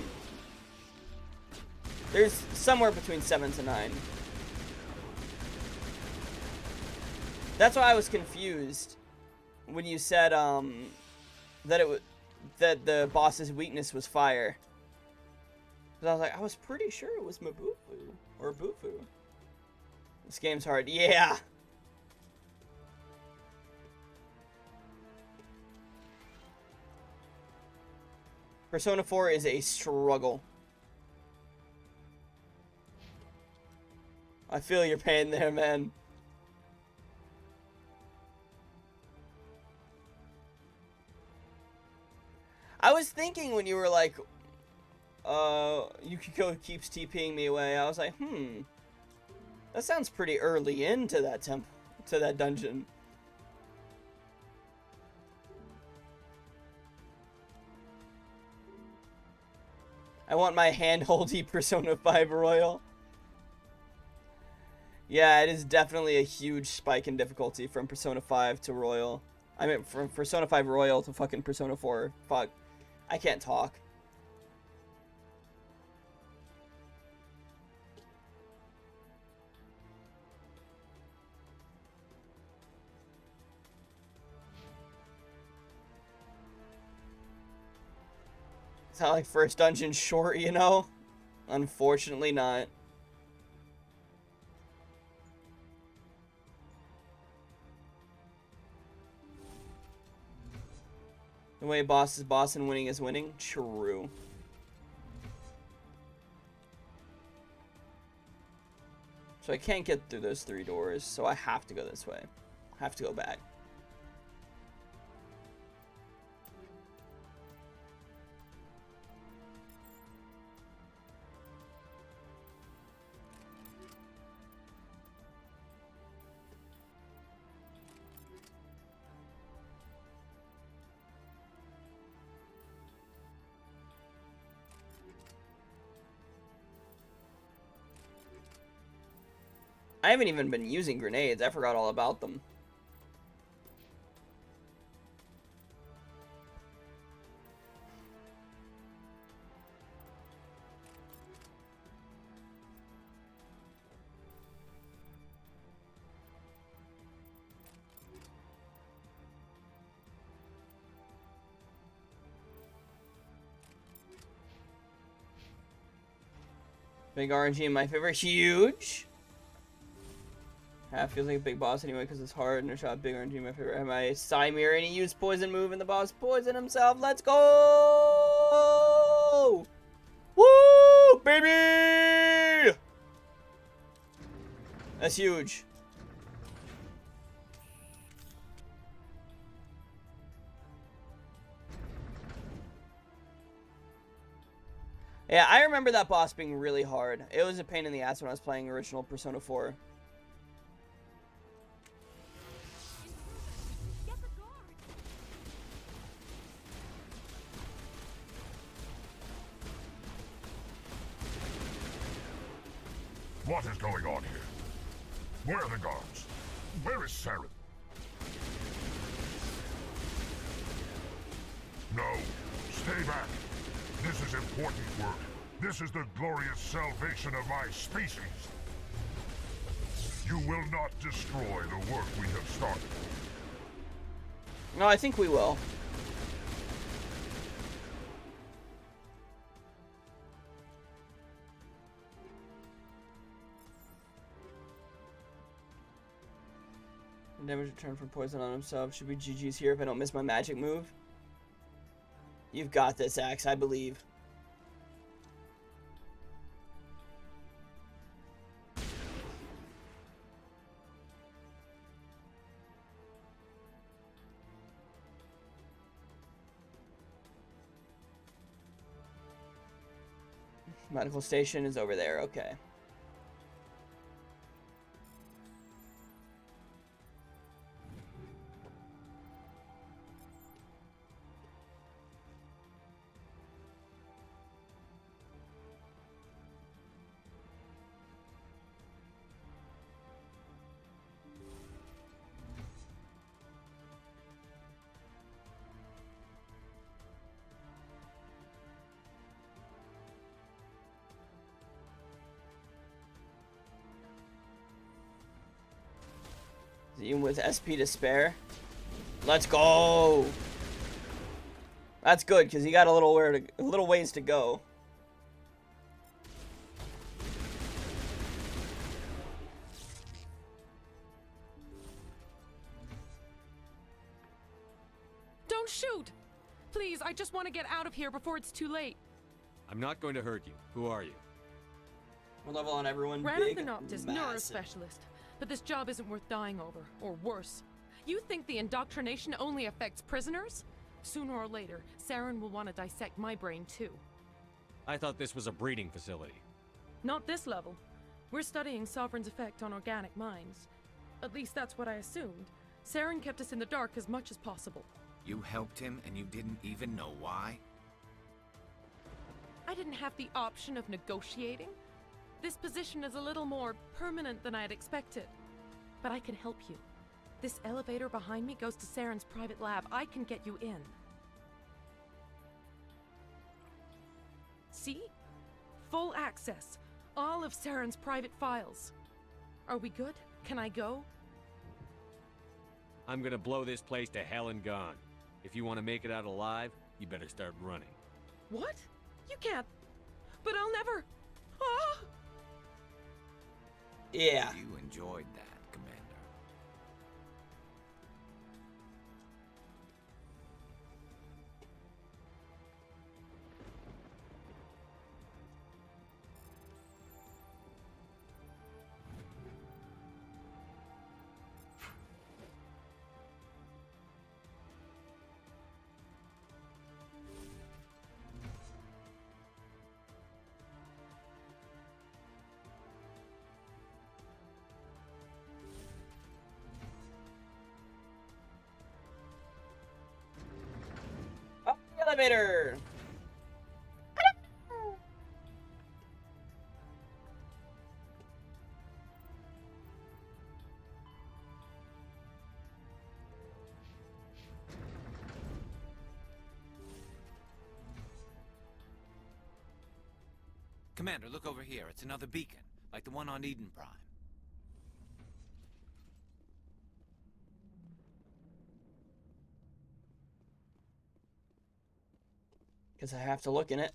There's somewhere between 7 to 9. That's why I was confused when you said that the boss's weakness was fire. Because I was like, I was pretty sure it was Mabufu or Bufu. This game's hard. Yeah. Persona 4 is a struggle. I feel your pain there, man. I was thinking when you were like, Yukiko keeps TPing me away. I was like, that sounds pretty early into that to that dungeon. I want my handholdy Persona 5 Royal. Yeah, it is definitely a huge spike in difficulty from Persona 5 to Royal. I mean, from Persona 5 Royal to fucking Persona 4. Fuck. I can't talk. It's not like first dungeon short, you know? Unfortunately not. The way boss is boss and winning is winning? True. So I can't get through those 3 doors, so I have to go this way. I have to go back. I haven't even been using grenades. I forgot all about them. Big RNG, my favorite. Huge. Half feels like a big boss anyway because it's hard and a shot big RNG, my favorite. Have my Symir and he used poison move and the boss poisoned himself. Let's go! Woo, baby! That's huge. Yeah, I remember that boss being really hard. It was a pain in the ass when I was playing original Persona 4. What is going on here? Where are the guards? Where is Sarah? No, stay back. This is important work. This is the glorious salvation of my species. You will not destroy the work we have started. No, I think we will. Damage return from poison on himself. Should be GG's here if I don't miss my magic move. You've got this, Axe, I believe. Medical station is over there, okay. Even with SP to spare. Let's go. That's good because he got a little ways to go. Don't shoot! Please, I just want to get out of here before it's too late. I'm not going to hurt you. Who are you? We'll level on everyone. Big, neurospecialist. But this job isn't worth dying over, or worse. You think the indoctrination only affects prisoners? Sooner or later, Saren will want to dissect my brain too. I thought this was a breeding facility. Not this level. We're studying Sovereign's effect on organic minds. At least that's what I assumed. Saren kept us in the dark as much as possible. You helped him and you didn't even know why? I didn't have the option of negotiating. This position is a little more permanent than I had expected. But I can help you. This elevator behind me goes to Saren's private lab. I can get you in. See? Full access. All of Saren's private files. Are we good? Can I go? I'm gonna blow this place to hell and gone. If you want to make it out alive, you better start running. What? You can't. But I'll never. Ah! Yeah. You enjoyed that, Commander. Elevator. Commander, look over here. It's another beacon, like the one on Eden Prime. Guess I have to look in it.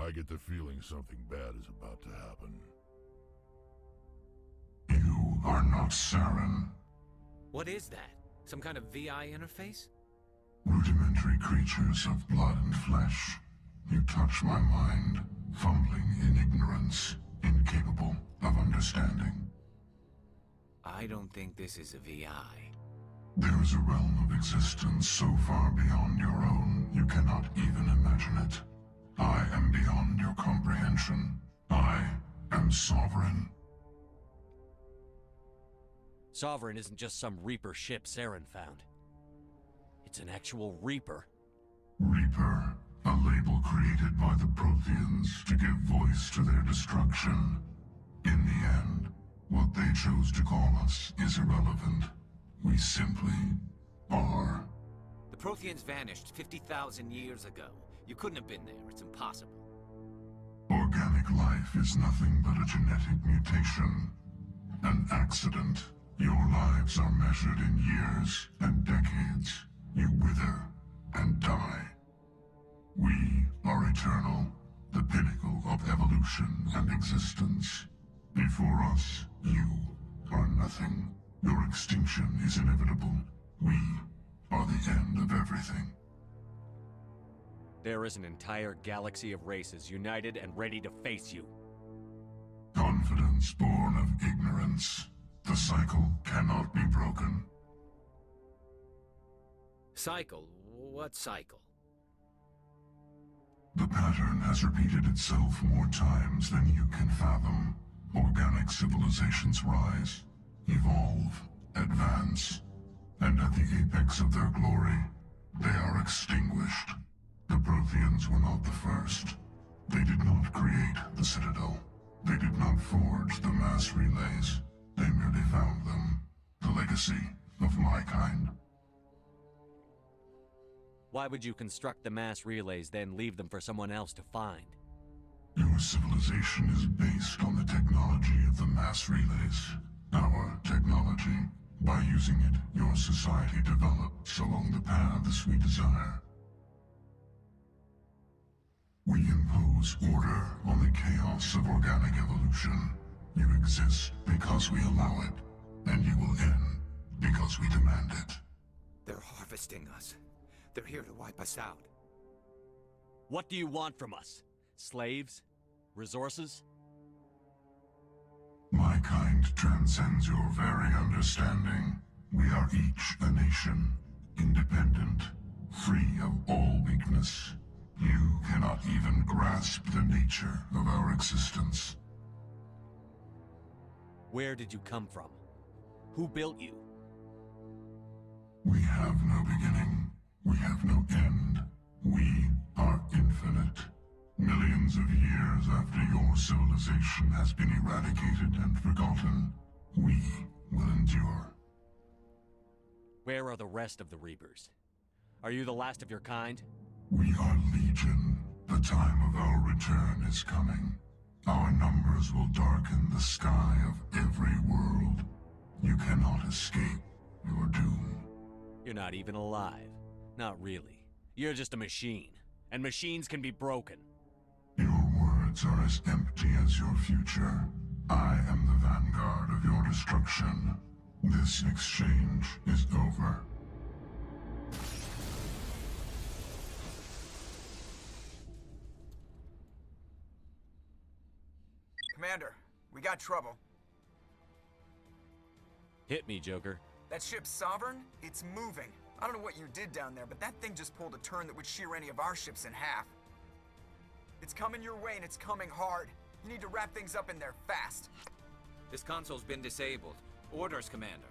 I get the feeling something bad is about to happen. You are not Saren. What is that? Some kind of VI interface? Rudimentary creatures of blood and flesh. You touch my mind, fumbling in ignorance, incapable of understanding. I don't think this is a VI. There is a realm of existence so far beyond your own, you cannot even imagine it. I am beyond your comprehension. I am sovereign. Sovereign isn't just some Reaper ship Saren found. It's an actual Reaper. Reaper, a label created by the Protheans to give voice to their destruction. In the end, what they chose to call us is irrelevant. We simply are. The Protheans vanished 50,000 years ago. You couldn't have been there. It's impossible. Organic life is nothing but a genetic mutation. An accident. Your lives are measured in years and decades. You wither and die. We are eternal, the pinnacle of evolution and existence. Before us, you are nothing. Your extinction is inevitable. We are the end of everything. There is an entire galaxy of races united and ready to face you. Confidence born of ignorance. The cycle cannot be broken. Cycle? What cycle? The pattern has repeated itself more times than you can fathom. Organic civilizations rise, evolve, advance, and at the apex of their glory, they are extinguished. The Protheans were not the first. They did not create the Citadel. They did not forge the mass relays. They merely found them. The legacy of my kind. Why would you construct the mass relays, then leave them for someone else to find? Your civilization is based on the technology of the mass relays. Our technology. By using it, your society develops along the paths we desire. We impose order on the chaos of organic evolution. You exist because we allow it, and you will end because we demand it. They're harvesting us. They're here to wipe us out. What do you want from us? Slaves? Resources? My kind transcends your very understanding. We are each a nation, independent, free of all weakness. You cannot even grasp the nature of our existence. Where did you come from? Who built you? We have no beginning. We have no end. We are infinite. Millions of years after your civilization has been eradicated and forgotten, we will endure. Where are the rest of the Reapers? Are you the last of your kind? We are Legion. The time of our return is coming. Our numbers will darken the sky of every world. You cannot escape your doom. You're not even alive. Not really. You're just a machine. And machines can be broken. Your words are as empty as your future. I am the vanguard of your destruction. This exchange is over. Commander, we got trouble. Hit me, Joker. That ship's Sovereign? It's moving. I don't know what you did down there, but that thing just pulled a turn that would shear any of our ships in half. It's coming your way, and it's coming hard. You need to wrap things up in there fast. This console's been disabled. Orders, Commander.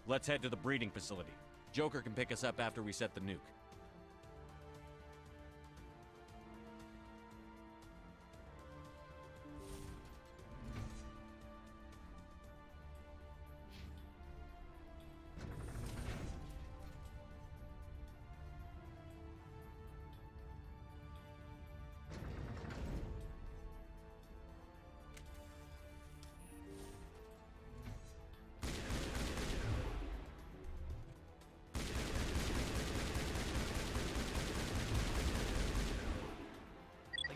Let's head to the breeding facility. Joker can pick us up after we set the nuke.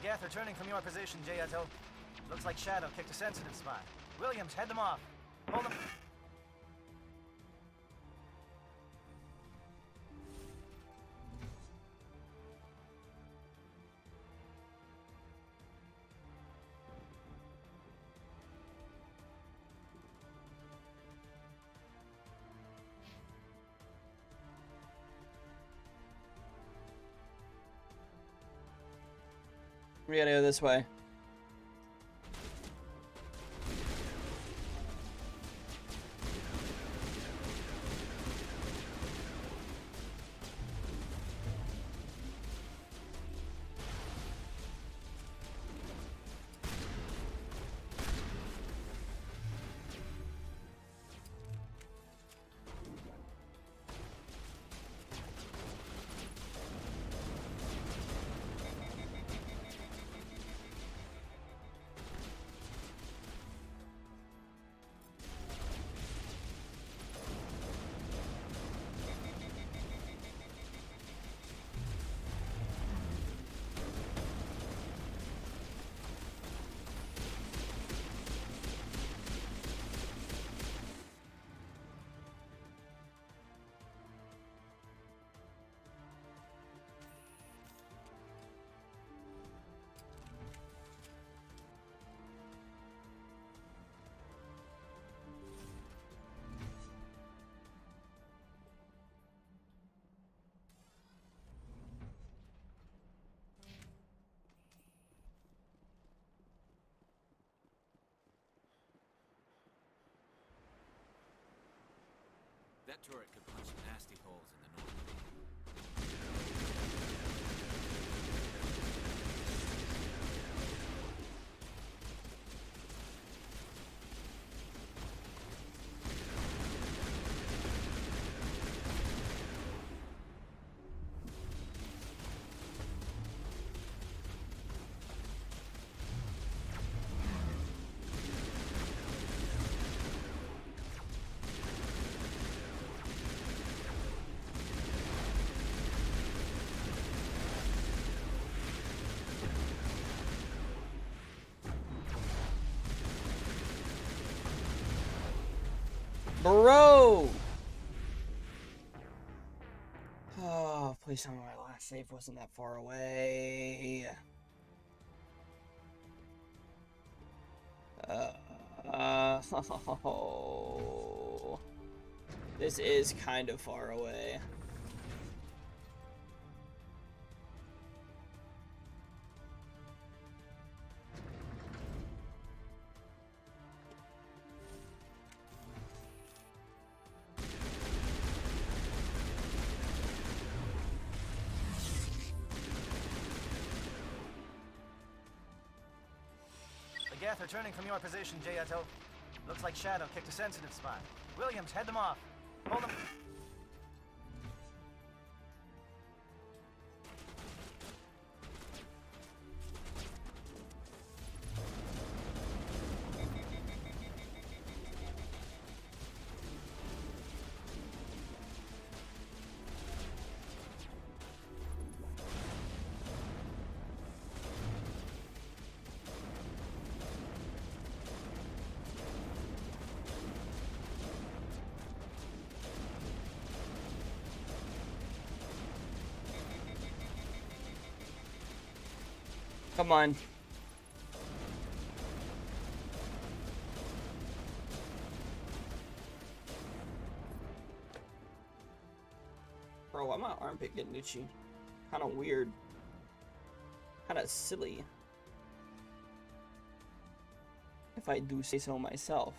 Geth returning from your position, Jayato. Looks like Shadow kicked a sensitive spot. Williams, head them off. Hold them. We gotta go this way. That turret could punch some nasty holes in the north. Bro! Oh, please tell me my last save wasn't that far away. Oh. This is kind of far away. Geth returning from your position, Jayato. Looks like Shadow kicked a sensitive spot. Williams, head them off. Hold them. Come on. Bro, why my armpit getting itchy? Kinda weird. Kinda silly. If I do say so myself.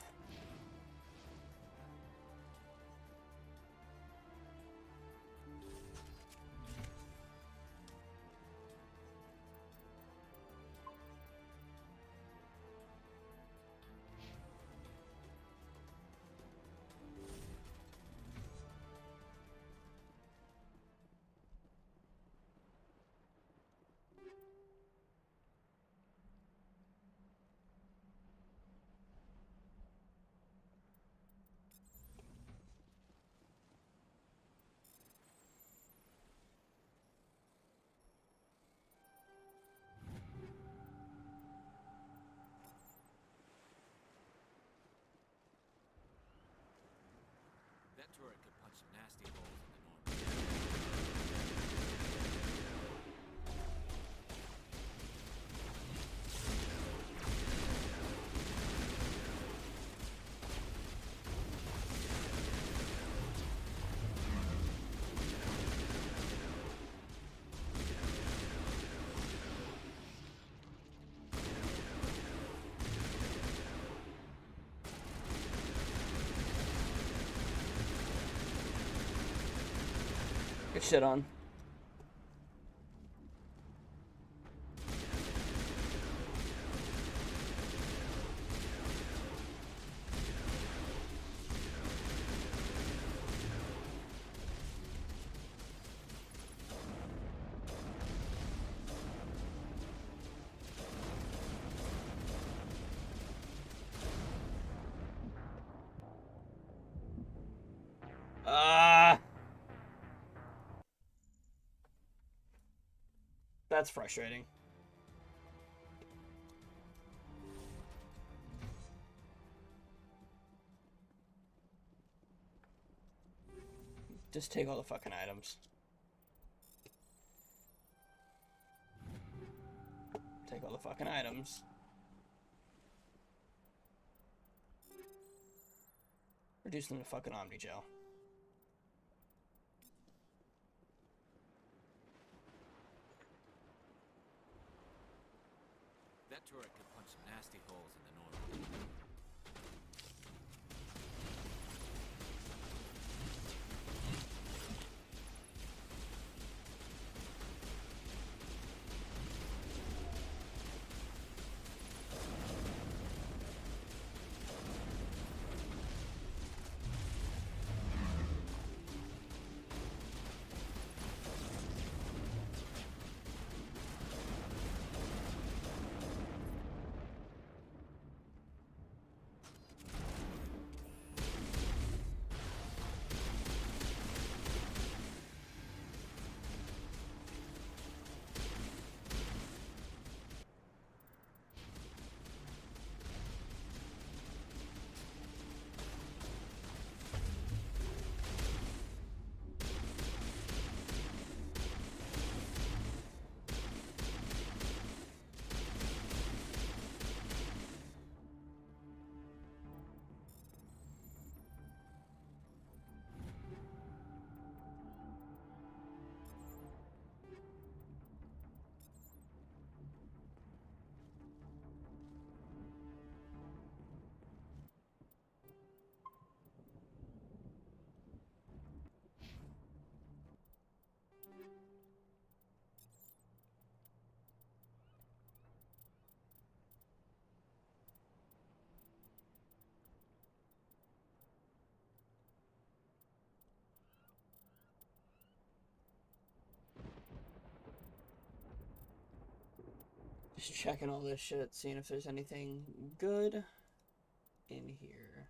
That turret could punch some nasty holes in the north. Get shit on. That's frustrating. Just take all the fucking items. Take all the fucking items. Reduce them to fucking Omni Gel. That turret could punch some nasty holes in the normal. Just checking all this shit, seeing if there's anything good in here.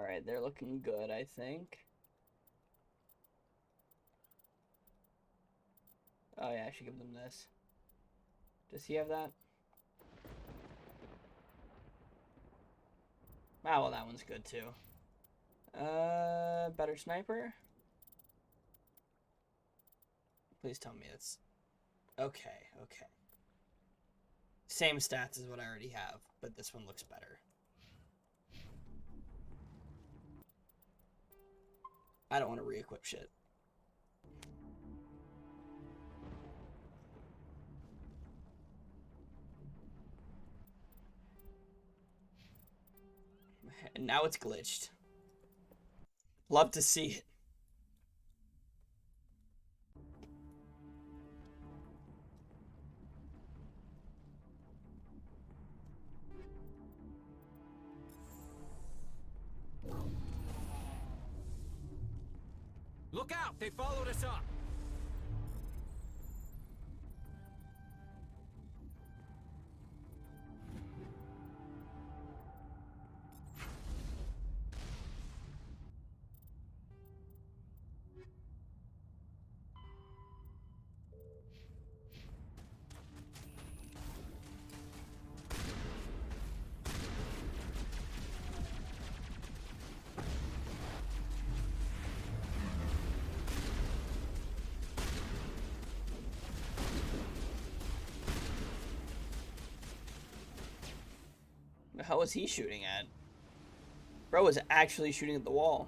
Alright, they're looking good, I think. Oh yeah, I should give them this. Does he have that? Ah, well, that one's good too. Better sniper? Please tell me it's... Okay, okay. Same stats as what I already have, but this one looks better. I don't want to re-equip shit. And now it's glitched. Love to see it. Look out! They followed us up! hell was he shooting at? Bro was actually shooting at the wall.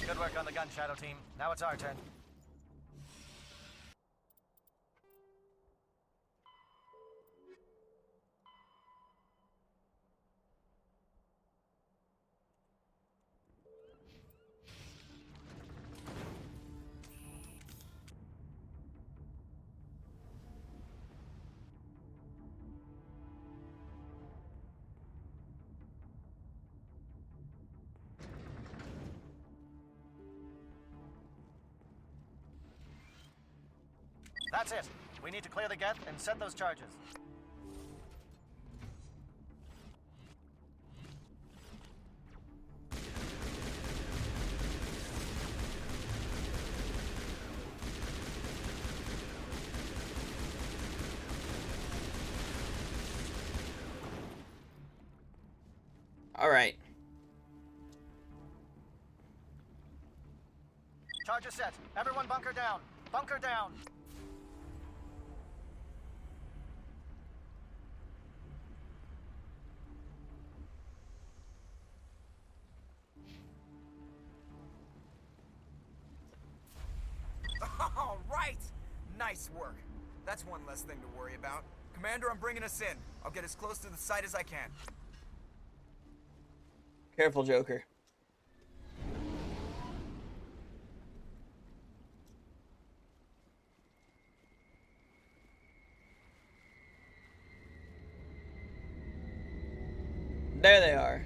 Good work on the gun, Shadow Team. Now it's our turn. That's it. We need to clear the geth and set those charges. All right. Charges set. Everyone bunker down. Bunker down. All right! Nice work. That's one less thing to worry about. Commander, I'm bringing us in. I'll get as close to the site as I can. Careful, Joker. There they are.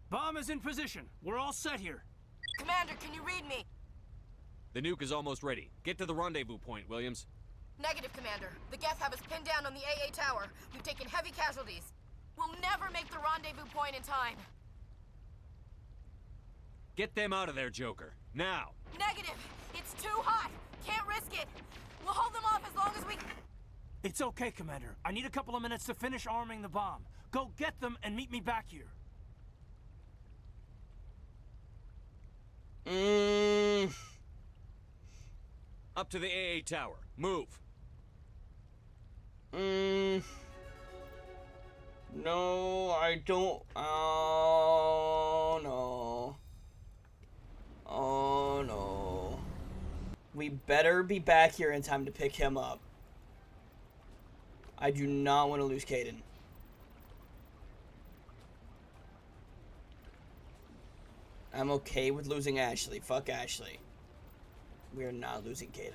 Bomb is in position. We're all set here. Commander, can you read me? The nuke is almost ready. Get to the rendezvous point, Williams. Negative, Commander. The Geth have us pinned down on the AA tower. We've taken heavy casualties. We'll never make the rendezvous point in time. Get them out of there, Joker. Now! Negative! It's too hot! Can't risk it! We'll hold them off as long as we... It's okay, Commander. I need a couple of minutes to finish arming the bomb. Go get them and meet me back here. Up to the AA tower. Move. No, I don't. Oh, no. Oh, no. We better be back here in time to pick him up. I do not want to lose Caden. I'm okay with losing Ashley. Fuck Ashley. We are not losing Caden.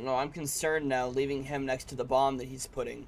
No, I'm concerned now, leaving him next to the bomb that he's putting.